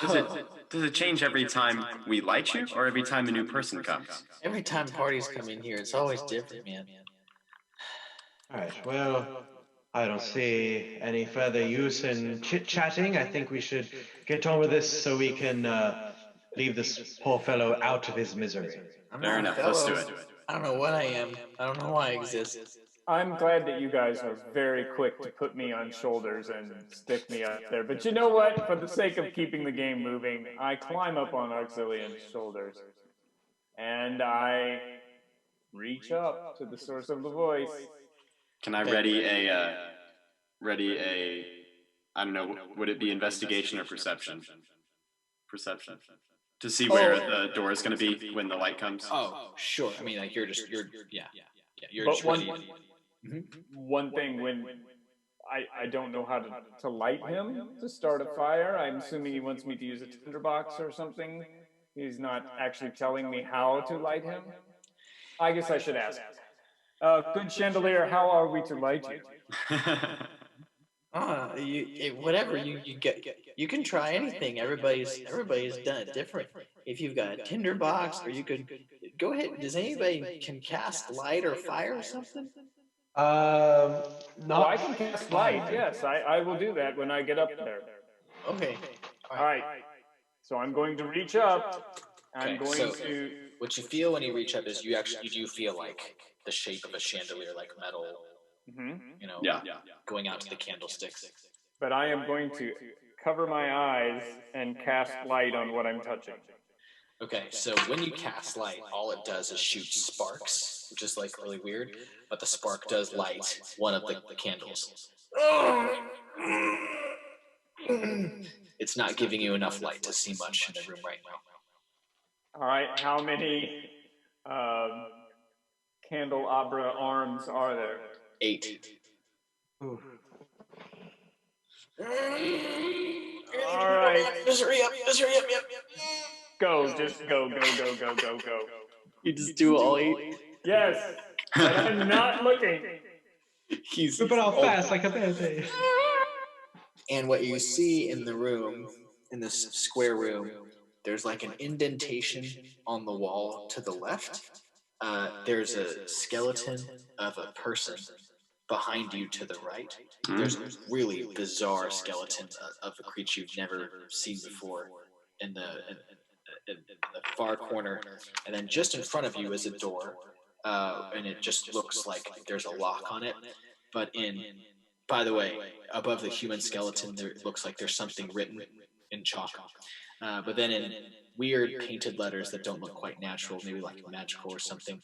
Does it change every time we light you, or every time a new person comes? Every time parties come in here, it's always different, man. Alright, well, I don't see any further use in chit-chatting. I think we should get on with this so we can leave this poor fellow out of his misery. Fair enough, let's do it. I don't know what I am. I don't know why I exist. I'm glad that you guys are very quick to put me on shoulders and stick me up there. But you know what? For the sake of keeping the game moving, I climb up on Auxilian's shoulders. And I reach up to the source of the voice. Can I ready a, I don't know, would it be investigation or perception? Perception. To see where the door is going to be when the light comes? Oh, sure. I mean, like, you're just But one thing, when I don't know how to light him to start a fire, I'm assuming he wants me to use a tinderbox or something. He's not actually telling me how to light him. I guess I should ask. Good chandelier, how are we to light you? Whatever you get, you can try anything. Everybody's done it different. If you've got a tinderbox, or you could go ahead. Does anybody can cast light or fire or something? No. Oh, I can cast light. Yes, I will do that when I get up there. Okay. All right. So I'm going to reach up. I'm going to. What you feel when you reach up is you do feel like the shape of a chandelier, like metal. You know, going out to the candlesticks. But I am going to cover my eyes and cast light on what I'm touching. Okay, so when you cast light, all it does is shoot sparks, which is like really weird, but the spark does light one of the candles. It's not giving you enough light to see much in the room right now. All right, how many candelabra arms are there? 8. All right. Just hurry up. Yep. Go, just go. You just do all 8? Yes, but I'm not looking. He's Whip it off fast like a band-aid. And what you see in the room, in this square room, there's like an indentation on the wall to the left. There's a skeleton of a person behind you to the right. There's a really bizarre skeleton of a creature you've never seen before in the far corner, and then just in front of you is a door, and it just looks like there's a lock on it. But by the way, above the human skeleton, there looks like there's something written in chalk. But then in weird painted letters that don't look quite natural, maybe like magical or something,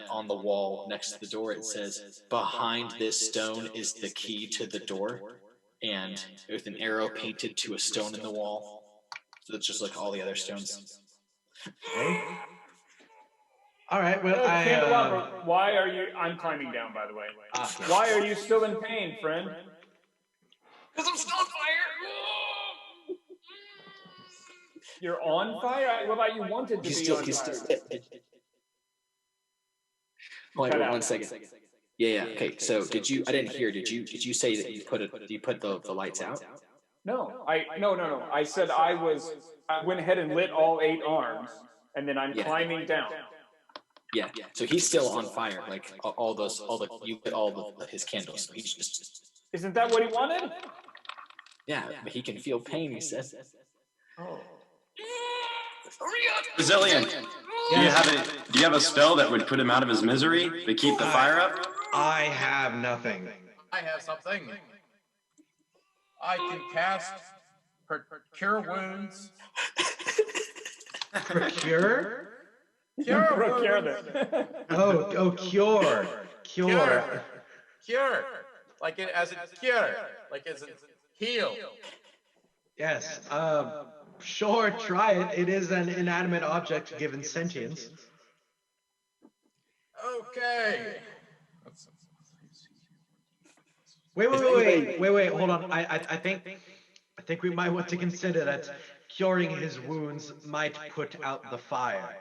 on the wall next to the door, it says, "Behind this stone is the key to the door," and with an arrow painted to a stone in the wall. So it's just like all the other stones. Okay. All right. Well, Candelabra, why are you? I'm climbing down, by the way. Yes. Why are you still in pain, friend? Because I'm still on fire. You're on fire. What about you wanted to be on fire? Wait, one second. Yeah. Okay. So did you? I didn't hear. Did you say that you put the lights out? No. No. I said I went ahead and lit all 8 arms, and then I'm climbing down. Yeah. So he's still on fire. Like you lit all his candles. So he's just. Isn't that what he wanted? Yeah, but he can feel pain. He says. Oh. Brazilian, do you have a spell that would put him out of his misery to keep the fire up? I have nothing. I have something. I can cast Cure Wounds. Procure? Procure them. Oh, cure. Cure. Like it as a cure. Like as a heal. Yes. Sure, try it. It is an inanimate object given sentience. Okay. Wait, hold on. I think we might want to consider that curing his wounds might put out the fire.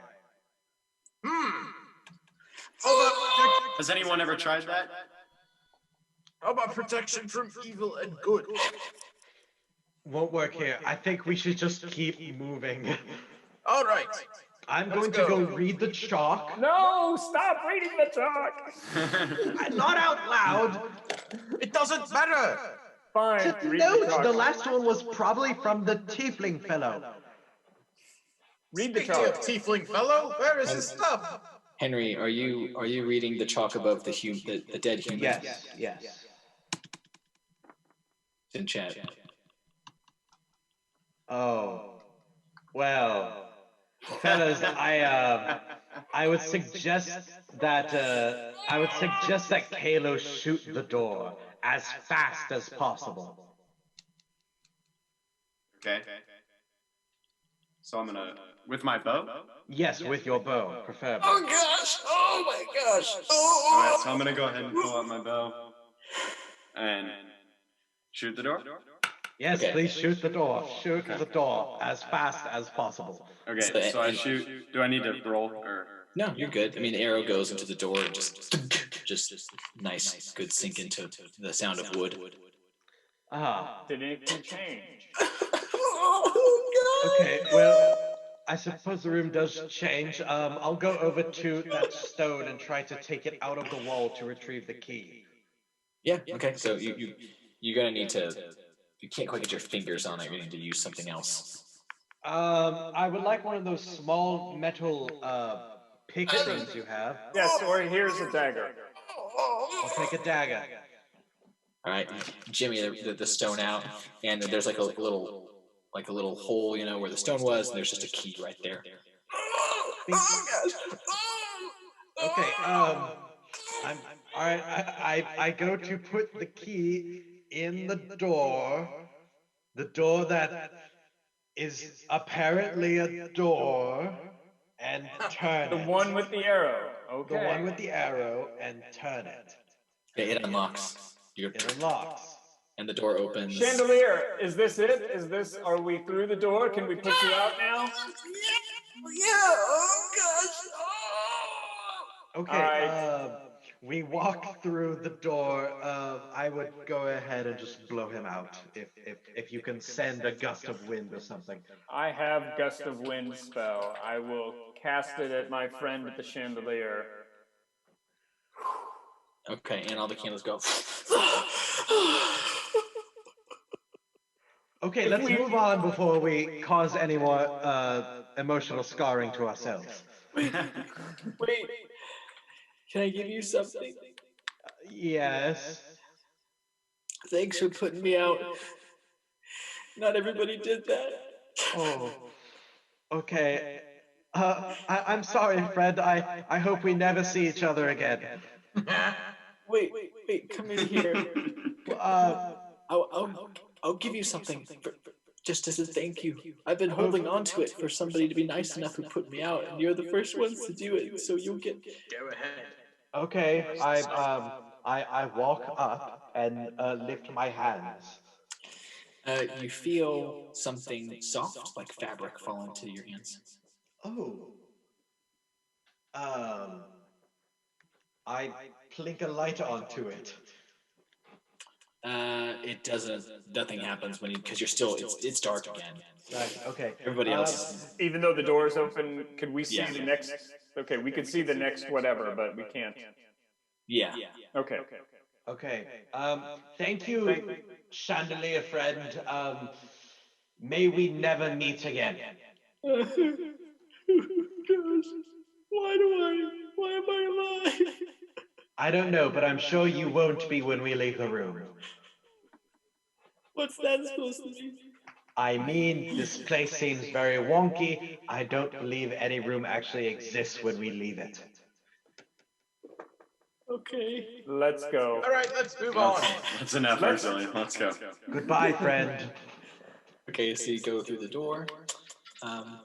Has anyone ever tried that? How about protection from evil and good? Won't work here. I think we should just keep moving. All right. I'm going to go read the chalk. No, stop reading the chalk. Not out loud. It doesn't matter. Fine. To note, the last one was probably from the tiefling fellow. Read the Speaking of chalk. tiefling fellow, where is his stuff? Henry, are you reading the chalk above the dead human? Yes. It's in chat. Oh, well, fellas, I would suggest that Kalo shoot the door as fast as possible. Okay. So I'm gonna with my bow. Yes, with your bow, preferably. Oh gosh! Oh my gosh! All right. So I'm gonna go ahead and pull out my bow and shoot the door. Yes, Okay. please shoot the door. Shoot the door as fast as possible. Okay. So I shoot. Do I need to roll or? No, you're good. I mean, the arrow goes into the door and just nice, good sink into the sound of wood. Did anything change? Okay, well, I suppose the room does change. I'll go over to that stone and try to take it out of the wall to retrieve the key. Yeah. Okay. So you're gonna need to. You can't quite get your fingers on it. You need to use something else. I would like one of those small metal pick things you have. Yes, or here's a dagger. I'll take a dagger. All right, Jimmy, the stone out, and there's like a little hole, you know, where the stone was, and there's just a key right there. Okay. I go to put the key in the door that is apparently a door, and turn The it. one with the arrow. Okay. The one with the arrow, and turn it. Okay, it unlocks. It unlocks. And the door opens. Chandelier, is this it? Are we through the door? Can we push you out now? Yeah. Oh gosh. Okay. Alright. we walk through the door. I would go ahead and just blow him out if you can send a gust of wind or something. I have Gust of Wind spell. I will cast it at my friend at the chandelier. Okay, and all the candles go. Okay, let's move on before we cause any more emotional scarring to ourselves. Wait. Can I give you something? Yes. Thanks for putting me out. Not everybody did that. Oh. Okay. I'm sorry, Fred. I hope we never see each other again. Wait, come in here. I'll give you something just as a thank you. I've been holding on to it for somebody to be nice enough who put me out, and you're the first ones to do it, so you'll get. Go ahead. Okay, I walk up and lift my hands. You feel something soft, like fabric, fall into your hands. Oh. I plink a light onto it. It doesn't. Nothing happens because you're still. It's dark again. Right. Okay. Everybody else. Even though the door is open, could we see Yeah. the next? Okay, we could see the next whatever, but we can't. Yeah. Okay. Okay. Thank you, chandelier friend. May we never meet again. Gosh, why am I alive? I don't know, but I'm sure you won't be when we leave the room. What's that supposed to mean? I mean, this place seems very wonky. I don't believe any room actually exists when we leave it. Okay. Let's go. All right, let's move on. That's enough, Ursula. Let's go. Goodbye, friend. Okay, so you go through the door. Now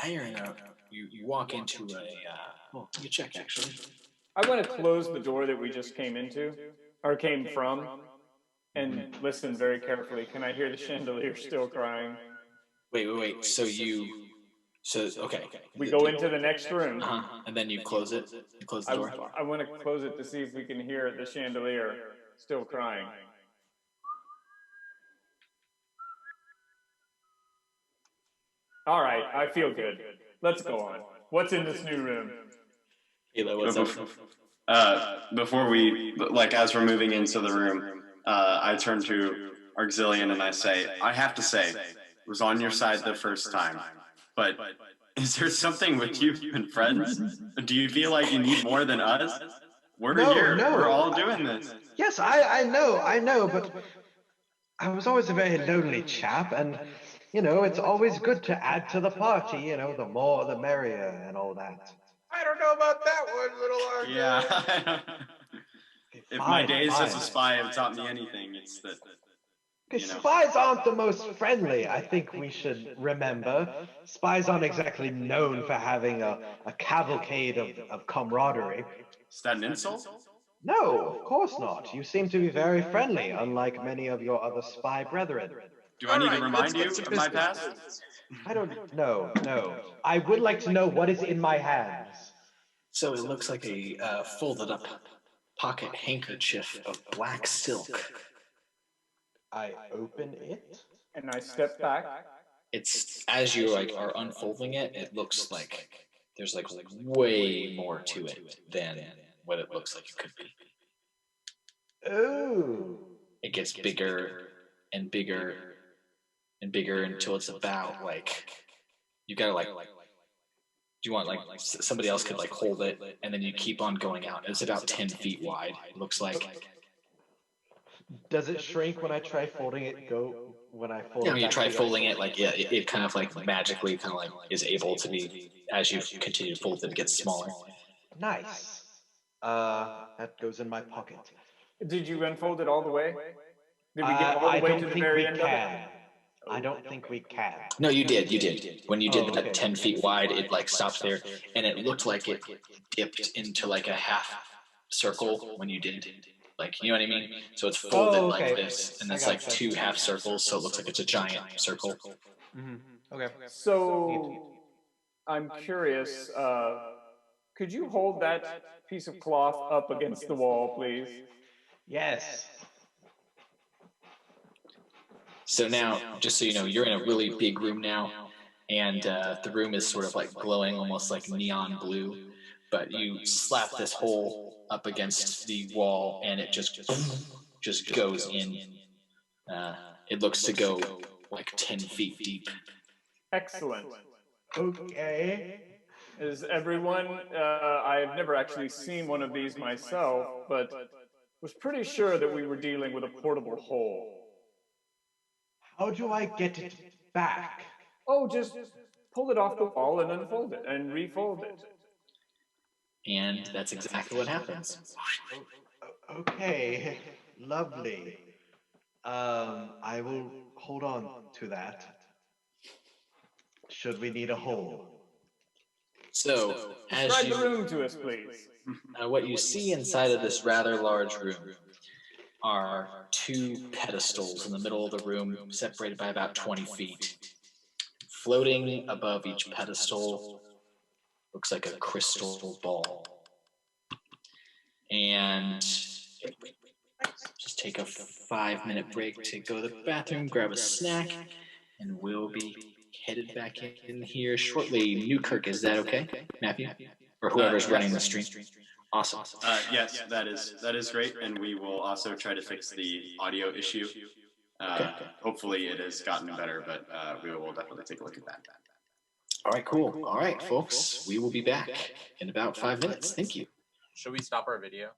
you're in a. You walk into a. Well, you check actually. I want to close the door that we just came into, or came from, and listen very carefully. Can I hear the chandelier still crying? Wait. So okay. We go into the next room. And then you close it. You close the door. I want to close it to see if we can hear the chandelier still crying. All right, I feel good. Let's go on. What's in this new room? Halo, what's up? Before we, as we're moving into the room, I turn to Auxilian and I say, I have to say, was on your side the first time, but is there something with you and friends? Do you feel like you need more than us? We're here. No. We're all doing this. Yes, I know, but I was always a very lonely chap, and, it's always good to add to the party, the more the merrier and all that. I don't know about that one, little Argo. Yeah. If my days as a spy have taught me anything, it's that. Because spies aren't the most friendly, I think we should remember. Spies aren't exactly known for having a cavalcade of camaraderie. Is that an insult? No, of course not. You seem to be very friendly, unlike many of your other spy brethren. Do I need to remind you of my past? I don't know, no. I would like to know what is in my hands. So it looks like a folded up pocket handkerchief of black silk. I open it. And I step back. It's as you are unfolding it, it looks like there's way more to it than what it looks like it could be. Oh. It gets bigger and bigger and bigger until it's about you gotta do you want somebody else could hold it and then you keep on going out. It's about 10 feet wide. It looks like. Does it shrink when I try folding it? When I fold it? When you try folding it, it kind of magically is able to be, as you continue to fold it gets smaller. Nice. That goes in my pocket. Did you unfold it all the way? Did we get all the way to the very end of it? I don't think we can. No, you did. When you did that 10 feet wide, it stops there, and it looked like it dipped into a half circle when you did. You know what I mean? So it's folded like this, and it's two half circles, so it looks like it's a giant circle. Mm-hmm. Okay. So I'm curious, Could you hold that piece of cloth up against the wall, please? Yes. So now, just so you know, you're in a really big room now, and the room is sort of like glowing almost like neon blue, but you slap this hole up against the wall, and it just goes in. It looks to go like 10 feet deep. Excellent. Okay. Is everyone, I've never actually seen one of these myself, but was pretty sure that we were dealing with a portable hole. How do I get it back? Oh, just pull it off the wall and unfold it and refold it. And that's exactly what happens. Okay, lovely. I will hold on to that. Should we need a hole? So, as Describe the you, room to us, please. what you see inside of this rather large room are two pedestals in the middle of the room, separated by about 20 feet. Floating above each pedestal looks like a crystal ball. And just take a 5-minute break to go to the bathroom, grab a snack, and we'll be headed back in here shortly. Newkirk, is that okay, Matthew? Or whoever's running the stream? Awesome. Yes, that is great, and we will also try to fix the audio issue. Hopefully it has gotten better, but we will definitely take a look at that. All right, cool. All right, folks, we will be back in about 5 minutes. Thank you. Should we stop our video?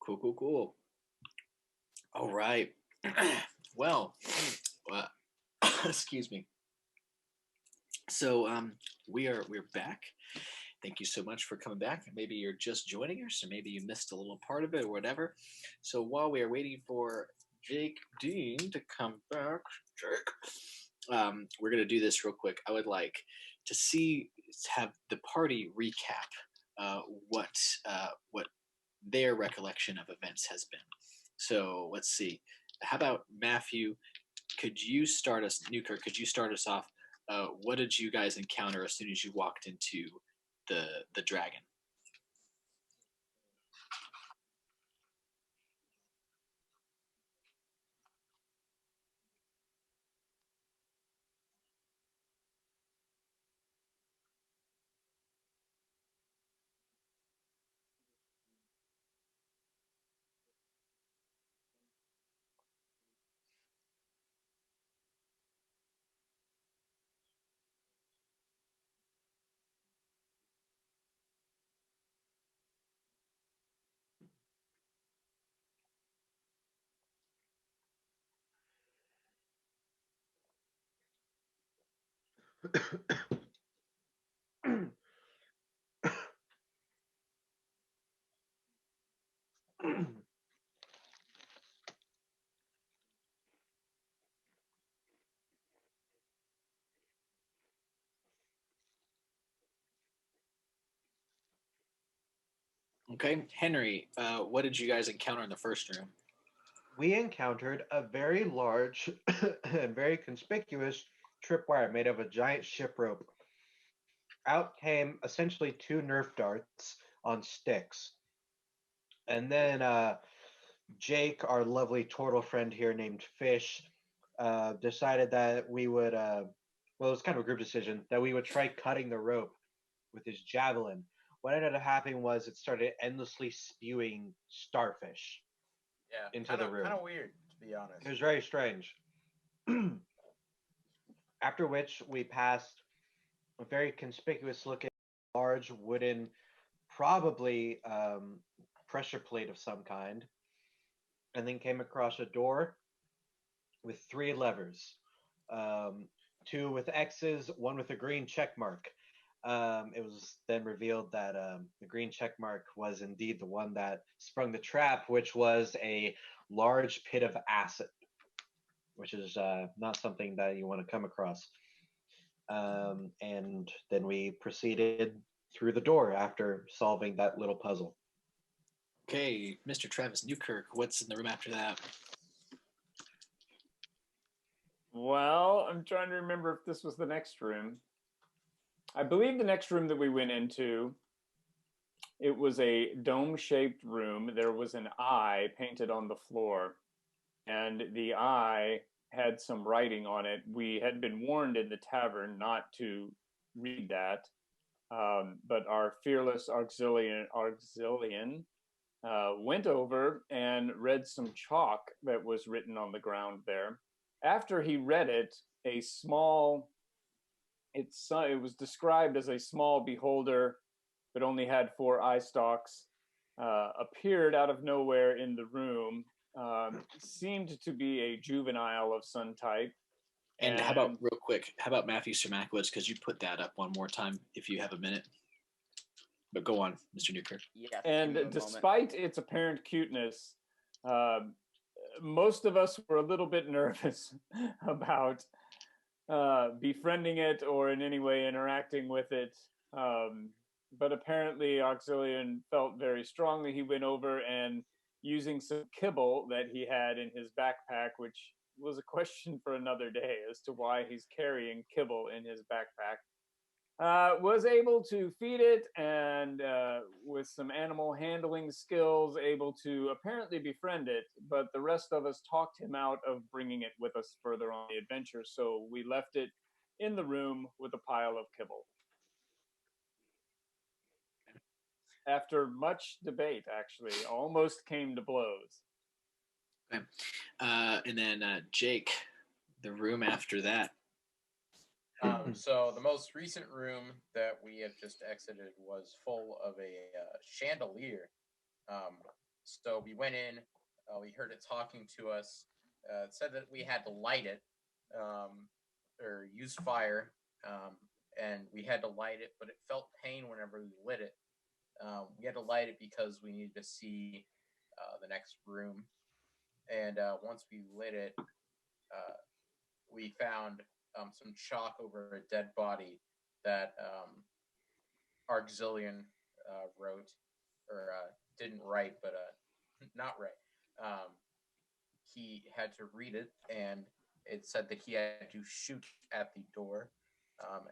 Cool. All right. Well, excuse me. So we're back. Thank you so much for coming back. Maybe you're just joining us, or maybe you missed a little part of it, or whatever. So while we are waiting for Deane to come back, we're gonna do this real quick. I would like to have the party recap what their recollection of events has been. So let's see. How about Matthew? Could you start us, Newkirk? Could you start us off? What did you guys encounter as soon as you walked into the dragon? Okay, Henry, what did you guys encounter in the first room? We encountered a very large and very conspicuous tripwire made of a giant ship rope. Out came essentially 2 Nerf darts on sticks. And then Jake, our lovely turtle friend here named Fish, decided that we would, well, it was kind of a group decision, that we would try cutting the rope with his javelin. What ended up happening was it started endlessly spewing starfish into the room. Kind of weird, to be honest. It was very strange. After which we passed a very conspicuous looking large wooden, probably pressure plate of some kind, and then came across a door with 3 levers, 2 with X's, 1 with a green check mark. It was then revealed that the green check mark was indeed the one that sprung the trap, which was a large pit of acid, which is not something that you want to come across. And then we proceeded through the door after solving that little puzzle. Okay, Mr. Travis Newkirk, what's in the room after that? Well, I'm trying to remember if this was the next room. I believe the next room that we went into, it was a dome-shaped room. There was an eye painted on the floor, and the eye had some writing on it. We had been warned in the tavern not to read that, but our fearless auxilian went over and read some chalk that was written on the ground there. After he read it, it was described as a small beholder that only had 4 eye stalks, appeared out of nowhere in the room, seemed to be a juvenile of some type. And how about, real quick, how about Matthew Sermakowicz? Because you put that up one more time if you have a minute. But go on, Mr. Newkirk. Yes. And despite its apparent cuteness, most of us were a little bit nervous about befriending it or in any way interacting with it. But apparently Auxilian felt very strongly. He went over and using some kibble that he had in his backpack, which was a question for another day as to why he's carrying kibble in his backpack, was able to feed it and with some animal handling skills, able to apparently befriend it, but the rest of us talked him out of bringing it with us further on the adventure, so we left it in the room with a pile of kibble. After much debate, actually, almost came to blows. Okay. And then Jake, the room after that. So the most recent room that we have just exited was full of a chandelier. So we went in, we heard it talking to us. It said that we had to light it or use fire, and we had to light it, but it felt pain whenever we lit it. We had to light it because we needed to see the next room. And once we lit it, we found some chalk over a dead body that Auxilian wrote, or didn't write, but not write. He had to read it, and it said that he had to shoot at the door,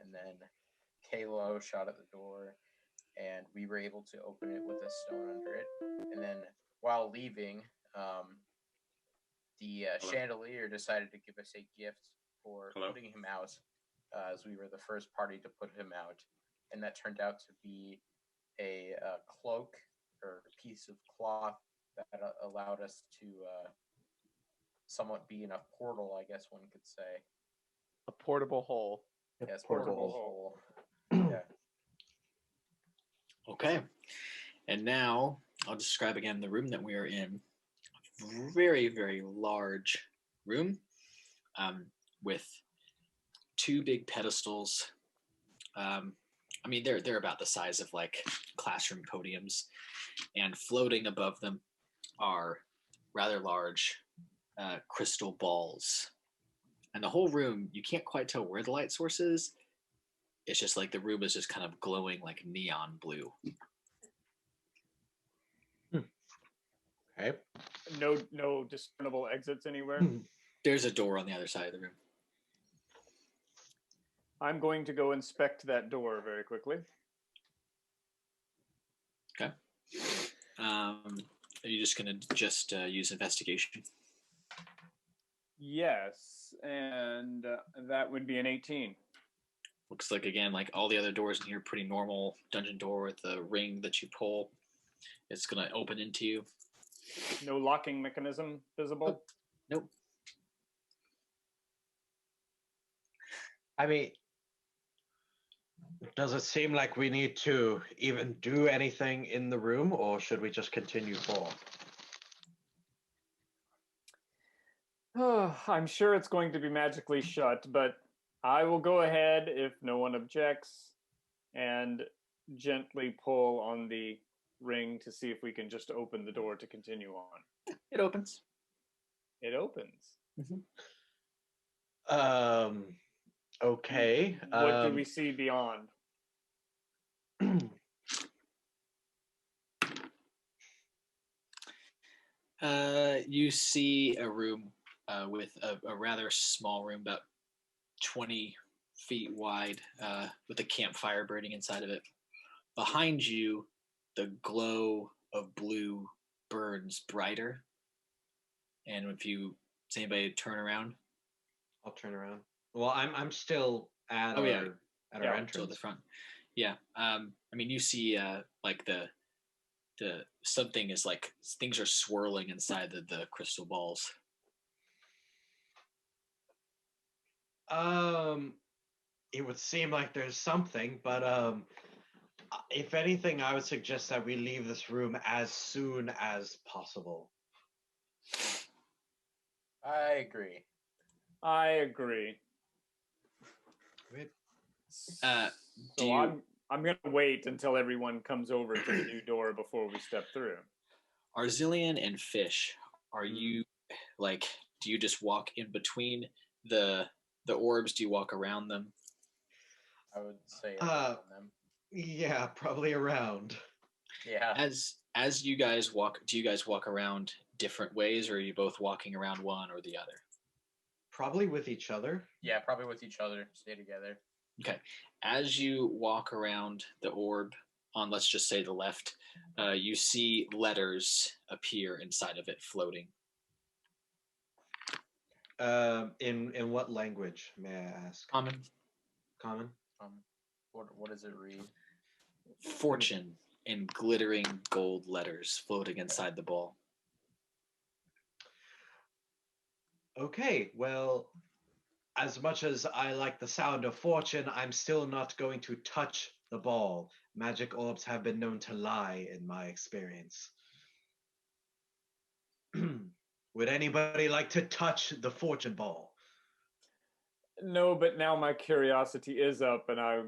and then Kalo shot at the door, and we were able to open it with a stone under it. And then while leaving, the chandelier decided to give us a gift for putting him out, as we were the first party to put him out. And that turned out to be a cloak or a piece of cloth that allowed us to somewhat be in a portal, I guess one could say. A portable hole. Yes, portable hole. Yeah. Okay. And now I'll describe again the room that we are in. Very, very large room with 2 big pedestals. I mean, they're about the size of like classroom podiums, and floating above them are rather large crystal balls. And the whole room, you can't quite tell where the light source is. It's just like the room is just kind of glowing like neon blue. Okay. No discernible exits anywhere. There's a door on the other side of the room. I'm going to go inspect that door very quickly. Okay. Are you just going to use investigation? Yes, and that would be an 18. Looks like, again, like all the other doors in here, pretty normal dungeon door with a ring that you pull. It's going to open into you. No locking mechanism visible? Nope. I mean, does it seem like we need to even do anything in the room, or should we just continue forward? Oh, I'm sure it's going to be magically shut, but I will go ahead, if no one objects, and gently pull on the ring to see if we can just open the door to continue on. It opens. It opens. Okay. What do we see beyond? You see a room with a rather small room, about 20 feet wide, with a campfire burning inside of it. Behind you, the glow of blue burns brighter. And if you, does anybody turn around? I'll turn around. Well, I'm still at Oh, our yeah. at Yeah, our Still at entrance. the front. Yeah. I mean, you see, like the something is like things are swirling inside the crystal balls. It would seem like there's something, but if anything, I would suggest that we leave this room as soon as possible. I agree. I agree. Do So you, I'm gonna wait until everyone comes over to the new door before we step through. Arzillian and Fish, are you like? Do you just walk in between the orbs? Do you walk around them? I would say around them. Yeah, probably around. Yeah. As you guys walk, do you guys walk around different ways, or are you both walking around one or the other? Probably with each other. Yeah, probably with each other. Stay together. Okay. As you walk around the orb on, let's just say the left, you see letters appear inside of it, floating. In what language, may I ask? Common. Common. What does it read? Fortune in glittering gold letters floating inside the ball. Okay, well, as much as I like the sound of fortune, I'm still not going to touch the ball. Magic orbs have been known to lie, in my experience. Would anybody like to touch the fortune ball? No, but now my curiosity is up, and I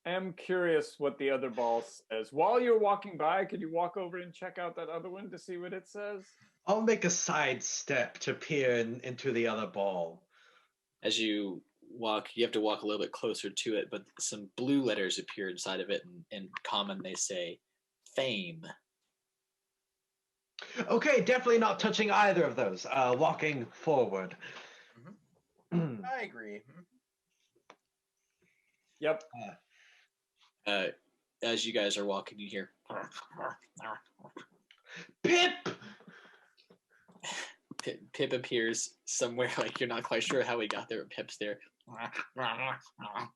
am curious what the other ball says. While you're walking by, could you walk over and check out that other one to see what it says? I'll make a side step to peer into the other ball. As you walk, you have to walk a little bit closer to it, but some blue letters appear inside of it. And in common, they say fame. Okay, definitely not touching either of those. Walking forward. I agree. Yep. As you guys are walking, you hear Pip! Pip appears somewhere, like you're not quite sure how he got there, but Pip's there.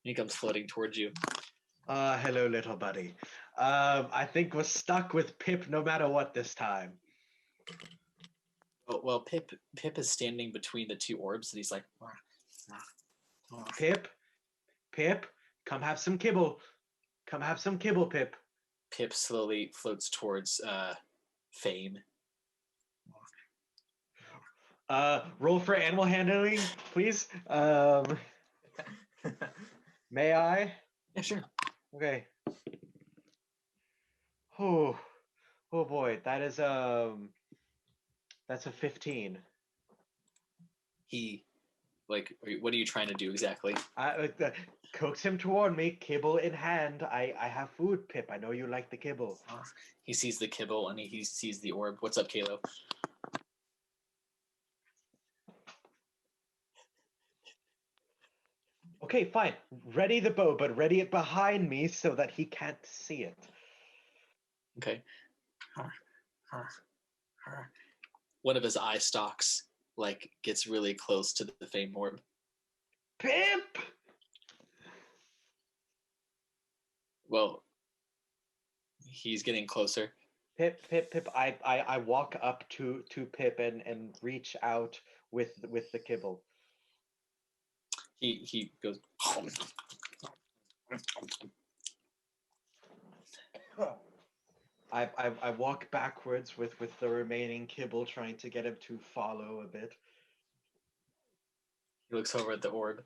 He comes floating towards you. Hello, little buddy. I think we're stuck with Pip no matter what this time. Well, Pip is standing between the two orbs, and he's like, Pip, come have some kibble. Come have some kibble, Pip. Pip slowly floats towards Fame. Roll for animal handling, please. May I? Yeah, sure. Okay. Oh boy, that's a 15. He, like, what are you trying to do exactly? Coax him toward me, kibble in hand. I have food, Pip. I know you like the kibble. He sees the kibble and he sees the orb. What's up, Kalo? Okay, fine. Ready the bow, but ready it behind me so that he can't see it. Okay. One of his eye stalks, like, gets really close to the Fame orb. Pip! Well, he's getting closer. Pip. I walk up to Pip and reach out with the kibble. He goes. I walk backwards with the remaining kibble, trying to get him to follow a bit. He looks over at the orb.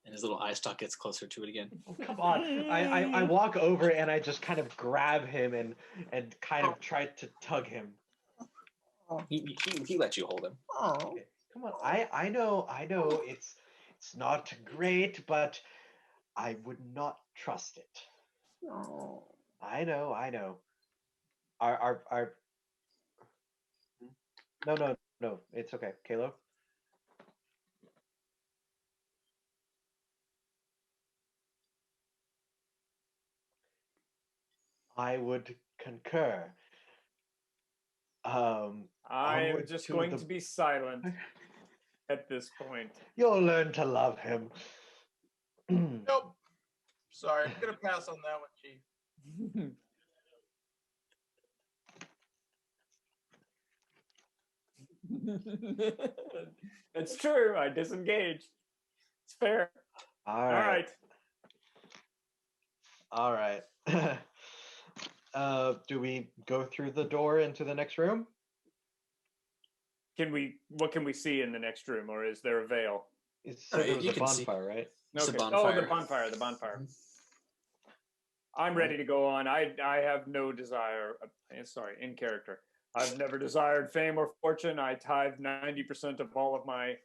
And his little eye stalk gets closer to it again. Oh, come on. I walk over and I just kind of grab him and kind of try to tug him. He let you hold him. Okay, come on. I know it's not great, but I would not trust it. Oh. I know, I know. Our no, it's okay. Kalo? I would concur. I am Onward just to going the... to be silent at this point. You'll learn to love him. Nope. Sorry, I'm gonna pass on that one, Chief. It's true. I disengaged. It's fair. All All right. All right. Do we go through the door into the next room? What can we see in the next room, or is there a veil? It said there was You a can see. bonfire, right? It's a Okay. bonfire. Oh, the bonfire. I'm ready to go on. I have no desire. Sorry, in character. I've never desired fame or fortune. I tithe 90% of all of my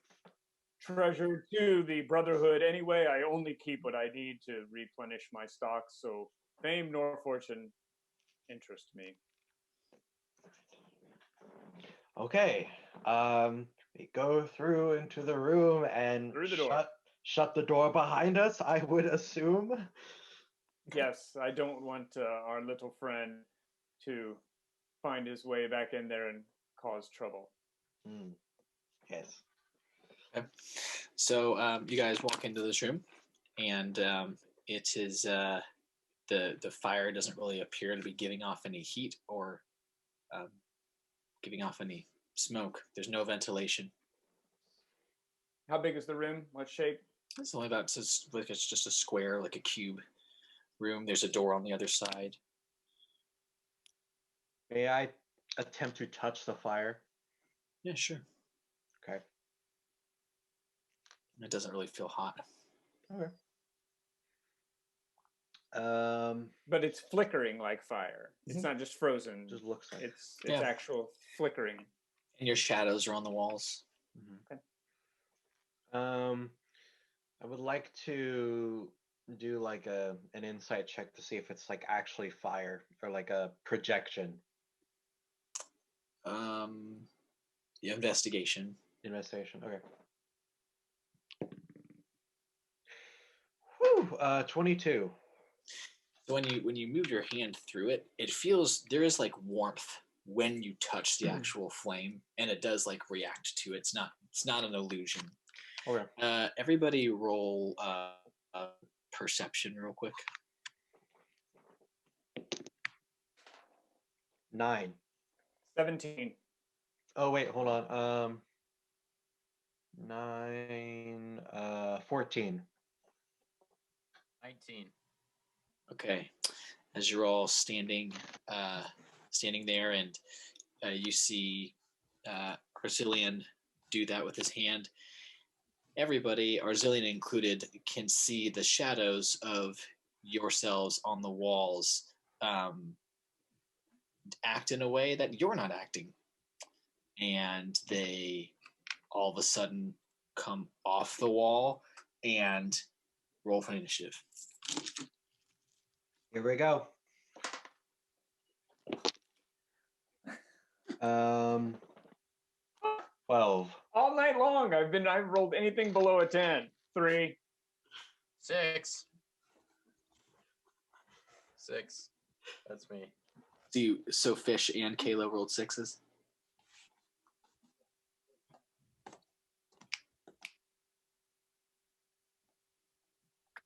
treasure to the Brotherhood. Anyway, I only keep what I need to replenish my stocks. So fame nor fortune interest me. Okay. We go through into the room and Through the door. shut the door behind us, I would assume. Yes, I don't want our little friend to find his way back in there and cause trouble. Yes. Okay. So you guys walk into this room, and it is the fire doesn't really appear to be giving off any heat or giving off any smoke. There's no ventilation. How big is the room? What shape? It's only about like it's just a square, like a cube room. There's a door on the other side. May I attempt to touch the fire? Yeah, sure. Okay. It doesn't really feel hot. Okay. But it's flickering like fire. It's not just frozen. Just looks like it's Yeah. actual flickering. And your shadows are on the walls. Okay. I would like to do like an insight check to see if it's like actually fire or like a projection. The investigation. Investigation. Okay. Whew, 22. So when you move your hand through it, it feels there is like warmth when you touch the actual flame, and it does like react to it. It's not an illusion. Okay. Everybody roll perception real quick. 9. 17. Oh wait, hold on. 9 14. 19. Okay. As you're all standing there, and you see Arzillian do that with his hand. Everybody, Arzillian included, can see the shadows of yourselves on the walls act in a way that you're not acting. And they all of a sudden come off the wall and roll for initiative. Here we go. 12. All night long, I've rolled anything below a 10. 3. 6. 6. That's me. So Fish and Kayla rolled 6s.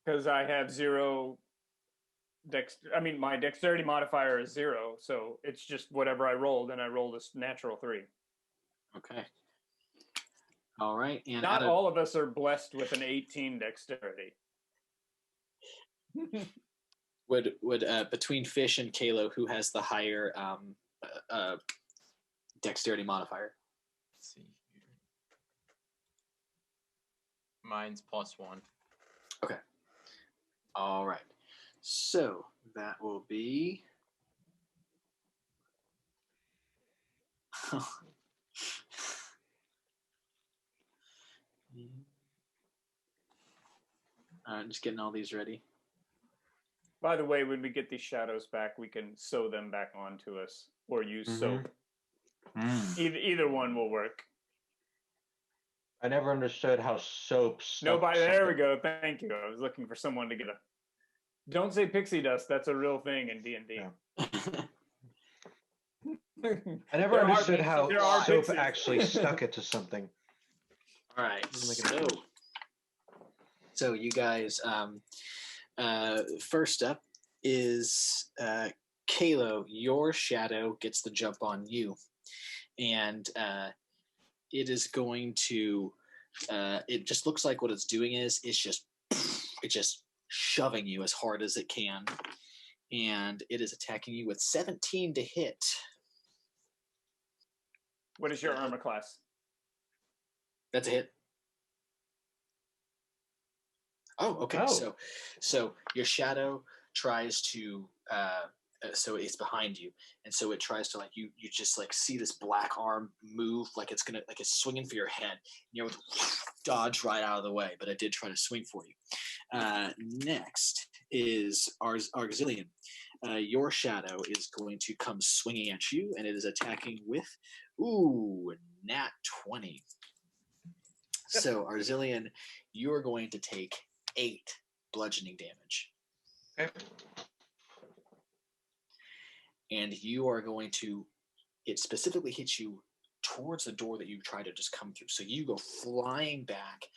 Because I have 0 my dexterity modifier is 0, so it's just whatever I rolled, and I rolled a natural 3. Okay. All right. And not all of us are blessed with an 18 dexterity. Would between Fish and Kalo, who has the higher dexterity modifier? Let's see here. Mine's +1. Okay. All right. So that will be. All right, just getting all these ready. By the way, when we get these shadows back, we can sew them back onto us or use soap. Either one will work. I never understood how soap stuck. There we go. Thank you. I was looking for someone to get a. Don't say pixie dust. That's a real thing in D&D. Yeah. I never understood how soap pixies. actually stuck it to something. All right, so you guys, first up is Kalo. Your shadow gets the jump on you, and it is going to. It just looks like what it's doing is it's just shoving you as hard as it can, and it is attacking you with 17 to hit. What is your armor class? That's a hit. Oh, okay. So your shadow tries to. So it's behind you, and so it tries to you just see this black arm move like it's swinging for your head. You're able to dodge right out of the way, but it did try to swing for you. Next is Auxilian. Your shadow is going to come swinging at you, and it is attacking with nat 20. So Auxilian, you are going to take 8 bludgeoning damage. Okay. And you are going to, it specifically hits you towards the door that you try to just come through. So you go flying back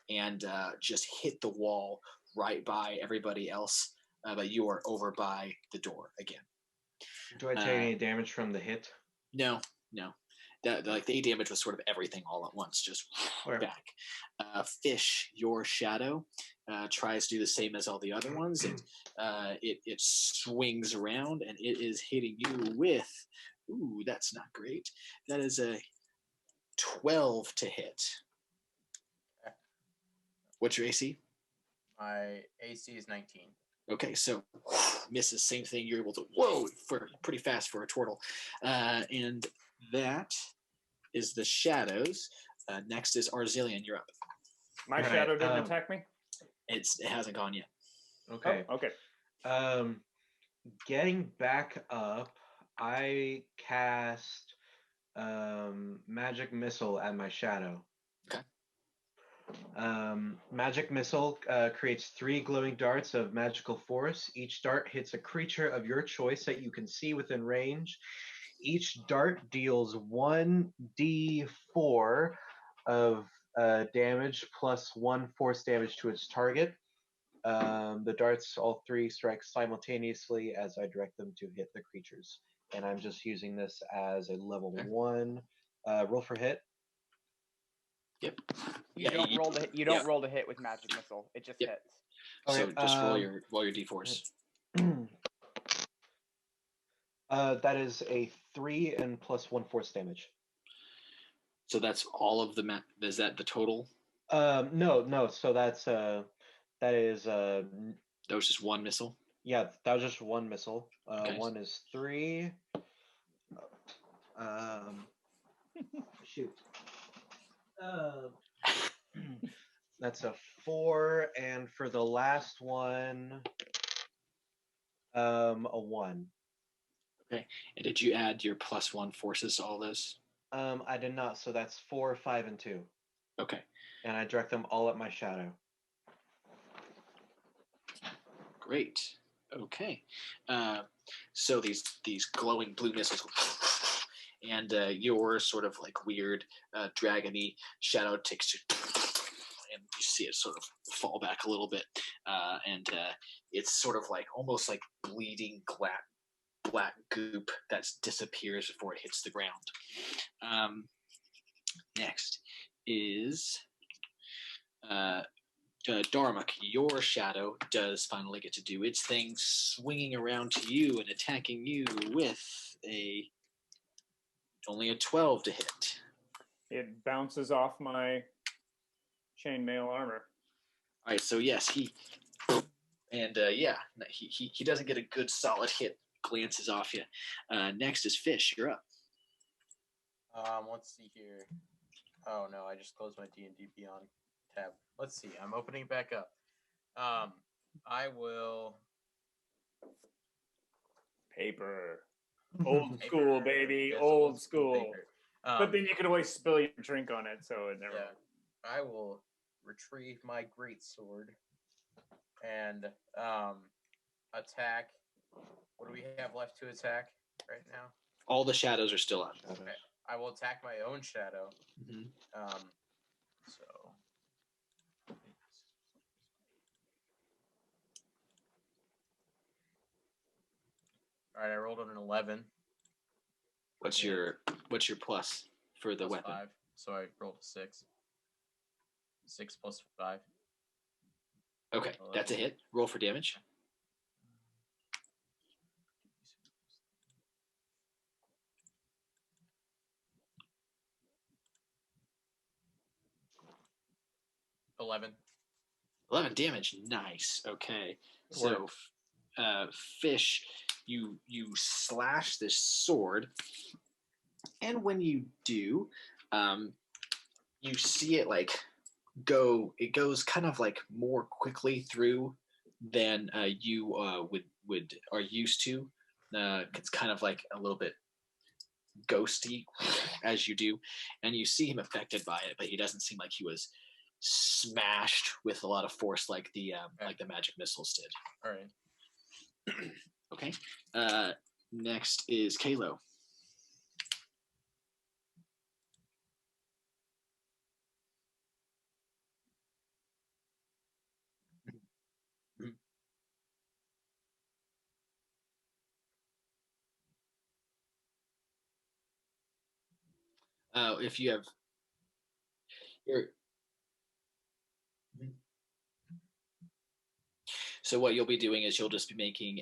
and just hit the wall right by everybody else, but you are over by the door again. Do I take any damage from the hit? No. The 8 damage was sort of everything all at once, just back. Fish, your shadow, tries to do the same as all the other ones. It swings around, and it is hitting you with, that's not great. That is a 12 to hit. What's your AC? My AC is 19. Okay, so misses, same thing. You're able to, for pretty fast for a turtle. And that is the shadows. Next is Arzillion. You're up. My shadow didn't attack me? It hasn't gone yet. Okay. Oh, okay. Getting back up, I cast Magic Missile at my shadow. Okay. Magic Missile creates 3 glowing darts of magical force. Each dart hits a creature of your choice that you can see within range. Each dart deals 1d4 of damage plus 1 force damage to its target. The darts, all 3, strike simultaneously as I direct them to hit the creatures. And I'm just using this as a level 1 roll for hit. Yep. You don't roll the hit with magic missile. It just hits. So Okay, just roll your d4s. That is a 3 and plus 1 force damage. So that's all of the is that the total? No. So that is that was just 1 missile. Yeah, that was just 1 missile. Okay. 1 is 3. Shoot. That's a 4, and for the last one, a 1. Okay. And did you add your plus 1 forces to all those? I did not. So that's 4, 5, and 2. Okay. And I direct them all at my shadow. Great. Okay. So these glowing blue missiles, and your sort of weird dragony shadow takes you, and you see it sort of fall back a little bit, and it's sort of almost like bleeding black goop that disappears before it hits the ground. Next is Darmok. Your shadow does finally get to do its thing, swinging around to you and attacking you with only a 12 to hit. It bounces off my chainmail armor. All right, so yes, he doesn't get a good solid hit. Glances off you. Next is Fish. You're up. Let's see here. Oh no, I just closed my D&D Beyond tab. Let's see. I'm opening it back up. I will Paper. Old school, baby. Yes, Old school. paper. But then you could always spill your drink on it, so it never. Yeah, I will retrieve my greatsword and attack. What do we have left to attack right now? All the shadows are still up. Okay. I will attack my own shadow. Mm-hmm. So. All right, I rolled an 11. What's your plus for the plus weapon? 5, so I rolled a 6. 6 plus 5. Okay, 11. that's a hit. Roll for damage. $11. 11 damage. Nice. Okay. So, Fish, you slash this sword, and when you do, you see it like go. It goes kind of like more quickly through than you would are used to. It's kind of like a little bit ghosty as you do, and you see him affected by it, but he doesn't seem like he was smashed with a lot of force like the magic missiles did. All right. Okay. Next is Kalo. If you have your so what you'll be doing is you'll just be making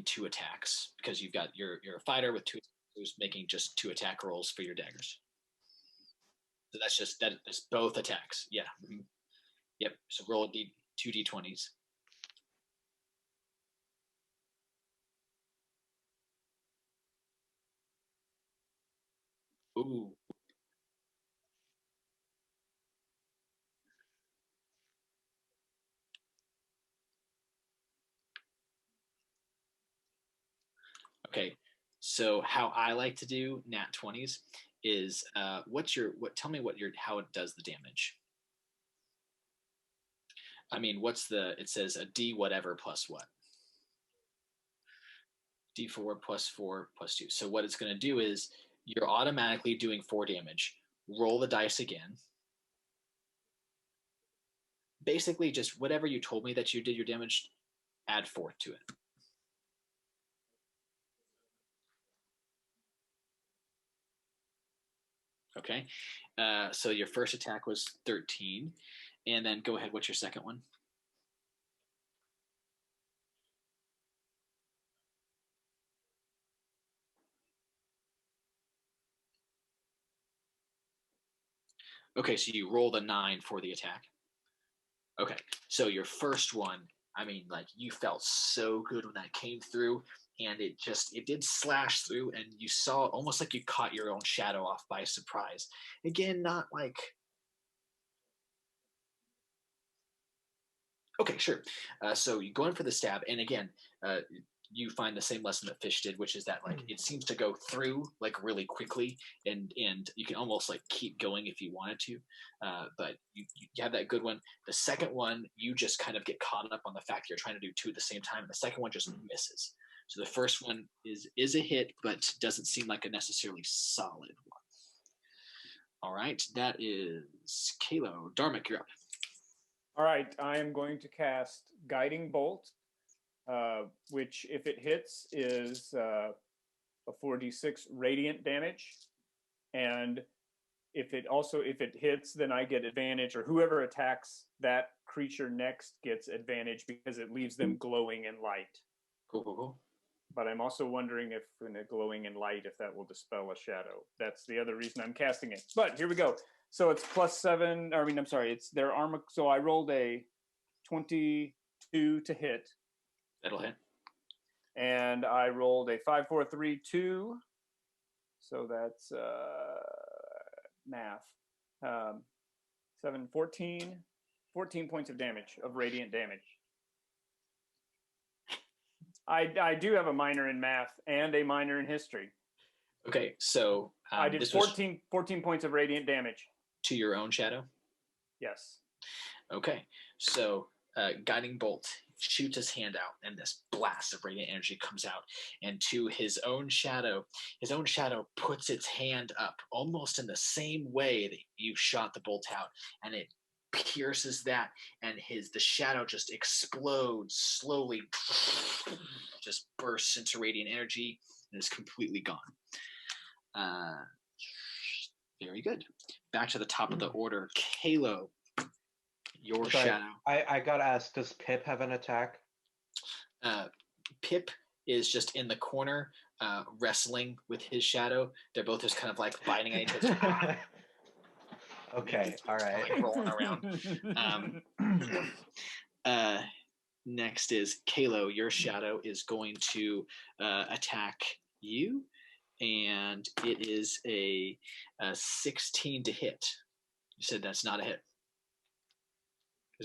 2 attacks because you've got you're a fighter with 2 who's making just 2 attack rolls for your daggers. So that's both attacks. Yeah. Mm-hmm. Yep. So roll 2 d20s. Ooh. Okay. So how I like to do nat 20s is tell me how it does the damage. I mean, it says a D whatever plus what? D4 plus 4 plus 2. So what it's going to do is you're automatically doing 4 damage. Roll the dice again. Basically, just whatever you told me that you did your damage, add 4 to it. Okay. So your first attack was 13. And then go ahead. What's your second one? Okay, so you roll the 9 for the attack. Okay, so your first one, I mean, like you felt so good when that came through, and it did slash through, and you saw almost like you caught your own shadow off by surprise. Again, not like. Okay, sure. So you go in for the stab, and again, you find the same lesson that Fish did, which is that like it seems to go through like really quickly, and you can almost like keep going if you wanted to, but you have that good one. The second one, you just kind of get caught up on the fact that you're trying to do 2 at the same time, and the second one just misses. So the first one is a hit, but doesn't seem like a necessarily solid one. All right, that is Kalo. Darmic, you're up. All right, I am going to cast Guiding Bolt, which, if it hits, is a 4d6 radiant damage. And if it hits, then I get advantage, or whoever attacks that creature next gets advantage because it leaves them glowing in light. Cool. But I'm also wondering if in a glowing in light, if that will dispel a shadow. That's the other reason I'm casting it. But here we go. So it's +7. It's their armor. So I rolled a 22 to hit. That'll hit. And I rolled a 5, 4, 3, 2. So that's math. 7, 14 points of damage, of radiant damage. I do have a minor in math and a minor in history. Okay, so I did this 14 points of radiant damage. to your own shadow. Yes. Okay, so Guiding Bolt shoots his hand out, and this blast of radiant energy comes out, and to his own shadow puts its hand up, almost in the same way that you shot the bolt out, and it pierces that, and the shadow just explodes slowly, just bursts into radiant energy, and is completely gone. Very good. Back to the top of the order, Kalo. Your Sorry, shadow. I gotta ask, does Pip have an attack? Pip is just in the corner, wrestling with his shadow. They're both just kind of like biting at each other. Okay, all right. Like rolling around. Next is Kalo. Your shadow is going to attack you, and it is a 16 to hit. You said that's not a hit.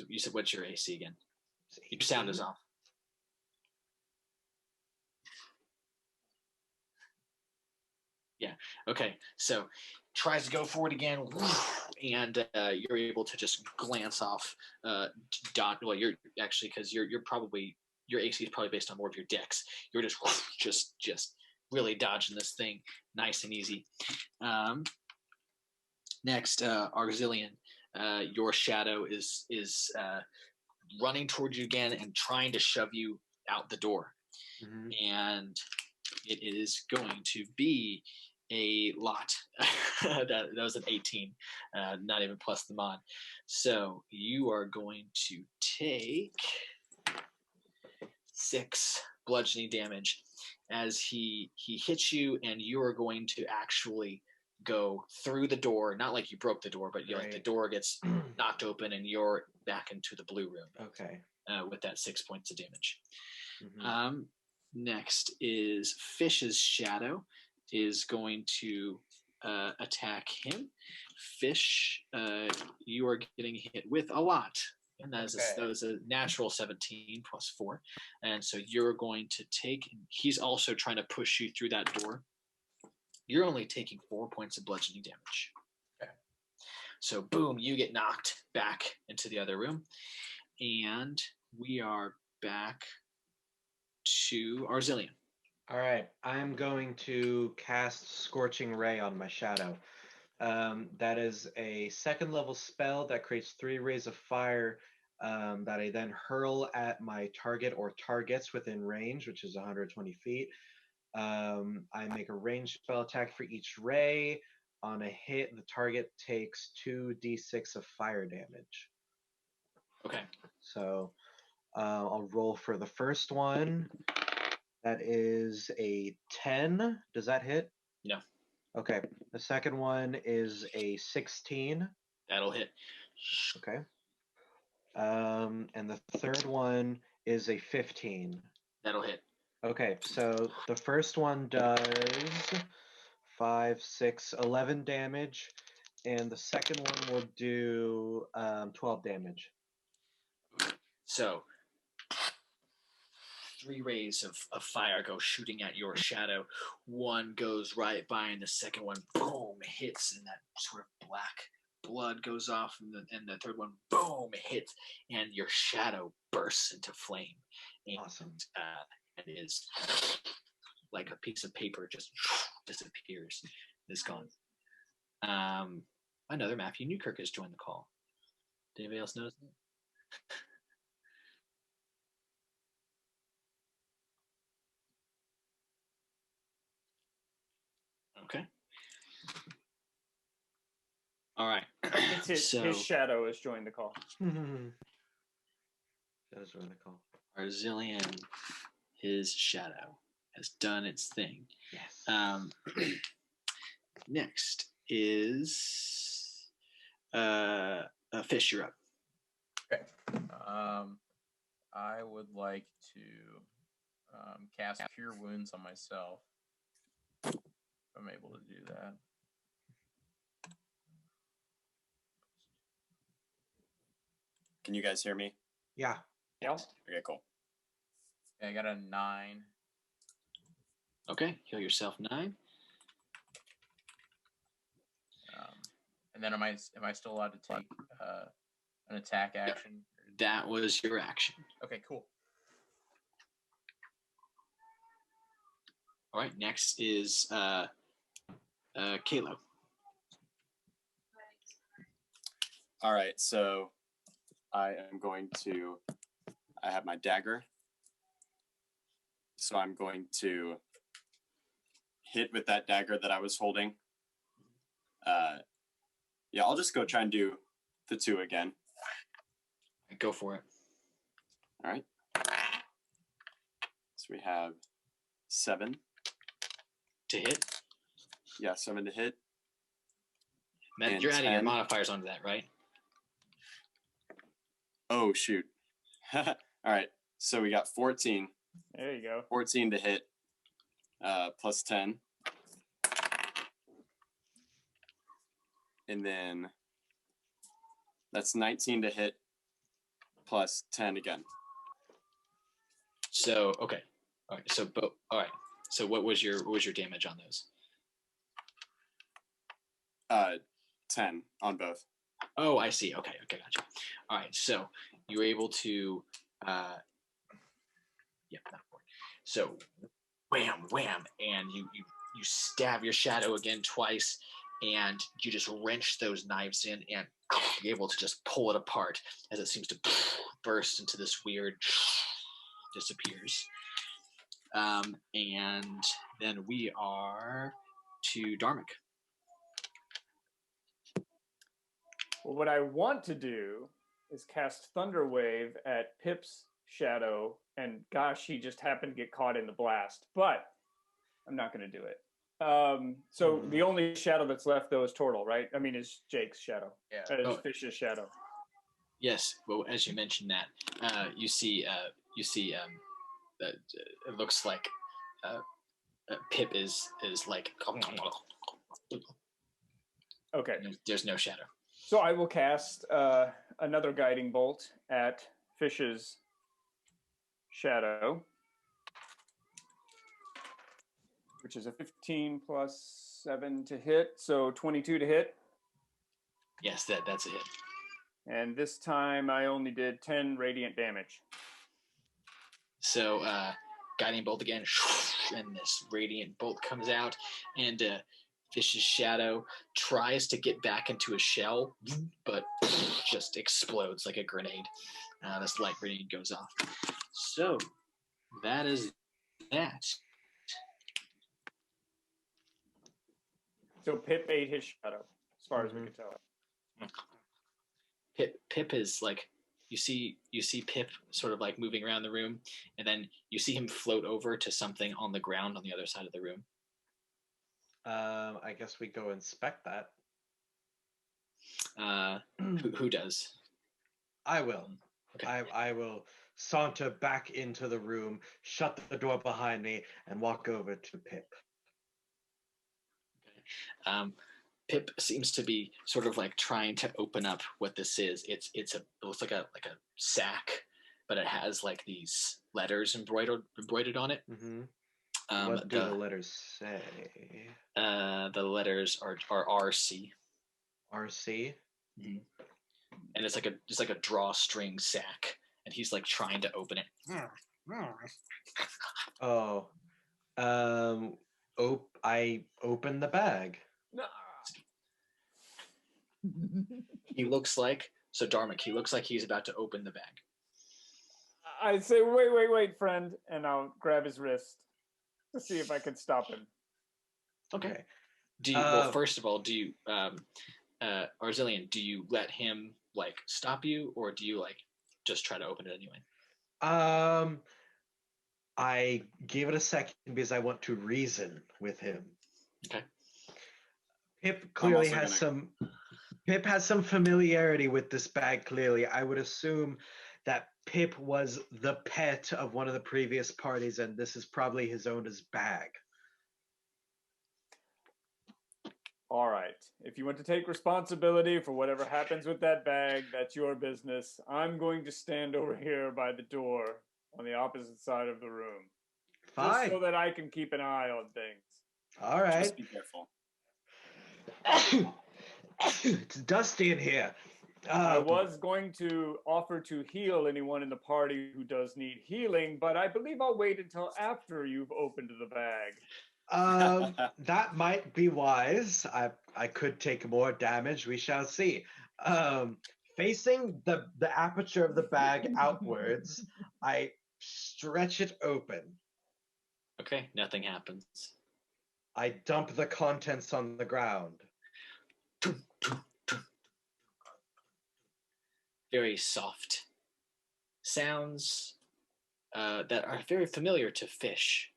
You said, what's your AC again? Your sound is off. Yeah. Okay. So tries to go forward again, and you're able to just glance off. Well, you're actually, because you're probably, your AC is probably based on more of your dex. You're just really dodging this thing, nice and easy. Next, Auxilian. Your shadow is running towards you again and trying to shove you out the door. Mm-hmm. And it is going to be a lot. that was an 18, not even plus the mod. So you are going to take 6 bludgeoning damage as he hits you, and you are going to actually go through the door, not like you broke the door, but like the door gets knocked open and you're back into the blue room. Okay. With that 6 points of damage. Mm-hmm. Next is Fish's shadow is going to attack him. Fish, you are getting hit with a lot. And that was a natural 17 plus 4. And so you're going to take, he's also trying to push you through that door. You're only taking 4 points of bludgeoning damage. Okay. So boom, you get knocked back into the other room. And we are back to Arzillion. All right, I'm going to cast Scorching Ray on my shadow. That is a 2nd level spell that creates 3 rays of fire that I then hurl at my target or targets within range, which is 120 feet. I make a ranged spell attack for each ray. On a hit, the target takes 2d6 of fire damage. Okay. So I'll roll for the first one. That is a 10. Does that hit? No. Okay. The second one is a 16. That'll hit. Okay. And the third one is a 15. That'll hit. Okay, so the first one does 5, 6, 11 damage, and the second one will do 12 damage. So 3 rays of fire go shooting at your shadow. One goes right by, and the second one, boom, hits, and that sort of black blood goes off, and the third one, boom, hits, and your shadow bursts into flame. And, awesome. It is like a piece of paper just disappears. It's gone. Another Matthew Newkirk has joined the call. Did anybody else notice that? Okay. All right. His shadow has joined the call. Does join the call. Arzillion, his shadow has done its thing. Yes. Next is Fish. You're up. Okay. I would like to cast Cure Wounds on myself. If I'm able to do that. Can you guys hear me? Yeah. Yeah. Okay, cool. Yeah, I got a 9. Okay, heal yourself 9. And then am I still allowed to take an attack action? That was your action. Okay, cool. All right, next is Kalo. All right, so I have my dagger. So I'm going to hit with that dagger that I was holding. Yeah, I'll just go try and do the 2 again. Go for it. All right. So we have 7. To hit? Yeah, 7 to hit. Man, you're adding your modifiers onto that, right? Oh, shoot. All right, so we got 14. There you go. 14 to hit, plus 10. And then that's 19 to hit, plus 10 again. So, okay. All right, so, all right. So what was your damage on those? 10 on both. Oh, I see. Okay, gotcha. All right, so you were able to, so wham, and you stab your shadow again twice, and you just wrench those knives in, and you're able to just pull it apart as it seems to burst into this weird disappears. And then we are to Dharmic. Well, what I want to do is cast Thunder Wave at Pip's shadow, and gosh, he just happened to get caught in the blast. But I'm not going to do it. So the only shadow that's left, though, is Tortle, right? I mean, is Jake's shadow. Yeah. Is Fish's shadow. Yes. Well, as you mentioned that, you see, it looks like Pip is like. Okay. There's no shadow. So I will cast another guiding bolt at Fish's shadow, which is a 15 plus 7 to hit, so 22 to hit. Yes, that's a hit. And this time I only did 10 radiant damage. So, guiding bolt again, and this radiant bolt comes out, and Fish's shadow tries to get back into a shell, but just explodes like a grenade. This light grenade goes off. So, that is that. So Pip ate his shadow, as far as we can tell. Pip is like, you see Pip sort of like moving around the room, and then you see him float over to something on the ground on the other side of the room. I guess we go inspect that. Who does? I will. Okay. I will saunter back into the room, shut the door behind me, and walk over to Pip. Okay. Pip seems to be sort of like trying to open up what this is. It looks like a sack, but it has like these letters embroidered on it. Mm-hmm. What do the letters say? The letters are RC. RC. Mm-hmm. And it's like a drawstring sack, and he's like trying to open it. Oh, I open the bag. He looks like Dharmic. He looks like he's about to open the bag. I say, wait, friend, and I'll grab his wrist to see if I can stop him. Okay. Well, first of all, do you, Arzillian, do you let him like stop you, or do you like just try to open it anyway? I give it a second because I want to reason with him. Okay. Pip clearly has Pip has some familiarity with this bag, clearly. I would assume that Pip was the pet of one of the previous parties, and this is probably his owner's bag. All right. If you want to take responsibility for whatever happens with that bag, that's your business. I'm going to stand over here by the door on the opposite side of the room. Fine. Just so that I can keep an eye on things. All right. Just be careful. It's dusty in here. I was going to offer to heal anyone in the party who does need healing, but I believe I'll wait until after you've opened the bag. That might be wise. I could take more damage. We shall see. Facing the aperture of the bag outwards, I stretch it open. Okay, nothing happens. I dump the contents on the ground. Very soft sounds that are very familiar to fish,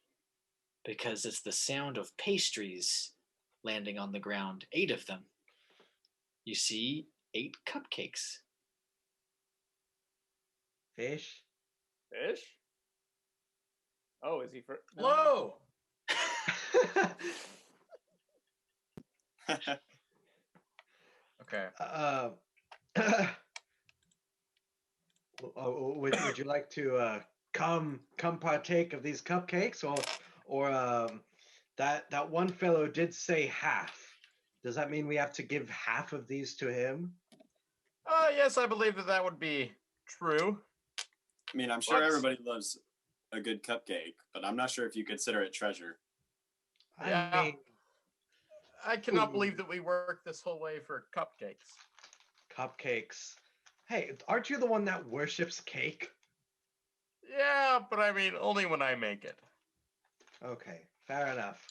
because it's the sound of pastries landing on the ground. 8 of them. You see 8 cupcakes. Fish? Fish? Oh, is he for? No. Whoa! Okay. Would you like to come partake of these cupcakes, or that one fellow did say half? Does that mean we have to give half of these to him? Yes, I believe that would be true. I mean, I'm sure everybody loves a good cupcake, but I'm not sure if you consider it treasure. Yeah. I cannot believe that we worked this whole way for cupcakes. Cupcakes. Hey, aren't you the one that worships cake? Yeah, but I mean, only when I make it. Okay, fair enough.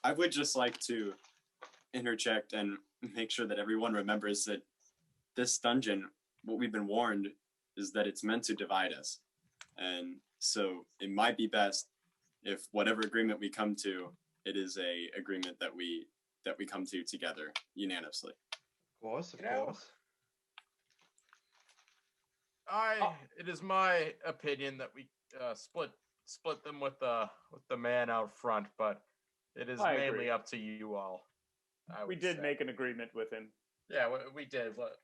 I would just like to interject and make sure that everyone remembers that this dungeon, what we've been warned, is that it's meant to divide us. And so it might be best if whatever agreement we come to, it is a agreement that we come to together unanimously. Of course. It is my opinion that we split them with the man out front, but it is I mainly agree. up to you all. We did make an agreement with him. Yeah, we did. But,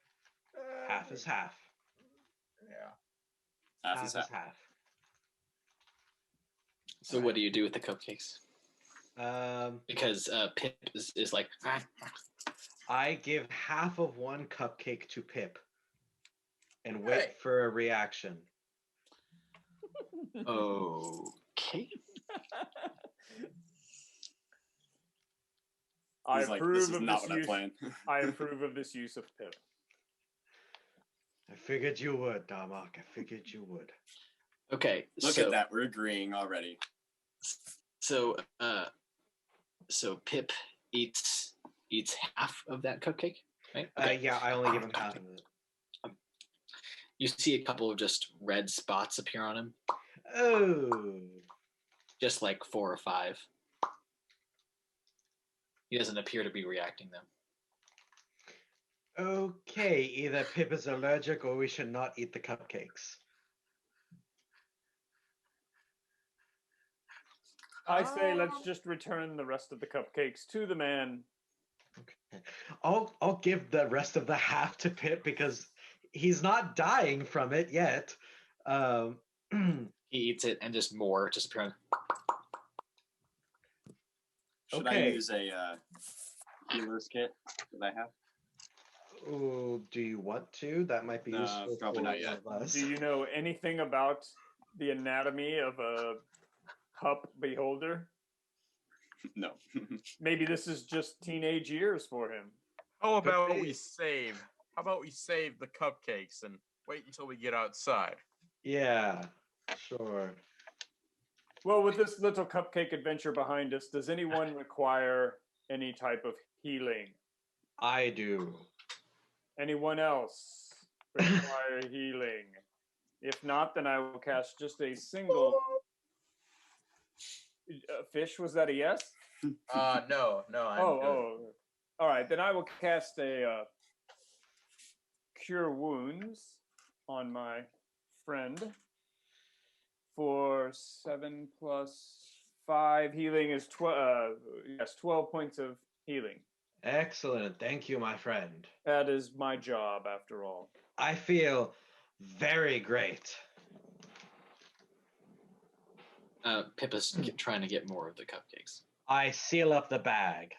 Half is half. Yeah. Half is half. So what do you do with the cupcakes? Because Pip is like... I give half of one cupcake to Pip and wait Hey. for a reaction. Okay. I He's like, approve this is of not this what I use. planned. I approve of this use of Pip. I figured you would, Darmok. I figured you would. Okay. Look at that. We're agreeing already. So Pip eats half of that cupcake, right? Okay. Yeah, I only give him half of it. You see a couple of just red spots appear on him. Oh. Just like 4 or 5. He doesn't appear to be reacting them. Okay, either Pip is allergic or we should not eat the cupcakes. I say let's just return the rest of the cupcakes to the man. Okay. I'll give the rest of the half to Pip because he's not dying from it yet. He eats it and just more just appear on. Should I use a healer's kit that I have? Oh, do you want to? That might be useful probably for not yet. one of us. Do you know anything about the anatomy of a cup beholder? No. Maybe this is just teenage years for him. How about we save the cupcakes and wait until we get outside? Yeah, sure. Well, with this little cupcake adventure behind us, does anyone require any type of healing? I do. Anyone else require healing? If not, then I will cast just a single... Fish, was that a yes? No, I'm good. All right, then I will cast a Cure Wounds on my friend for 7 + 5 healing is 12 points of healing. Excellent. Thank you, my friend. That is my job, after all. I feel very great. Pip is trying to get more of the cupcakes. I seal up the bag.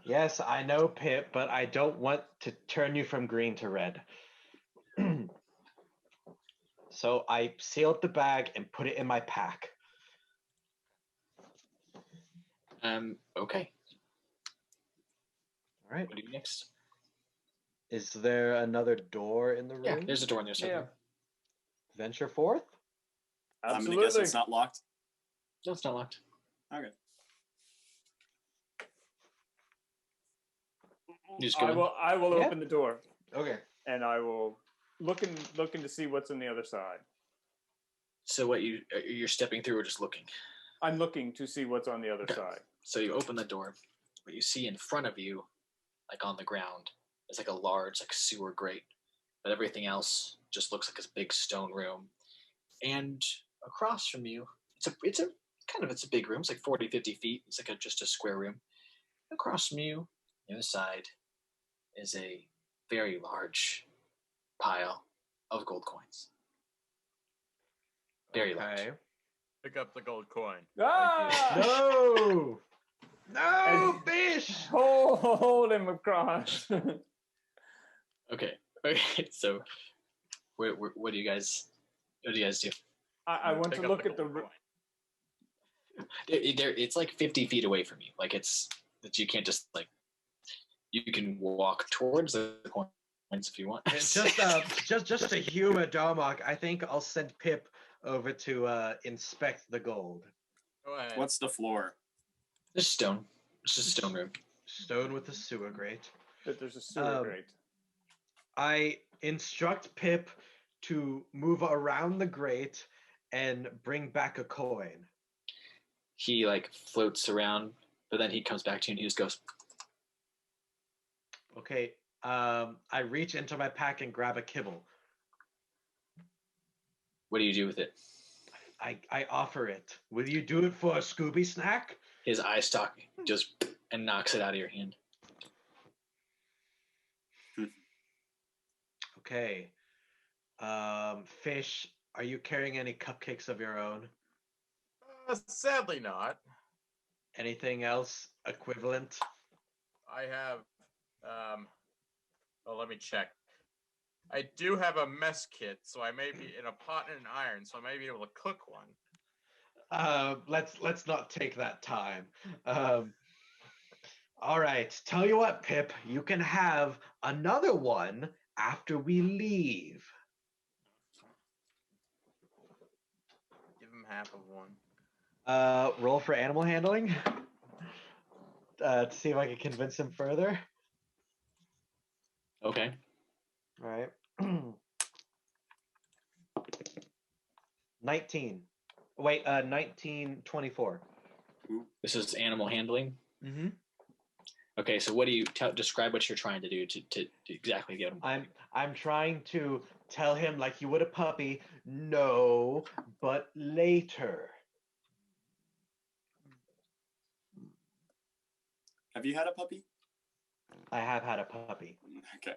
Yes, I know, Pip, but I don't want to turn you from green to red. So I seal up the bag and put it in my pack. Okay. All right. What do you next? Is there another door in the room? Yeah, there's a door on the other side. Yeah. Venture forth? I'm gonna guess it's not locked. No, it's not locked. Okay. You just go in? I will Yeah. open the door Okay. and I will looking to see what's on the other side. So you're stepping through or just looking? I'm looking to see what's on the other side. So you open the door. What you see in front of you, like on the ground, is like a large like sewer grate. But everything else just looks like this big stone room. And across from you, it's a big room. It's like 40, 50 feet. It's like just a square room. Across from you, the other side, is a very large pile of gold coins. Very large. Pick up the gold coin. Ah! No! No, And- fish! Hold him across. Okay. So, what do you guys do? I want Pick to up look at the. gold coin. It's like 50 feet away from you. Like it's that you can't just like. You can walk towards the coins if you want. Just to humor Darmok, I think I'll send Pip over to inspect the gold. Go ahead. What's the floor? There's stone. It's just a stone room. Stone with a sewer grate. That there's a sewer grate. I instruct Pip to move around the grate and bring back a coin. He like floats around, but then he comes back to you and he just goes. Okay. I reach into my pack and grab a kibble. What do you do with it? I offer it. Will you do it for a Scooby snack? His eye stalk just and knocks it out of your hand. Okay. Fish, are you carrying any cupcakes of your own? Sadly not. Anything else equivalent? I have, let me check. I do have a mess kit, so I may be in a pot and an iron, so I may be able to cook one. Let's not take that time. All right. Tell you what, Pip, you can have another one after we leave. Give him half of one. Roll for animal handling to see if I can convince him further. Okay. All right. 19. Wait, 1924. This is animal handling. Mm-hmm. Okay, so what do you describe what you're trying to do to exactly get him? I'm trying to tell him like you would a puppy. No, but later. Have you had a puppy? I have had a puppy. Okay.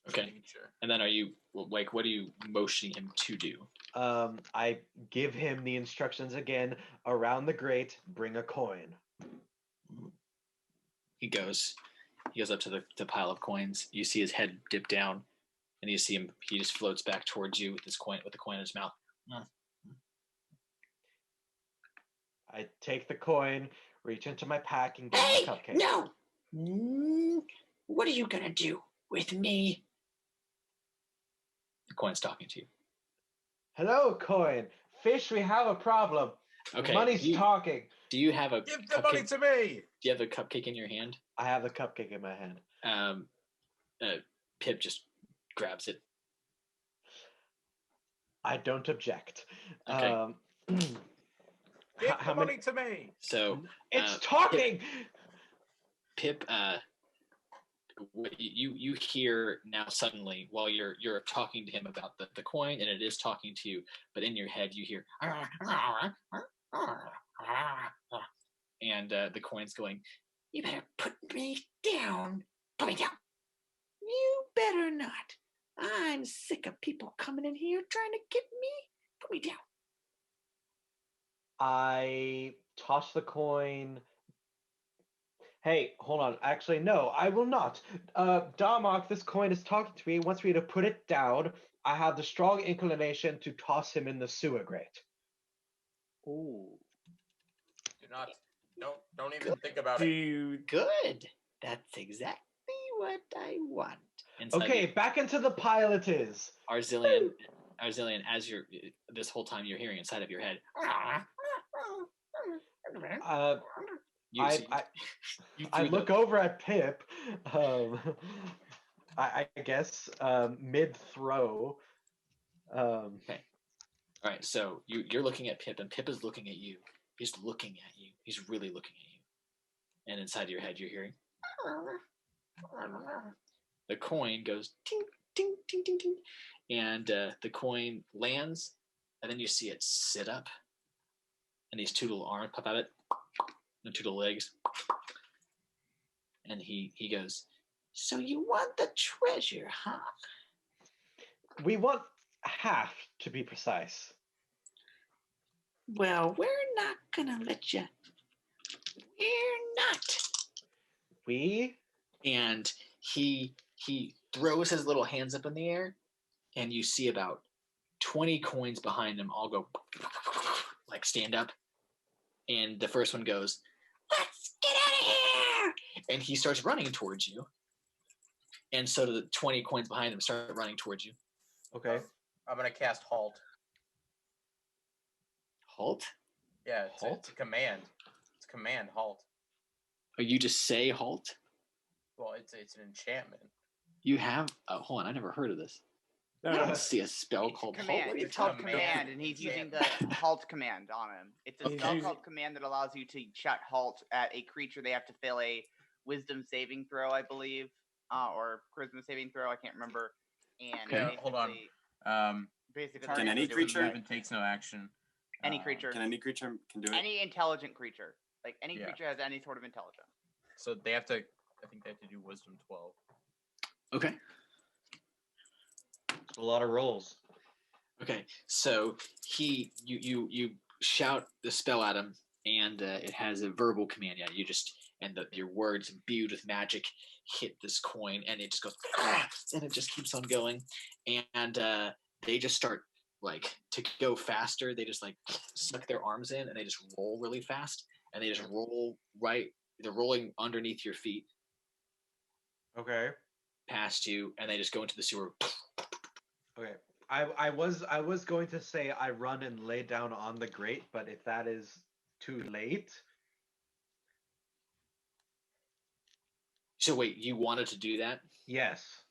Okay. And then are you like what are you motioning him to do? I give him the instructions again. Around the grate, bring a coin. He goes up to the pile of coins. You see his head dip down, and you see him. He just floats back towards you with the coin in his mouth. I take the coin, reach into my pack, and get him a cupcake. No! What are you gonna do with me? The coin's talking to you. Hello, coin. Fish, we have a problem. Okay. Money's talking. Do you have a Give the money to me! Do you have a cupcake in your hand? I have the cupcake in my hand. Pip just grabs it. I don't object. Okay. Give the money to me! So it's talking. Pip, what you hear now suddenly while you're talking to him about the coin, and it is talking to you, but in your head you hear and the coin's going, you better put me down. Put me down. You better not. I'm sick of people coming in here trying to get me. Put me down. I toss the coin. Hey, hold on. Actually, no, I will not. Darmok, this coin is talking to me, wants me to put it down. I have the strong inclination to toss him in the sewer grate. Ooh. Do not. Don't even think about Do it. you Good. That's exactly what I want. Okay, back into the pile it is. Arzillian, as you're this whole time you're hearing inside of your head. I look over at Pip. I guess mid throw. Okay. All right. So you're looking at Pip, and Pip is looking at you. He's looking at you. He's really looking at you. And inside your head, you're hearing. The coin goes ting ting ting ting ting, and the coin lands, and then you see it sit up, and these two little arms pop out of it, and two little legs, and he goes, "So you want the treasure, huh?" We want half, to be precise. Well, we're not gonna let you. We're not. We? And he throws his little hands up in the air, and you see about 20 coins behind him all go like stand up, and the first one goes, "Let's get out of here!" And he starts running towards you, and so do the 20 coins behind him start running towards you. Okay. I'm gonna cast halt. Halt? Yeah, Halt? it's a command. It's a command halt. Oh, you just say halt? Well, it's an enchantment. You have hold on, I never heard of this. I don't see a spell It's called command. halt. It's called command, and he's using the halt command on him. It's a spell called command that allows you to shout halt at a creature. They have to fail a wisdom saving throw, I believe, or charisma saving throw. I can't remember. And Hold on. Basically, Can any creature? Even takes no action. Any creature. Can any creature can do it? Any intelligent creature. Like any creature has any sort of intelligence. So they have to. I think they have to do wisdom 12. Okay. A lot of rolls. Okay, so you shout the spell at him, and it has a verbal command. Yeah, you just your words imbued with magic hit this coin, and it just goes, and it just keeps on going, and they just start like to go faster. They just like suck their arms in, and they just roll really fast, and they just roll right. They're rolling underneath your feet, Okay. past you, and they just go into the sewer. Okay. I was going to say I run and lay down on the grate, but if that is too late. So wait, you wanted to do that? Yes.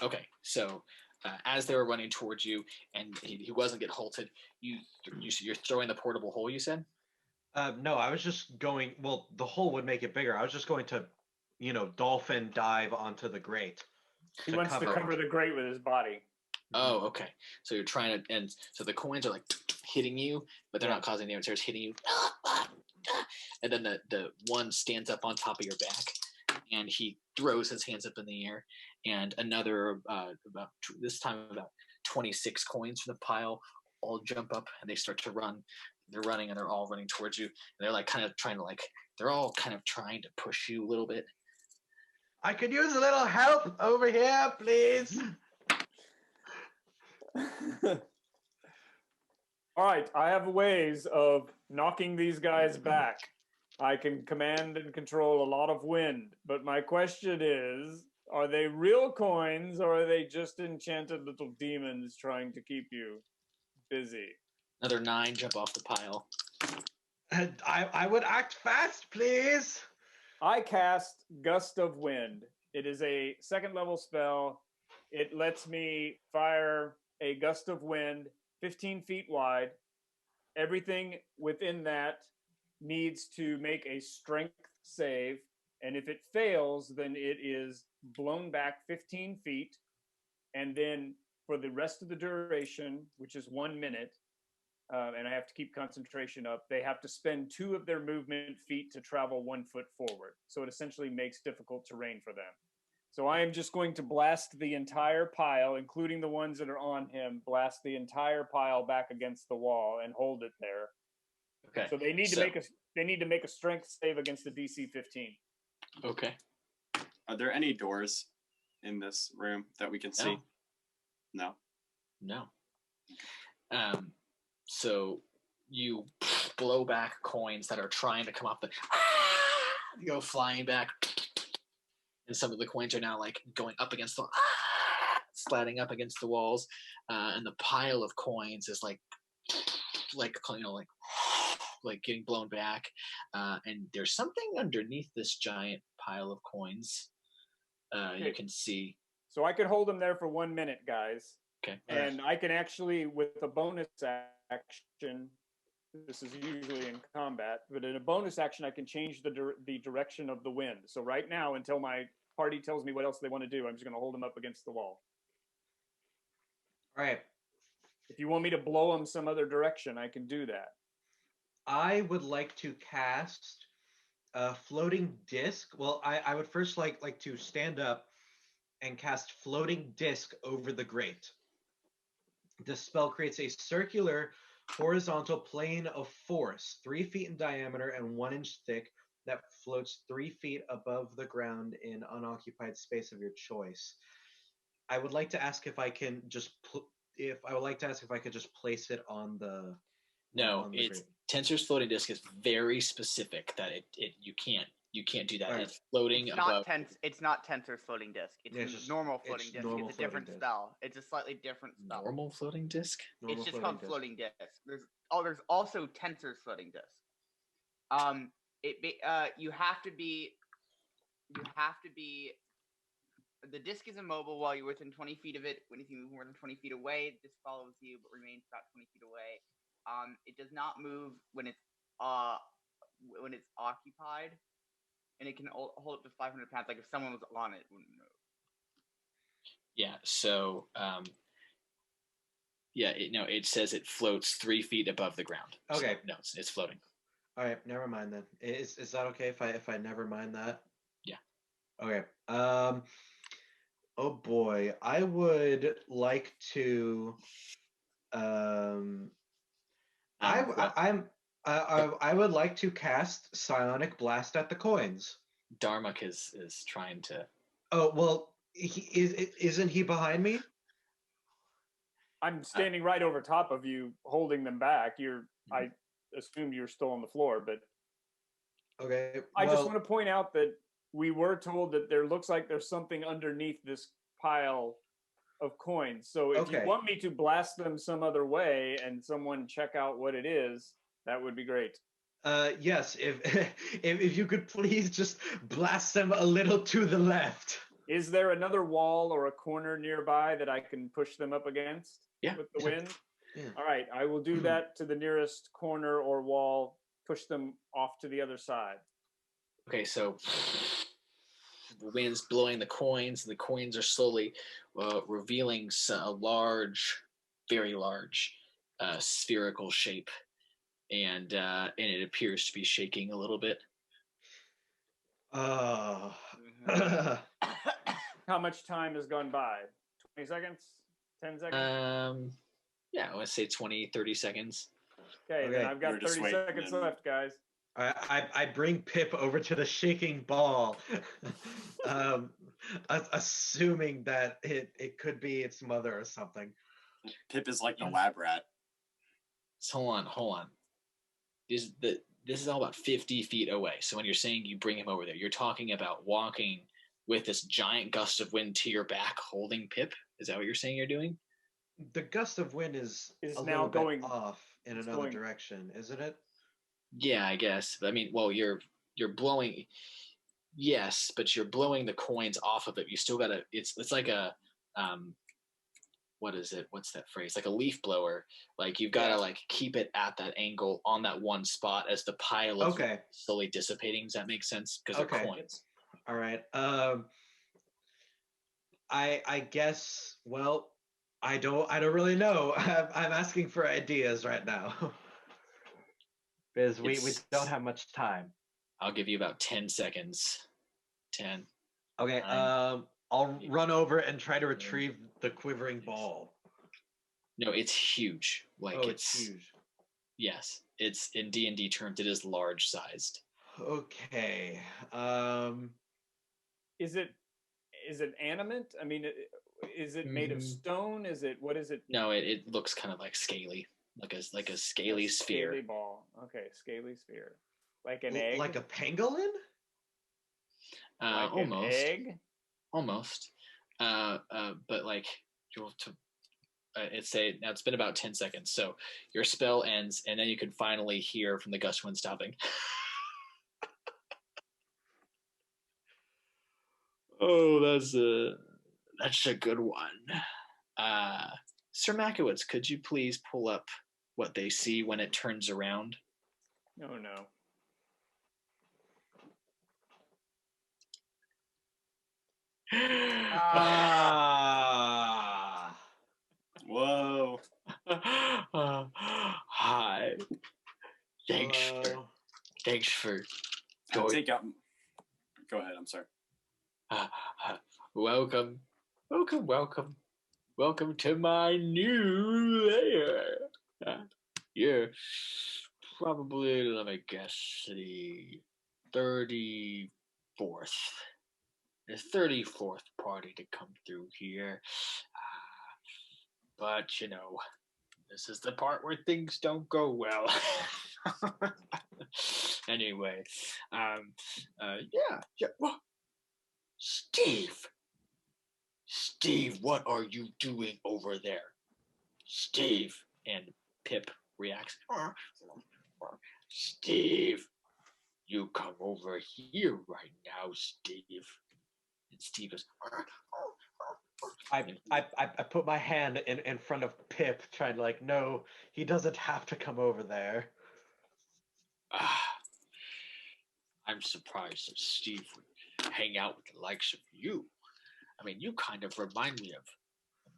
Okay, so as they were running towards you, and he wasn't get halted, you're throwing the portable hole. You said? No, I was just going. Well, the hole would make it bigger. I was just going to, dolphin dive onto the grate. He wants to cover the grate with his body. Oh, okay. So you're trying to, and so the coins are like hitting you, but they're not causing damage. They're just hitting you, and then the one stands up on top of your back, and he throws his hands up in the air, and another about 26 coins from the pile all jump up, and they start to run. They're running, and they're all running towards you. And they're like kind of trying to they're all kind of trying to push you a little bit. I could use a little help over here, please. All right, I have ways of knocking these guys back. I can command and control a lot of wind, but my question is, are they real coins or are they just enchanted little demons trying to keep you busy? Another 9 jump off the pile. I would act fast, please. I cast Gust of Wind. It is a 2nd level spell. It lets me fire a gust of wind 15 feet wide. Everything within that needs to make a strength save. And if it fails, then it is blown back 15 feet. And then for the rest of the duration, which is 1 minute, and I have to keep concentration up, they have to spend 2 of their movement feet to travel 1 foot forward. So it essentially makes difficult terrain for them. So I am just going to blast the entire pile, including the ones that are on him, blast the entire pile back against the wall and hold it there. Okay. So they need to make a strength save against the DC 15. Okay. Are there any doors in this room that we can see? No. No. So you blow back coins that are trying to come off the go flying back, and some of the coins are now like going up against the sliding up against the walls, and the pile of coins is like getting blown back, and there's something underneath this giant pile of coins. You can see. So I can hold them there for 1 minute, guys. Okay. And I can actually, with a bonus action, this is usually in combat, but in a bonus action, I can change the direction of the wind. So right now, until my party tells me what else they want to do, I'm just going to hold them up against the wall. All right. If you want me to blow them some other direction, I can do that. I would like to cast a floating disc. Well, I would first like to stand up and cast floating disc over the grate. This spell creates a circular horizontal plane of force, 3 feet in diameter and 1 inch thick, that floats 3 feet above the ground in unoccupied space of your choice. I would like to ask if I can just place it on the. No, on the it's grate. Tensor's floating disc is very specific that you can't do that. Right. It's floating It's above. It's not Tensor's floating disc. It's just normal floating disc. normal It's a different floating disc. spell. It's a slightly different spell. Normal floating disc. Normal It's just floating called disc. floating disc. There's also Tensor's floating disc. You have to be. The disc is immobile while you're within 20 feet of it. When if you move more than 20 feet away, the disc follows you but remains about 20 feet away. It does not move when it's occupied, and it can hold up to 500 pounds. Like if someone was on it, it wouldn't move. Yeah. So, it says it floats 3 feet above the ground. Okay. So, no, it's floating. All right, never mind then. Is that okay if I never mind that? Yeah. Okay. Oh boy, I would like to. I would like to cast Psionic Blast at the coins. Darmok is trying to. Oh well, isn't he behind me? I'm standing right over top of you, holding them back. I assumed you were still on the floor, but Okay. I just want to point out that we were told that there looks like there's something underneath this pile of coins. So if you want me to blast them some other way and someone check out what it is, that would be great. Yes, if you could please just blast them a little to the left. Is there another wall or a corner nearby that I can push them up against with the wind? Yeah. All right, I will do that to the nearest corner or wall, push them off to the other side. Okay, so the wind's blowing the coins, and the coins are slowly revealing a large, very large spherical shape, and it appears to be shaking a little bit. How much time has gone by? 20 seconds? 10 seconds? Yeah, I want to say 20, 30 seconds. Okay, then I've got 30 seconds left, guys. I bring Pip over to the shaking ball, assuming that it could be its mother or something. Pip is like the lab rat. So hold on. This is all about 50 feet away. So when you're saying you bring him over there, you're talking about walking with this giant gust of wind to your back, holding Pip? Is that what you're saying you're doing? The gust of wind is a now little going bit off in another direction, isn't it? Yeah, I guess. I mean, well, you're blowing. Yes, but you're blowing the coins off of it. You still gotta. It's like a what is it? What's that phrase? Like a leaf blower. Like you've got to like keep it at that angle on that one spot as the pile of slowly dissipating. Does that make sense? Because they're coins. All right. I guess. Well, I don't really know. I'm asking for ideas right now. Because we don't have much time. I'll give you about 10 seconds. 10. Okay. 9, I'll run over and try to retrieve the quivering ball. No, it's huge. Like it's huge. Yes, it's in D&D terms. It is large sized. Okay. Is it animate? I mean, is it made of stone? What is it? No, it looks kind of like scaly, like a scaly sphere. Scaly ball. Okay, scaly sphere. Like an egg. Like a pangolin? Like almost. An egg. Almost. But like you'll to. Now it's been about 10 seconds, so your spell ends, and then you can finally hear from the gust wind stopping. Oh, that's a good one. Sir Makowitz, could you please pull up what they see when it turns around? Oh no. Whoa. Hi. Thanks for going. Go ahead. I'm sorry. Welcome to my new lair. You're probably, let me guess, the 34th party to come through here. But this is the part where things don't go well. Anyway, yeah. Whoa. Steve, what are you doing over there? Steve. And Pip reacts. Steve, you come over here right now, Steve. And Steve is. I put my hand in front of Pip, trying to no, he doesn't have to come over there. I'm surprised that Steve would hang out with the likes of you. I mean, you kind of remind me of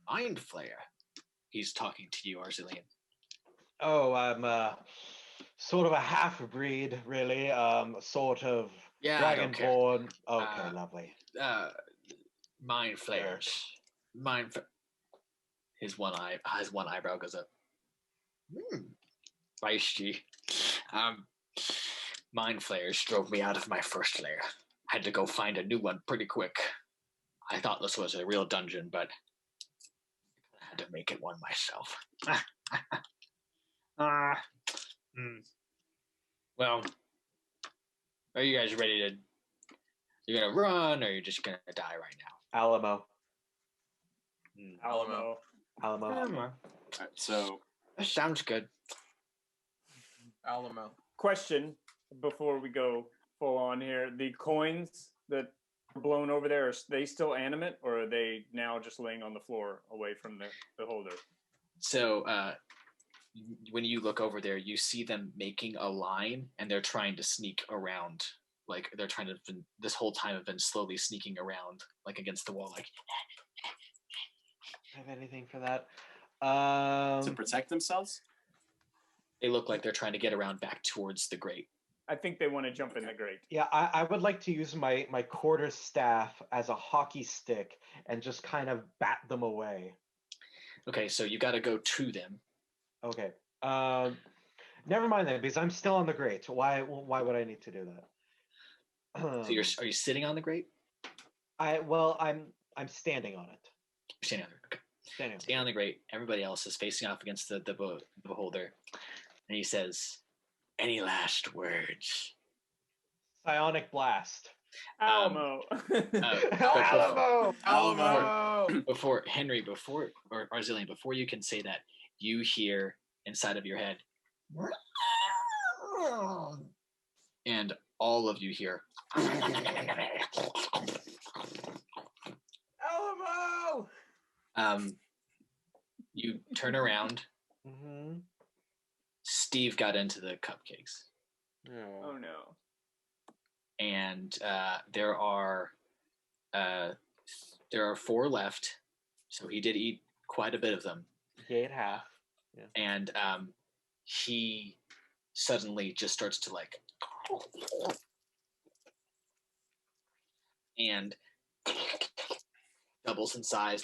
Mind Flayer. He's talking to you, Arzillian. Oh, I'm sort of a half-breed, really. Sort of dragonborn. Okay, lovely. Mind Flayers. His one eyebrow goes up. Feisty. Mind Flayers drove me out of my first lair. Had to go find a new one pretty quick. I thought this was a real dungeon, but I had to make it one myself. Well, are you guys ready to... You're going to run, or you're just going to die right now? Alamo. Alamo. All right, so... That sounds good. Alamo. Question before we go full on here. The coins that were blown over there, are they still animate, or are they now just laying on the floor away from the holder? So when you look over there, you see them making a line, and they're trying to sneak around. Like, they're trying to, this whole time have been slowly sneaking around, like, against the wall, like... Have anything for that? To protect themselves? They look like they're trying to get around back towards the grate. I think they want to jump in the grate. Yeah, I would like to use my quarter staff as a hockey stick and just kind of bat them away. Okay, so you got to go to them. Okay. Never mind that, because I'm still on the grate. Why would I need to do that? So are you sitting on the grate? I'm standing on it. You're standing on it. Okay. Standing on the grate. Everybody else is facing off against the beholder, and he says, "Any last words?" Psionic blast. Alamo. Alamo. Before Arzillian, before you can say that, you hear inside of your head, and all of you hear, Alamo. You turn around. Mm-hmm. Steve got into the cupcakes. Oh no. And there are 4 left, so he did eat quite a bit of them. He ate half. Yeah. And he suddenly just starts to and doubles in size,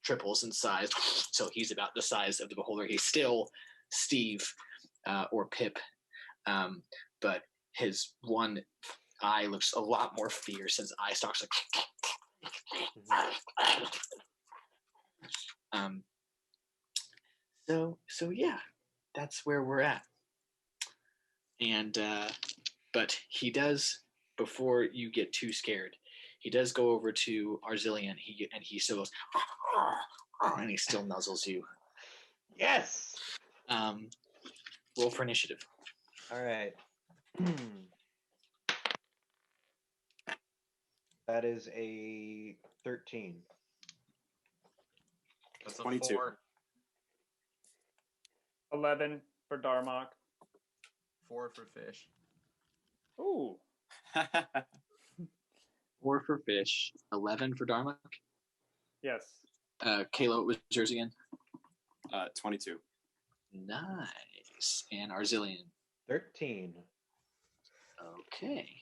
triples in size. So he's about the size of the beholder. He's still Steve or Pip, but his one eye looks a lot more fierce. His eye stalks like. So yeah, that's where we're at. And but he does, before you get too scared, he does go over to Arzillion. He still goes, and he still nuzzles you. Yes. Roll for initiative. All right. That is a 13. That's a 22. 4. 11 for Darmok. 4 for Fish. Ooh. 4 for Fish, 11 for Darmok. Yes. Kayla, what was yours again? 22. Nice. And Arzillion. 13. Okay.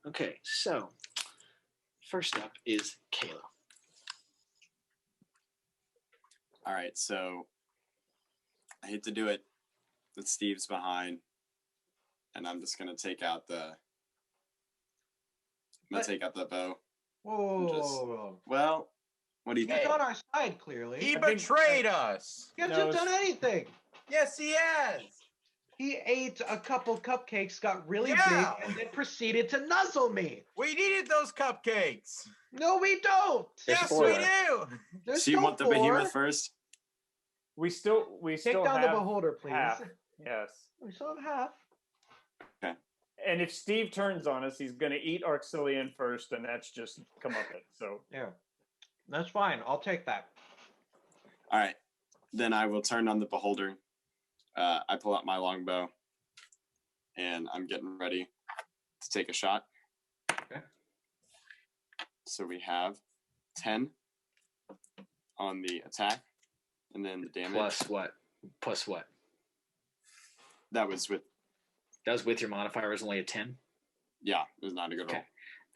Okay, so first up is Kayla. All right, so I hate to do it, but Steve's behind, and I'm just gonna take out the. Take out the bow. Whoa. Well, what do you He's think? on our side, clearly. He betrayed us. He hasn't done anything. Yes, he has. He ate a couple cupcakes, got really Yeah. big, and then proceeded to nuzzle me. We needed those cupcakes. No, we don't. There's Yes, 4 we left. do. There's So you no want the 4. behemoth first? We still Take down have the beholder, please. half. Yes. We still have half. And if Steve turns on us, he's going to eat Arxillian first, and that's just come up it. So Yeah, that's fine. I'll take that. All right, then I will turn on the beholder. I pull out my longbow, and I'm getting ready to take a shot. Okay. So we have 10 on the attack, and then the damage. Plus what? Plus what? That was with. That was with your modifier was only a 10? Yeah, it was not a good roll.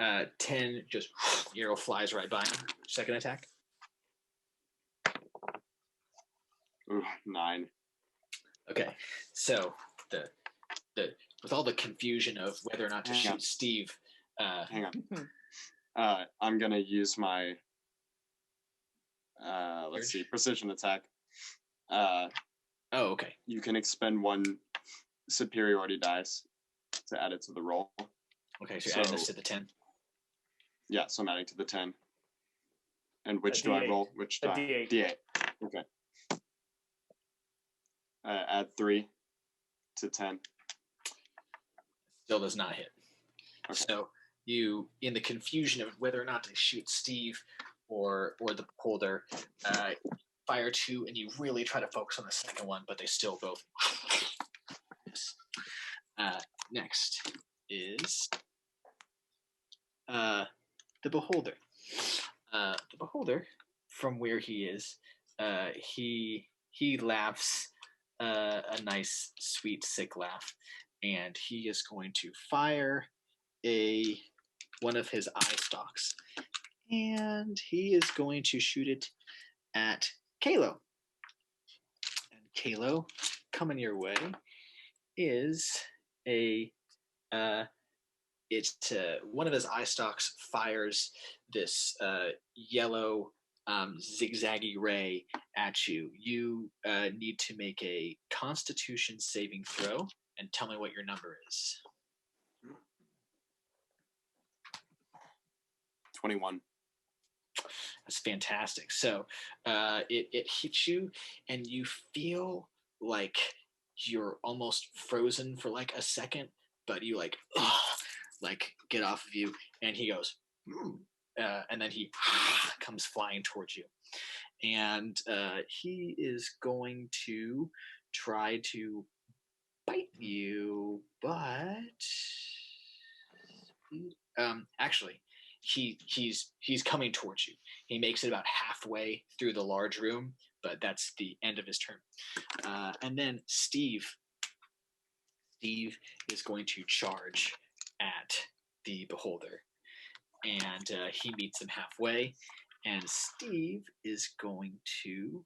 Okay. 10, just arrow flies right by him. Second attack. Ooh, 9. Okay, so the with all the confusion of whether or not to Hang shoot on. Steve. Hang on. I'm gonna use my. Let's see, precision attack. Oh, okay. You can expend 1 superiority dice to add it to the roll. Okay, so you're adding this to the 10. Yeah, so I'm adding to the 10. And which A do I D8. roll? Which A die? D8. D8. Okay. Add 3 to 10. Still does not hit. Okay. So you, in the confusion of whether or not to shoot Steve or the beholder, fire 2, and you really try to focus on the second one, but they still both. Next is the beholder. The beholder, from where he is, he laughs a nice, sweet, sick laugh, and he is going to fire one of his eye stalks, and he is going to shoot it at Kalo. And Kalo, coming your way, is one of his eye stalks fires this yellow zigzaggy ray at you. You need to make a Constitution saving throw and tell me what your number is. 21. That's fantastic. So it hits you, and you feel like you're almost frozen for like a second, but you like get off of you, and he goes, and then he comes flying towards you, and he is going to try to bite you, but actually, he's coming towards you. He makes it about halfway through the large room, but that's the end of his turn. And then Steve Steve is going to charge at the beholder, and he meets him halfway, and Steve is going to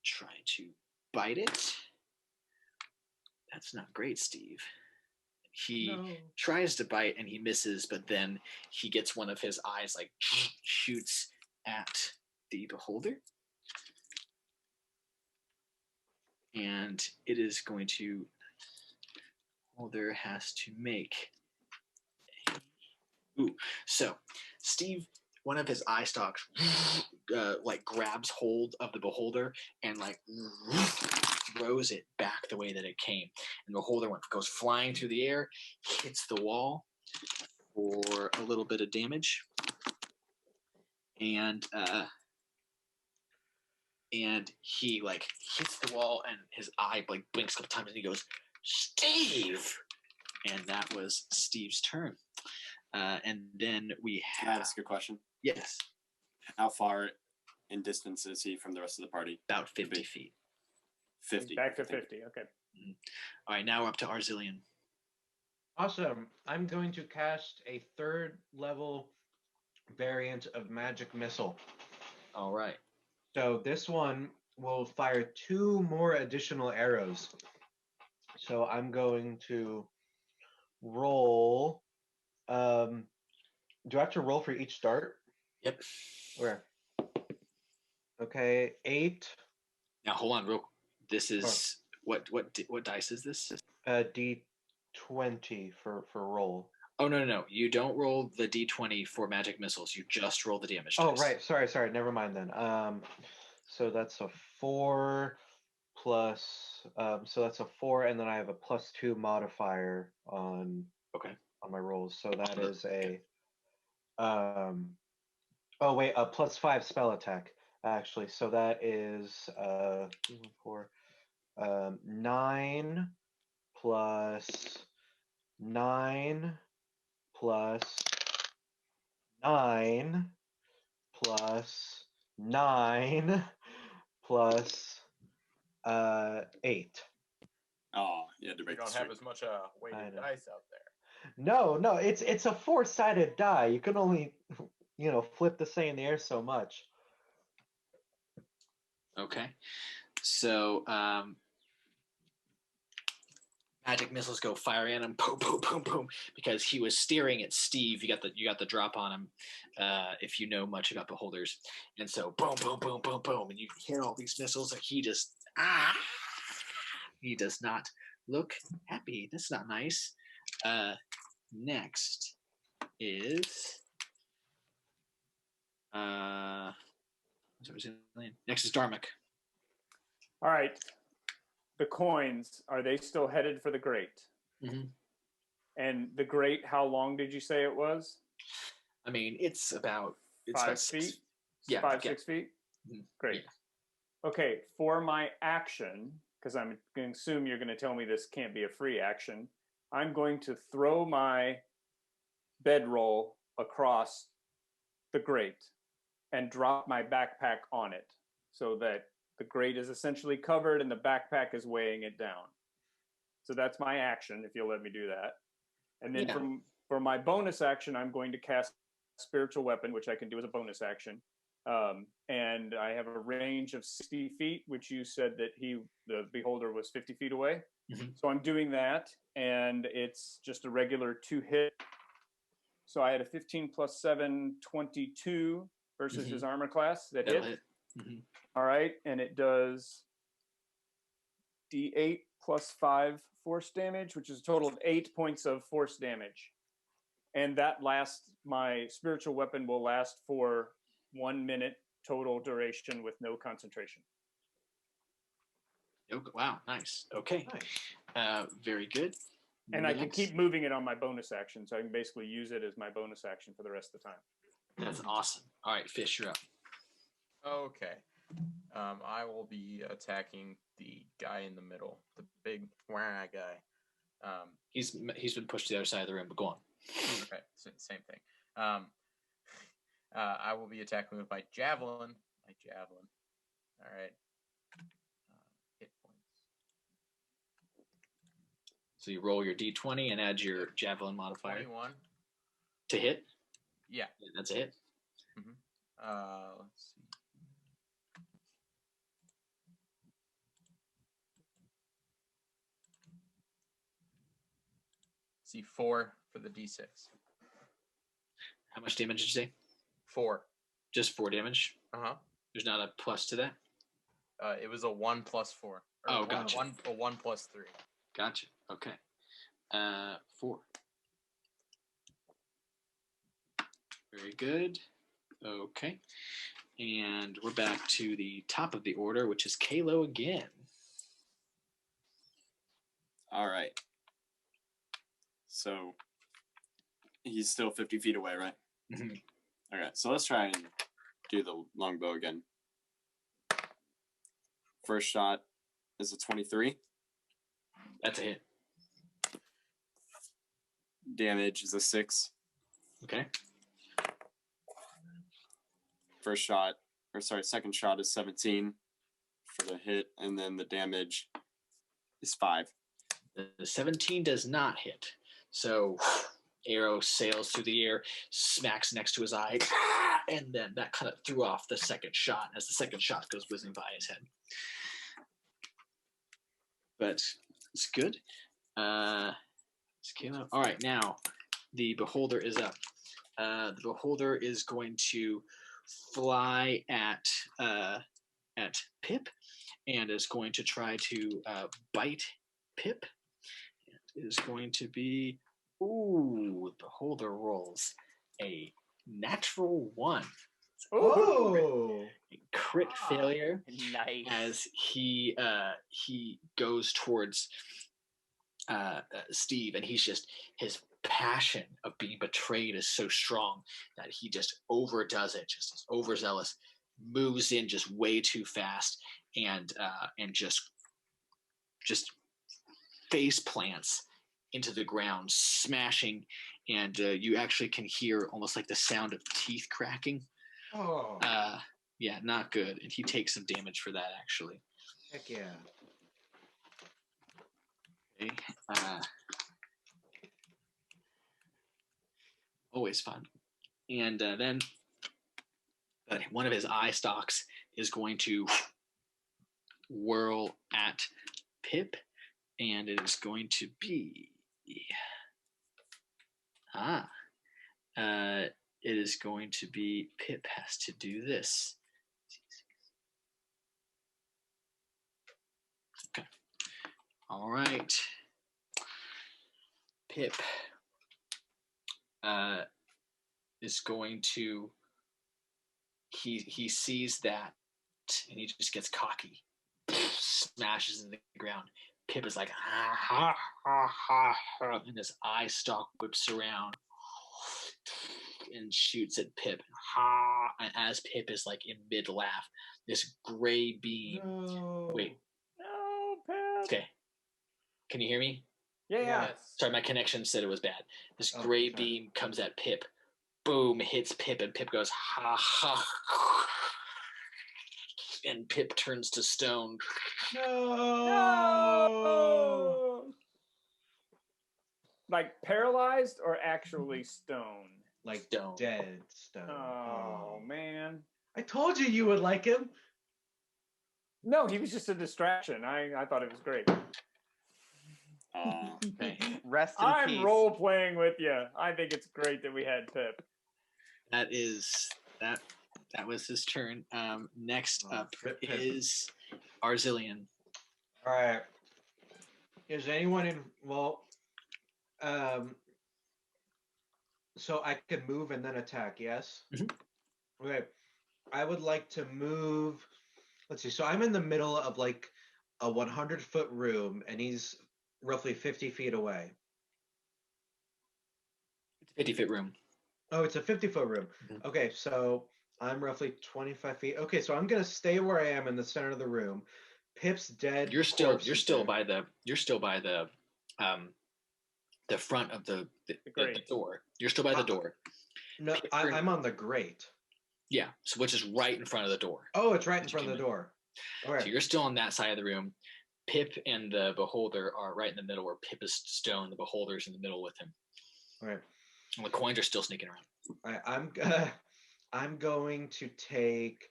try to bite it. That's not great, Steve. He tries to bite and he misses, but then he gets one of his eyes like shoots at the beholder. And it is going to, beholder has to make so Steve, one of his eye stalks like grabs hold of the beholder and like throws it back the way that it came, and the beholder goes flying through the air, hits the wall for a little bit of damage, and he like hits the wall, and his eye like blinks a couple times, and he goes, "Steve!" And that was Steve's turn. And then we have... Can I ask a question? Yes. How far in distance is he from the rest of the party? About 50 feet. 50. Back to 50, okay. Mm-hmm. All right, now we're up to Arzillion. Awesome. I'm going to cast a 3rd level variant of Magic Missile. All right. So this one will fire 2 more additional arrows. So I'm going to roll... do I have to roll for each dart? Yep. Where? Okay, 8. Now hold on, this is what dice is this? D20 for roll. Oh no! You don't roll the D20 for magic missiles. You just roll the damage Oh dice. right, sorry. Never mind then. So that's a 4 plus. So that's a 4, and then I have a +2 modifier on my rolls. So that is a. Oh wait, a +5 spell attack actually. So that is 4, 9 plus 9 plus 9 plus 9 plus 8. Oh, you had to You break don't the have streak. as much weighted dice out there. No, it's a 4-sided die. You can only flip the say in the air so much. Okay. So magic missiles go firing at him, boom, boom, boom, boom, because he was steering at Steve. You got the drop on him, if you know much about beholders, and so boom, boom, boom, boom, boom, and you hear all these missiles, and he just he does not look happy. That's not nice. Next is next is Dharmic. All right. The coins, are they still headed for the grate? Mm-hmm. And the grate, how long did you say it was? I mean, it's about 5 feet? Yeah. 6 feet? Mm-hmm. Great. Yeah. Okay, for my action, because I'm going to assume you're going to tell me this can't be a free action, I'm going to throw my bedroll across the grate and drop my backpack on it so that the grate is essentially covered and the backpack is weighing it down. So that's my action, if you'll let me do that. And then for my bonus action, I'm going to cast Spiritual Weapon, which I can do as a bonus action. And I have a range of 60 feet, which you said that the beholder was 50 feet away. Mm-hmm. So I'm doing that, and it's just a regular 2-hit. So I had a 15 plus 7, 22 versus his armor class that hit. Mm-hmm. All right, and it does D8 plus 5 force damage, which is a total of 8 points of force damage. And that my spiritual weapon will last for 1 minute total duration with no concentration. Wow, nice. Okay. Nice. Very good. And I can keep moving it on my bonus action, so I can basically use it as my bonus action for the rest of the time. That's awesome. All right, Fish, you're up. Okay. I will be attacking the guy in the middle, the big guy. He's been pushed to the other side of the room, but go on. Okay, same thing. I will be attacking with my javelin. All right. Hit points. So you roll your d20 and add your javelin modifier 21. to hit. Yeah. That's a hit. Let's see. See 4 for the d6. How much damage did you say? 4. Just 4 damage. There's not a plus to that. It was a 1 plus 4. Oh, gotcha. A 1 plus 3. Gotcha. Okay. 4. Very good. Okay. And we're back to the top of the order, which is Kalo again. All right. So he's still 50 feet away, right? Mm-hmm. Okay, so let's try and do the longbow again. First shot is a 23. That's a hit. Damage is a 6. Okay. Second shot is 17 for the hit, and then the damage is 5. The 17 does not hit. So arrow sails through the air, smacks next to his eye, and then that kind of threw off the second shot as the second shot goes whizzing by his head. But it's good. It's Kalo. All right, now the beholder is up. The beholder is going to fly at Pip and is going to try to bite Pip. It is going to be the beholder rolls a natural 1. Oh, A crit failure. Nice. As he goes towards Steve, and his passion of being betrayed is so strong that he just overdoes it, just is overzealous, moves in just way too fast, and just face plants into the ground, smashing, and you actually can hear almost like the sound of teeth cracking. oh, Yeah, not good, and he takes some damage for that actually. heck yeah. Okay. Always fun. And then one of his eye stalks is going to whirl at Pip, and it is going to be it is going to be Pip has to do this. Okay. All right. Pip is going to he sees that and he just gets cocky, smashes into the ground. Pip is like ha ha ha ha, and this eye stalk whips around and shoots at Pip. Ha! And as Pip is like in mid laugh, this gray beam. No. Wait. No, Pip. Okay. Can you hear me? Yeah. Yes. Sorry, my connection said it was bad. This Oh, gray sorry. beam comes at Pip. Boom, hits Pip, and Pip goes, ha ha. And Pip turns to stone. No. Like paralyzed or actually stone? Like Stone. dead stone. Oh, man. I told you would like him. No, he was just a distraction. I thought it was great. Okay. Rest in I'm peace. role playing with you. I think it's great that we had Pip. That was his turn. Next up Pip. is Arzillion. All right. Is anyone in? Well, so I could move and then attack. Yes. Mhm. Okay. I would like to move. Let's see. So I'm in the middle of like a 100-foot room, and he's roughly 50 feet away. It's a 50-foot room. Oh, it's a 50-foot room. Mhm. Okay, so I'm roughly 25 feet. Okay, so I'm gonna stay where I am in the center of the room. Pip's dead. You're still there. by the front of the grate. door. You're still by the door. No, I'm on the grate. Yeah, so which is right in front of the door. Oh, it's right in As you front of came the in. door. All right. So you're still on that side of the room. Pip and the beholder are right in the middle, where Pip is stone. The beholder's in the middle with him. All right. And the coins are still sneaking around. All right. I'm going to take.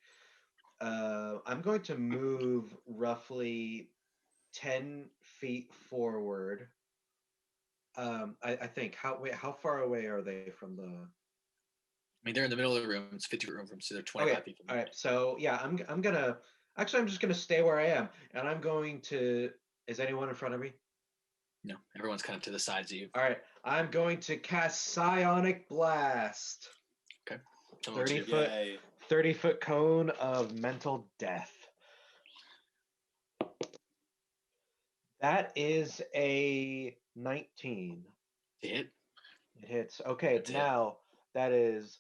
I'm going to move roughly 10 feet forward. I think. How far away are they from the? I mean, they're in the middle of the room. It's 50-foot room from, so they're 25 feet from All right. So yeah, I'm gonna. Actually, I'm just gonna stay where I am, and I'm going to. Is anyone in front of me? No, everyone's kind of to the sides of you. All right. I'm going to cast Psionic Blast. Okay. 30-foot cone of mental death. That is a 19. Hit. It hits. Okay, That's now that is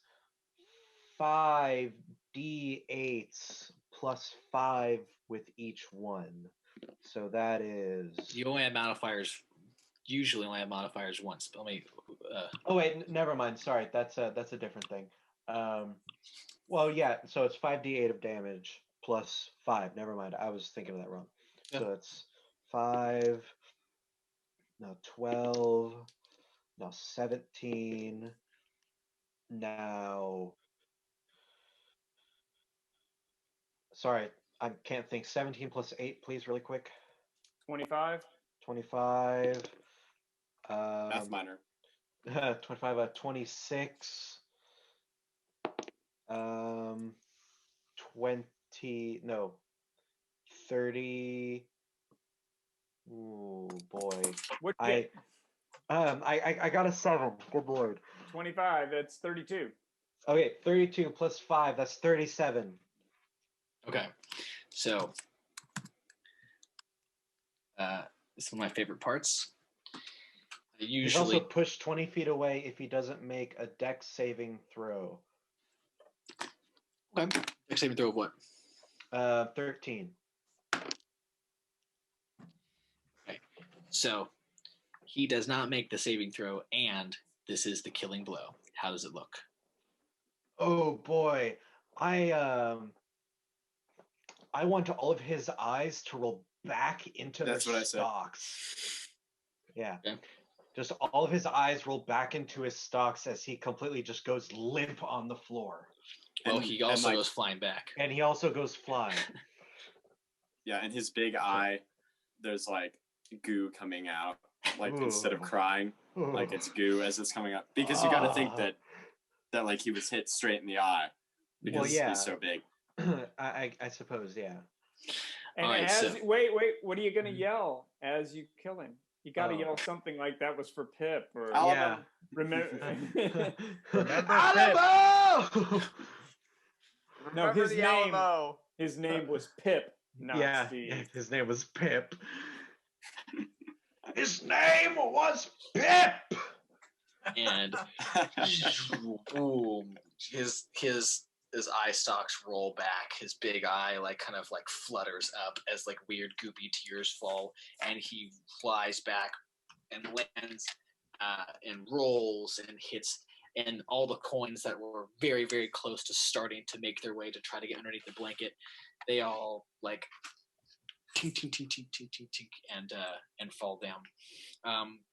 5d8s plus 5 with each one. So that is. You only have modifiers. Usually only have modifiers once. But let me. Oh wait, never mind. Sorry, that's a different thing. Well, yeah. So it's 5d8 of damage plus 5. Never mind. I was thinking of that wrong. Yeah. So it's 5. Now 12. Now 17. Now. Sorry, I can't think. 17 plus 8, please, really quick. 25. 25. Math minor. 25, 26. 20, no. 30. Ooh, boy. What? I got a 7. Good lord. 25. That's 32. Okay, 32 plus 5. That's 37. Okay. So, this is one of my favorite parts. He's also pushed 20 feet away if he doesn't make a dex saving throw. Okay. Dex saving throw of what? 13. Okay. So, he does not make the saving throw, and this is the killing blow. How does it look? Oh boy, I want all of his eyes to roll back into their stalks. Yeah. Okay. Just all of his eyes roll back into his stalks as he completely just goes limp on the floor. Well, he also goes flying back. And he also goes flying. Yeah, and his big eye, there's like goo coming out, like instead of crying, like it's goo as it's coming up. Because you got to think that like he was hit straight in the eye because he's so big. I suppose, yeah. And right, wait, what are you gonna yell as you kill him? You got to yell something like that was for Pip, or yeah. Remember Alamo! No, his name was Pip, not Steve. Yeah, his name was Pip. His name was Pip. And boom, his eye stalks roll back. His big eye kind of flutters up as weird goopy tears fall, and he flies back and lands and rolls and hits, and all the coins that were very, very close to starting to make their way to try to get underneath the blanket, they all tink tink tink tink tink tink tink and fall down.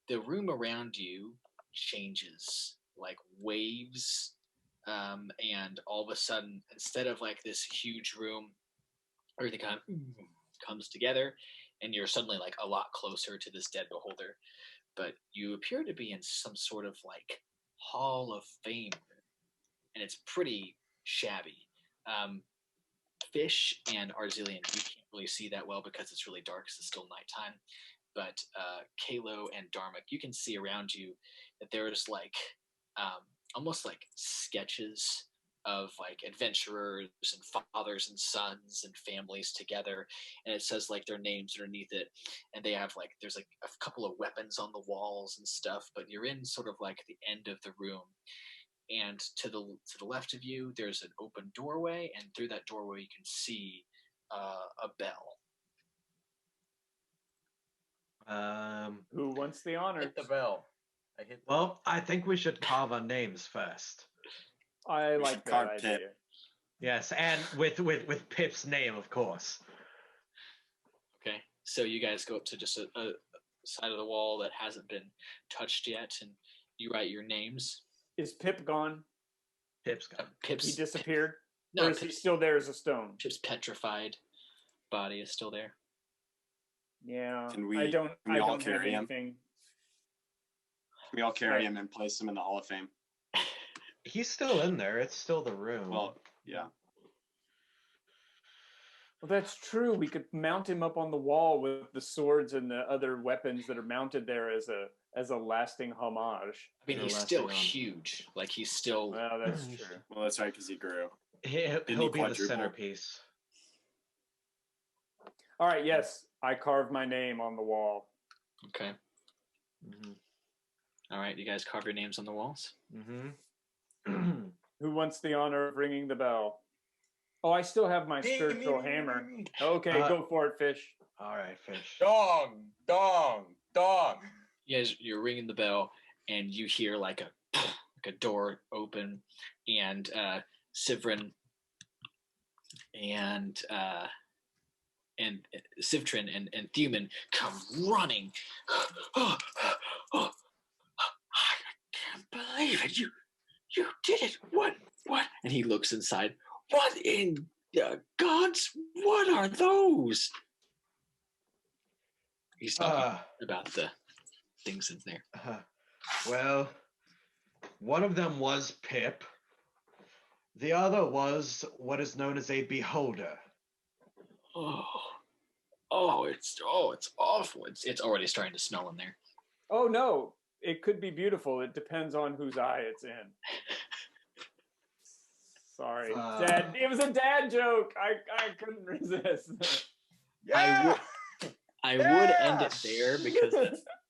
The room around you changes like waves. And all of a sudden, instead of this huge room, everything kind of comes together, and you're suddenly a lot closer to this dead beholder. But you appear to be in some sort of Hall of Fame room, and it's pretty shabby. Fish and Arzillian, you can't really see that well because it's really dark, 'cause it's still nighttime. But Kalo and Dharmak, you can see around you that there's almost sketches of adventurers and fathers and sons and families together, and it says their names underneath it, and they have there's a couple of weapons on the walls and stuff, but you're in sort of the end of the room, and to the left of you there's an open doorway, and through that doorway you can see a bell. Who wants the honor? Hit the bell. Well, I think we should carve our names first. I like that idea. Pip. Yes, and with Pip's name, of course. Okay. So you guys go up to just a side of the wall that hasn't been touched yet, and you write your names. Is Pip gone? Pip's gone. Pip's He disappeared? No, or is he still there as a stone? Pip's petrified body is still there. Yeah, Can we I don't have carry him? anything. Can we all carry him and place him in the Hall of Fame? He's still in there. It's still the room. Well, yeah. Well, that's true. We could mount him up on the wall with the swords and the other weapons that are mounted there as a lasting homage. I mean, he's still huge. Like, he's still... Well, that's true. Well, that's right, because he grew. He'll be the quadruple? centerpiece. All right, yes. I carved my name on the wall. Okay. Mm-hmm. All right, you guys carve your names on the walls? Mm-hmm. Who wants the honor of ringing the bell? Oh, I still have my spiritual hammer. Okay, go for it, Fish. All right, Fish. Dong, dong, dong. You guys, you're ringing the bell, and you hear like a door open, and Sivrin and Sivtrin and Thuman come running. I can't believe it! You did it! What? And he looks inside. What in God's? What are those? He's talking about the things in there. Well, one of them was Pip. The other was what is known as a beholder. It's awful. It's already starting to smell in there. Oh no, it could be beautiful. It depends on whose eye it's in. Sorry, Dad. It was a dad joke. I couldn't resist. Yeah. I would end it there because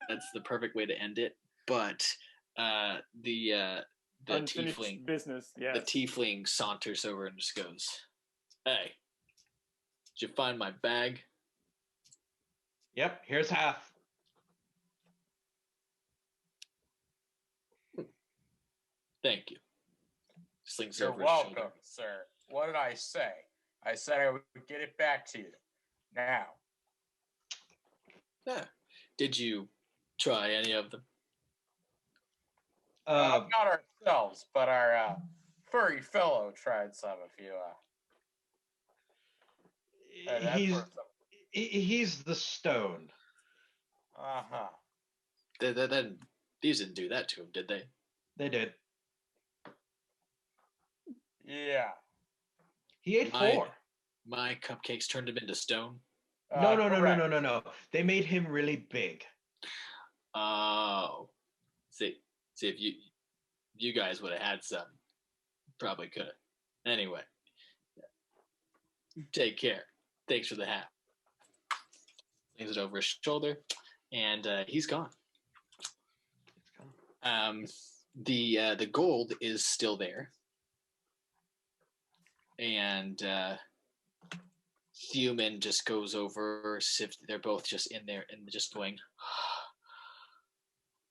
that's the perfect way to end it. But the Unfinished tiefling business. Yeah. the tiefling saunters over and just goes, "Hey, did you find my bag?" Yep, here's half. Thank you. Slings You're over his welcome, shoulder. sir. What did I say? I said I would get it back to you. Now. Yeah. Did you try any of them? Not ourselves, but our furry fellow tried some. If you, he's the stone. These didn't do that to him, did they? They did. Yeah. He ate 4. My cupcakes turned him into stone. No. They made him really big. Oh. See if you guys would have had some, probably could have. Anyway, take care. Thanks for the hat. Leans it over his shoulder, and he's gone. The gold is still there, and Thuman just goes over. They're both just in there and just going,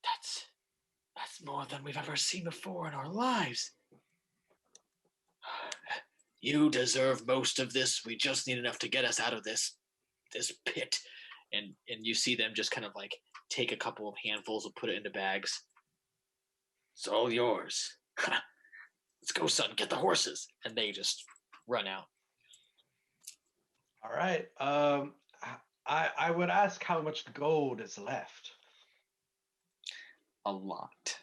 That's more than we've ever seen before in our lives. You deserve most of this. We just need enough to get us out of this pit. And you see them just kind of like take a couple of handfuls and put it into bags. It's all yours. Let's go, son. Get the horses. And they just run out. All right. I would ask how much gold is left. A lot.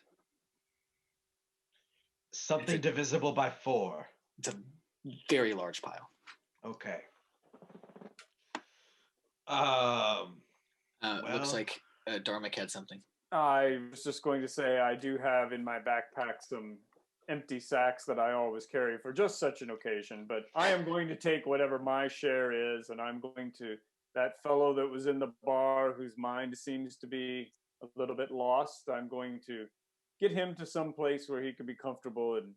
Something divisible by 4. It's a very large pile. Okay. Looks like Dharmak had something. I was just going to say I do have in my backpack some empty sacks that I always carry for just such an occasion, but I am going to take whatever my share is, and I'm going to, that fellow that was in the bar whose mind seems to be a little bit lost, I'm going to get him to some place where he can be comfortable and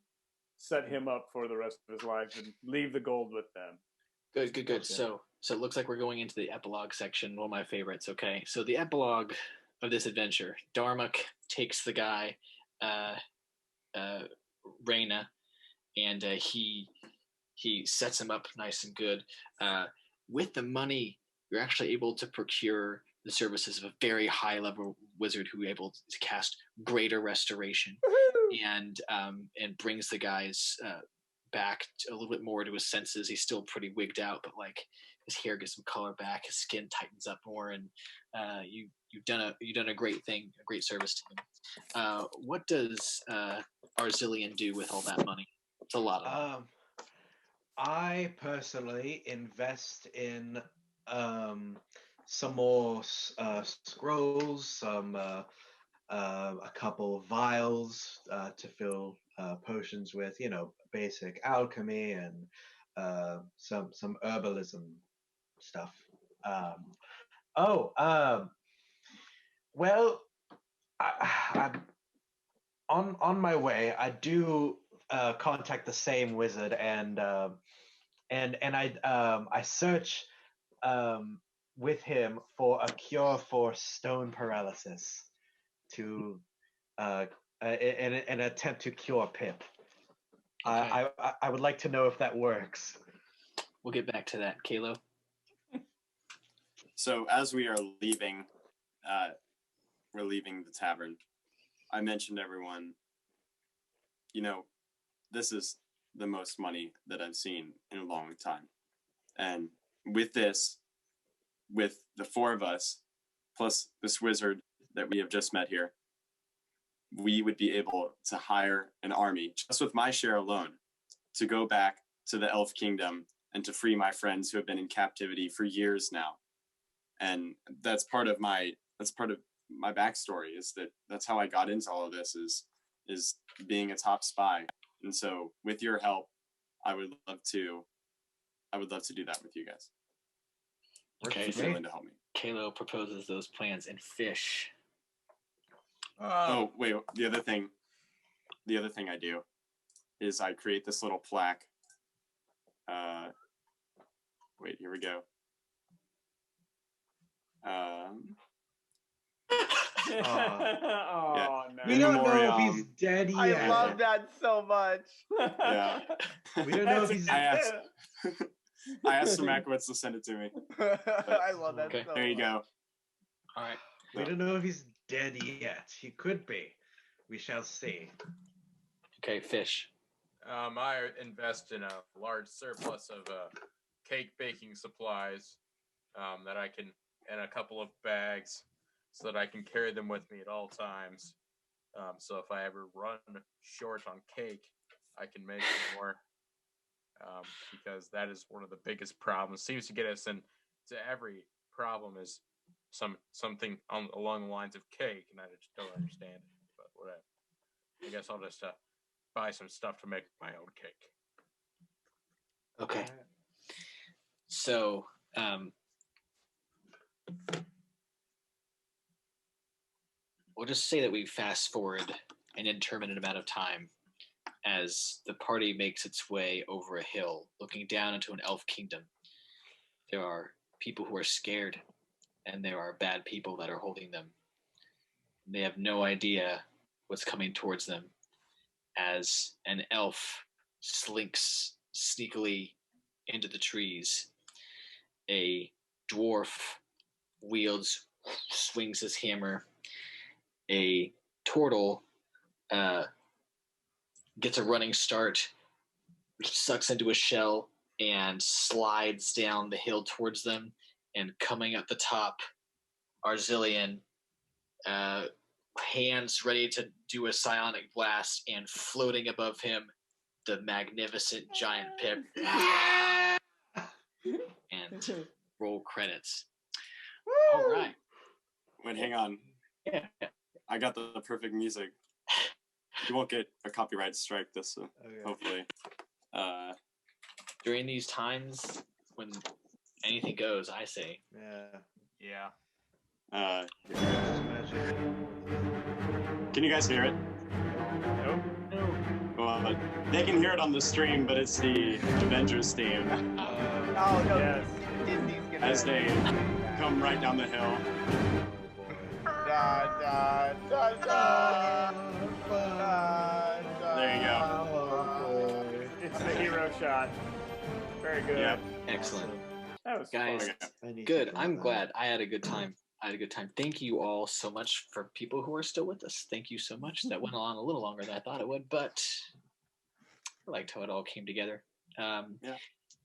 set him up for the rest of his life and leave the gold with them. Good. Okay. So it looks like we're going into the epilogue section, one of my favorites, okay? So the epilogue of this adventure, Dharmak takes the guy, Reyna, and he sets him up nice and good. With the money you're actually able to procure the services of a very high level wizard who is able to cast greater restoration and brings the guys back a little bit more to his senses. He's still pretty wigged out, but like his hair gets some color back, his skin tightens up more, and you've done a great thing, a great service to him. What does Arzillian do with all that money? It's a lot of money. I personally invest in some more scrolls, a couple of vials to fill potions with, basic alchemy and some herbalism stuff. Well, I'm on my way. I do contact the same wizard, and I search with him for a cure for stone paralysis to an attempt to cure Pip. Okay. I would like to know if that works. We'll get back to that, Kalo. So as we are leaving, we're leaving the tavern. I mentioned to everyone, this is the most money that I've seen in a long time. And with this, with the four of us, plus this wizard that we have just met here, we would be able to hire an army, just with my share alone, to go back to the Elf Kingdom and to free my friends who have been in captivity for years now. And that's part of my backstory, is that's how I got into all of this, is being a top spy. And so with your help, I would love to do that with you guys. Okay. If you're willing to help me. Kalo proposes those plans, and Fish. Oh wait, the other thing I do is I create this little plaque. Wait, here we go. Oh, no. We don't know if he's dead yet. I love that so much. Yeah. We don't know if he's. I asked Sir Makowitz to send it to me. I love that so There you much. go. All right. We don't know if he's dead yet. He could be. We shall see. Okay, Fish. I invest in a large surplus of cake baking supplies that I can, and a couple of bags, so that I can carry them with me at all times. So if I ever run short on cake, I can make more. Because that is one of the biggest problems. Seems to get us into every problem is something along the lines of cake, and I just don't understand it. But whatever. I guess I'll just buy some stuff to make my own cake. Okay. So, we'll just say that we fast forward an indeterminate amount of time as the party makes its way over a hill, looking down into an elf kingdom. There are people who are scared, and there are bad people that are holding them. They have no idea what's coming towards them as an elf slinks sneakily into the trees. A dwarf swings his hammer. A turtle gets a running start, sucks into a shell, and slides down the hill towards them. And coming up the top, Arzillian, hands ready to do a psionic blast, and floating above him, the magnificent giant Pip. And roll credits. All right. Wait, hang on. Yeah. I got the perfect music. You won't get a copyright strike this, hopefully. During these times when anything goes, I say. Yeah. Yeah. Can you guys hear it? Nope. Well, they can hear it on the stream, but it's the Avengers theme Oh no, Yes. Disney's gonna. as they come right down the hill. Da, da, da, da, da, da. There you go. It's the hero shot. Very good. Yep. Excellent. That was Guys, fun. good. I'm glad. I had a good time. Thank you all so much for people who are still with us. Thank you so much. That went on a little longer than I thought it would, but I liked how it all came together.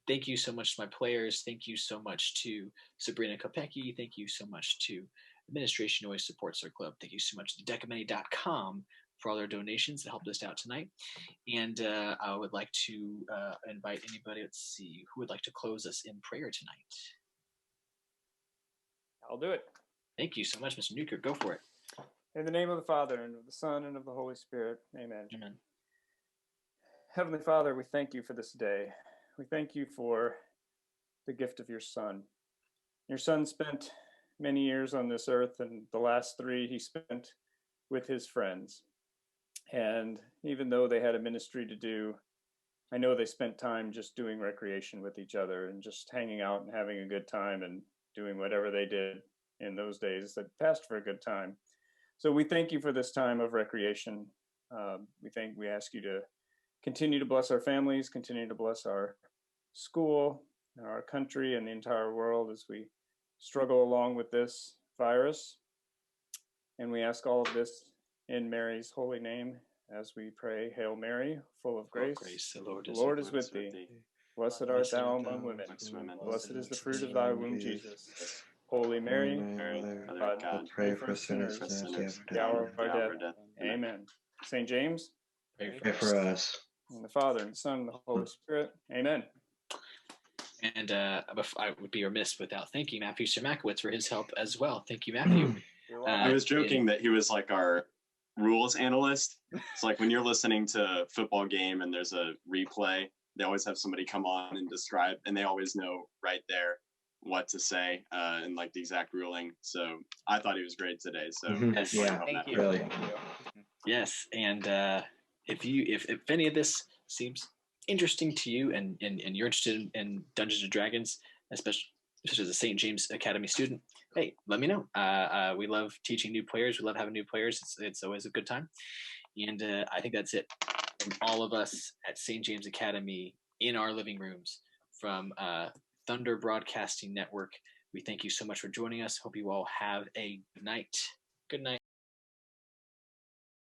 Thank you so much to my players. Thank you so much to Sabrina Kopecki. Thank you so much to Administration Noise Supports Our Club. Thank you so much to decamany.com for all their donations that helped us out tonight. And I would like to invite anybody, let's see, who would like to close us in prayer tonight? I'll do it. Thank you so much, Mr. Newkirk. Go for it. In the name of the Father, and of the Son, and of the Holy Spirit. Amen. Amen. Heavenly Father, we thank you for this day. We thank you for the gift of your Son. Your Son spent many years on this earth, and the last 3 he spent with his friends. And even though they had a ministry to do, I know they spent time just doing recreation with each other and just hanging out and having a good time and doing whatever they did in those days that passed for a good time. So we thank you for this time of recreation. We ask you to continue to bless our families, continue to bless our school, our country, and the entire world as we struggle along with this virus. And we ask all of this in Mary's holy name as we pray, Hail Mary, full of grace. The Lord is with thee. Blessed art thou among women. Blessed is the fruit of thy womb, Jesus. Holy Mary, Mother God, pray for sinners now and at the hour the of our death. Amen. St. James, Pray for us. and the Father, and the Son, and the Holy Spirit. Amen. And I would be remiss without thanking Matthew Simakowicz for his help as well. Thank you, Matthew. I was joking that he was like our rules analyst. It's like when you're listening to a football game and there's a replay, they always have somebody come on and describe, and they always know right there what to say and like the exact ruling. So I thought he was great today. So Yes. Thank you. Really. Thank you. Yes, and if any of this seems interesting to you and you're interested in Dungeons and Dragons, especially as a St. James Academy student, hey, let me know. We love teaching new players. We love having new players. It's always a good time. And I think that's it from all of us at St. James Academy in our living rooms from Thunder Broadcasting Network. We thank you so much for joining us. Hope you all have a good night. Good night.